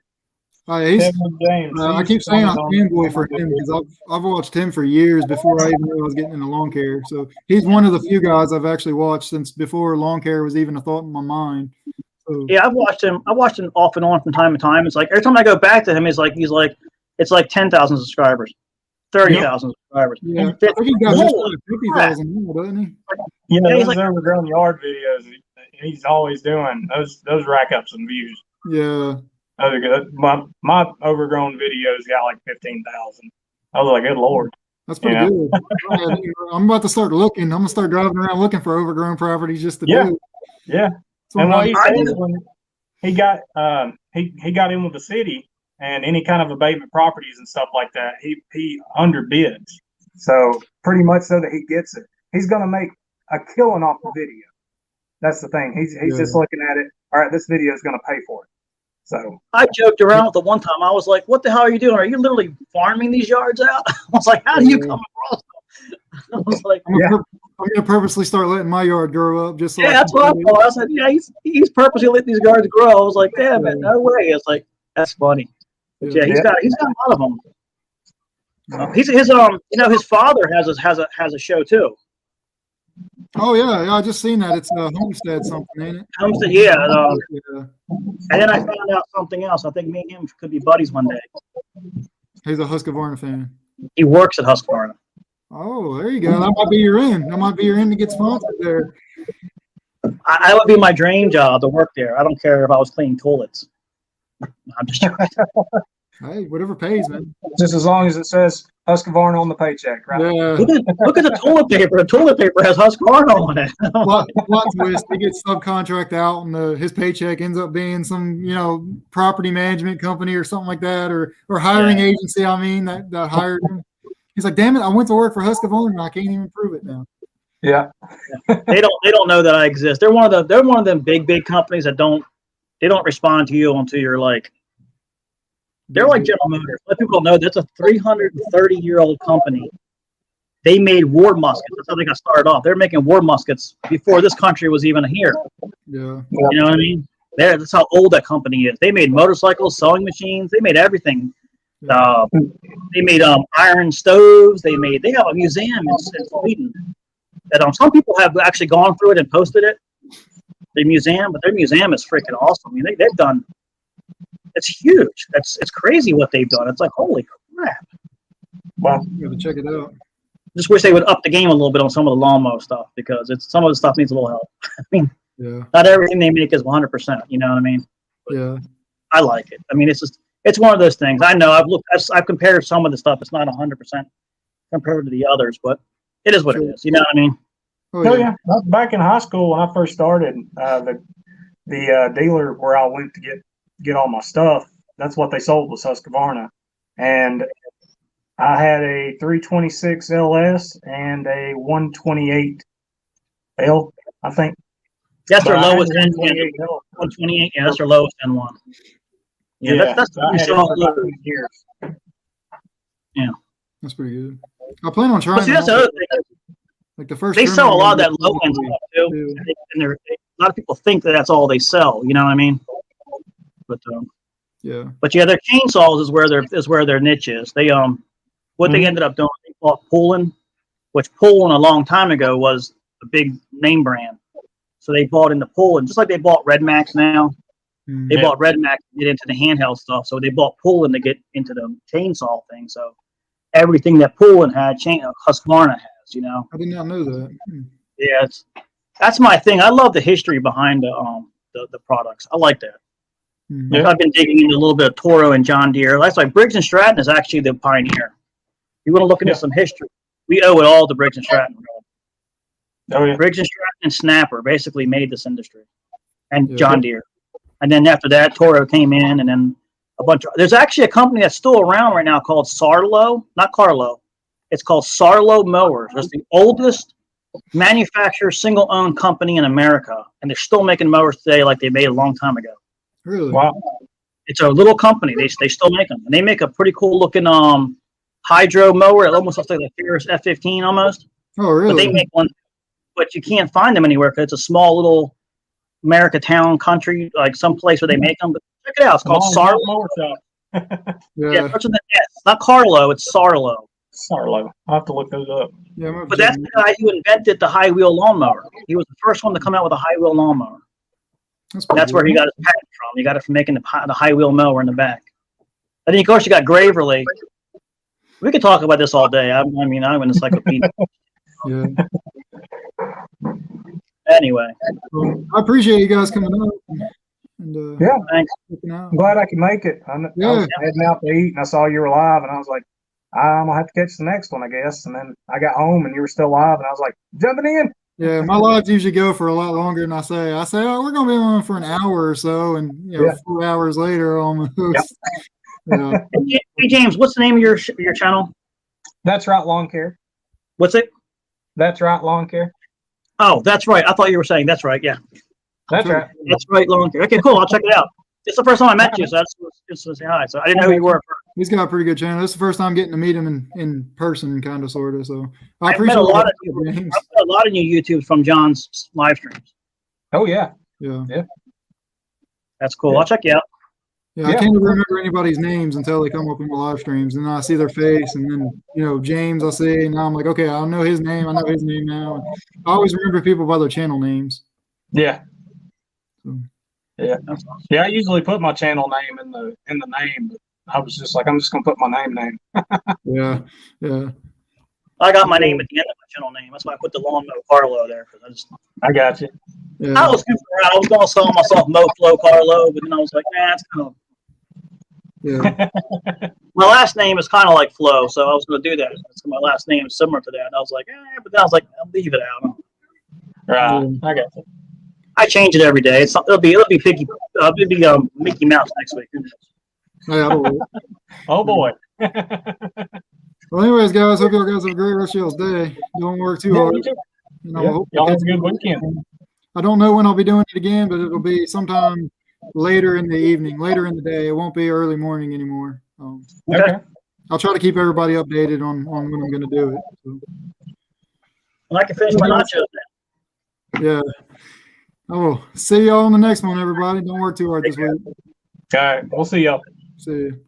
He's,
Kevin James.
I keep saying I'm a fanboy for him because I've watched him for years before I even knew I was getting into lawn care. So he's one of the few guys I've actually watched since before lawn care was even a thought in my mind. So,
Yeah, I've watched him off and on from time to time. It's like every time I go back to him, it's like it's like 10,000 subscribers, 30,000 subscribers.
yeah,
And
I think he got just
Holy
under 50,000 now, doesn't he?
You know,
Yeah, he's
those
like-
overgrown yard videos he's always doing, those rack up some views.
Yeah.
Those are good. My overgrown videos got like 15,000. I was like, good Lord.
That's pretty
Yeah.
good. I'm about to start looking. I'm gonna start driving around looking for overgrown properties just to
Yeah.
do.
Yeah.
So
And what he
I
said
do.
is when he got he got in with the city and any kind of abatement properties and stuff like that, he underbids. So pretty much so that he gets it. He's gonna make a killing off the video. That's the thing. He's just looking at it. All right, this video is gonna pay for it. So
I joked around with it one time. I was like, "What the hell are you doing? Are you literally farming these yards out?" I was like, "How do you come across them?" I was like,
I'm gonna purposely start letting my yard grow up just so
"Yeah, that's what I thought." I said, "Yeah, he's purposely letting these yards grow." I was like, "Damn it, no way!" It's like that's funny. But yeah, he's got a lot of them. His father has a show too.
Oh yeah, I just seen that. It's a Homestead something, ain't it?
Homestead, yeah.
Yeah.
And then I found out something else. I think me and him could be buddies one day.
He's a Husqvarna fan.
He works at Husqvarna.
Oh, there you go. That might be your in. That might be your in to get sponsored there.
I would be my dream job to work there. I don't care if I was cleaning toilets. I'm just joking.
Hey, whatever pays, man.
just as long as it says Husqvarna on the paycheck, right?
Yeah.
Look at the toilet paper. The toilet paper has Husqvarna on it.
Plot twist. He gets subcontract out, and his paycheck ends up being some, property management company or something like that, or hiring agency. I mean, that hired him. He's like, damn it, I went to work for Husqvarna and I can't even prove it now.
Yeah.
They don't know that I exist. They're one of them big companies that don't respond to you until you're like. They're like General Motors. Let people know that's a 330-year-old company. They made war muskets. That's how they got started off. They're making war muskets before this country was even here.
Yeah.
You know what I mean? That's how old that company is. They made motorcycles, sewing machines. They made everything. They made iron stoves. They have a museum in Sweden that some people have actually gone through it and posted it. The museum, but their museum is freaking awesome. I mean, they've done. It's huge. It's crazy what they've done. It's like holy crap.
Wow.
You have to check it out.
Just wish they would up the game a little bit on some of the lawnmower stuff because some of the stuff needs a little help. I mean, not everything they make is 100%. You know what I mean? But
Yeah.
I like it. I mean, it's one of those things. I know I've compared some of the stuff. It's not 100% compared to the others, but it is what it is. You know what I mean?
Oh, yeah.
Back in high school when I first started, the dealer where I went to get all my stuff, that's what they sold was Husqvarna. And I had a 326 LS and a 128 L, I think.
That's their lowest end.
128 L.
128. Yeah, that's their lowest end one. Yeah, that's
I had it for about 2 years.
Yeah.
That's pretty good. I plan on trying.
But see, that's the other thing.
Like the first.
They sell a lot of that
tournament
low end stuff too. And a lot of people think that that's all they sell. You know what I mean? But
yeah.
But yeah, their chainsaws is where their niche is. They what they ended up doing, they bought Poulan, which Poulan a long time ago was a big name brand. So they bought into Poulan, just like they bought Red Max now. They bought Red Max to get into the handheld stuff. So they bought Poulan to get into the chainsaw thing. So everything that Poulan had, Husqvarna has. You know.
I did not know that.
Yeah, that's my thing. I love the history behind the products. I like that. Like I've been digging into a little bit of Toro and John Deere. That's like Briggs and Stratton is actually the pioneer. You want to look into some history? We owe it all to Briggs and Stratton.
Oh, yeah.
Briggs and Stratton and Snapper basically made this industry, and John Deere. And then after that, Toro came in, and then a bunch of. There's actually a company that's still around right now called Sarlo, not Carlo. It's called Sarlo Mowers. It's the oldest manufacturer, single-owned company in America, and they're still making mowers today, like they made a long time ago.
Really?
Wow.
It's a little company. They still make them, and they make a pretty cool looking hydro mower. It almost looks like a Fierce F-15 almost.
Oh, really?
But they make one, but you can't find them anywhere because it's a small little America town country, like some place where they make them. But check it out. It's called Sarlo. Yeah, it starts with an S. Not Carlo. It's Sarlo.
Sarlo. I'll have to look those up.
Yeah,
but that's the guy who invented the high wheel lawnmower. He was the first one to come out with a high wheel lawnmower. That's where he got his patent from. He got it from making the high wheel mower in the back. And then, of course, you got Graverly. We could talk about this all day. I'm an encyclopedia.
Yeah.
Anyway.
Well, I appreciate you guys coming up. And,
yeah.
Thanks.
I'm glad I could make it. I was heading out to eat, and I saw you were live, and I was like, I'm gonna have to catch the next one, I guess. And then I got home and you were still live, and I was like, jumping in.
Yeah, my lives usually go for a lot longer than I say. I say, oh, we're gonna be on for an hour or so, and
Yeah.
4 hours later, almost. Yeah.
Hey James, what's the name of your channel?
That's right, lawn care.
What's it?
That's right, lawn care.
Oh, that's right. I thought you were saying that's right. Yeah,
That's right.
that's right. Lawn care. Okay, cool. I'll check it out. It's the first time I met you, so that's just to say hi. So I didn't know who you were.
He's got a pretty good channel. This is the first time getting to meet him in person, kind of, sort of. So I
I've
appreciate
met a lot of
it, James.
I've met a lot of new YouTubes from John's live streams.
Oh yeah.
Yeah.
That's cool.
Yeah.
I'll check you out.
Yeah, I can't even remember anybody's names until they come up in my live streams, and then I see their face, and then James I see, and now I'm like, okay, I know his name. I know his name now. And I always remember people by their channel names.
Yeah.
So,
Yeah. Yeah. I usually put my channel name in the name, but I was just like, I'm just gonna put my name.
yeah, yeah.
I got my name at the end of my channel name. That's why I put the Lawn Mo Carlo there.
I got you.
Yeah.
I was goofing around. I was going to call myself Mo Flo Carlo, but then I was like, nah, it's kind of.
Yeah.
My last name is kind of like Flo, so I was going to do that. So my last name is similar to that. And I was like, but then I was like, I'll leave it out.
Right. I got you.
I change it every day. It'll be Mickey Mouse next week. Who knows?
Yeah,
Oh boy.
well, anyways, guys, hope y'all guys have a great rest of y'all's day. Don't work too hard. Hope
Y'all have a good weekend.
I don't know when I'll be doing it again, but it'll be sometime later in the evening, later in the day. It won't be early morning anymore.
Okay.
I'll try to keep everybody updated on when I'm going to do it. So,
And I can finish my nachos now.
yeah. I will see y'all on the next one, everybody. Don't work too hard this week.
All right. We'll see y'all.
See you.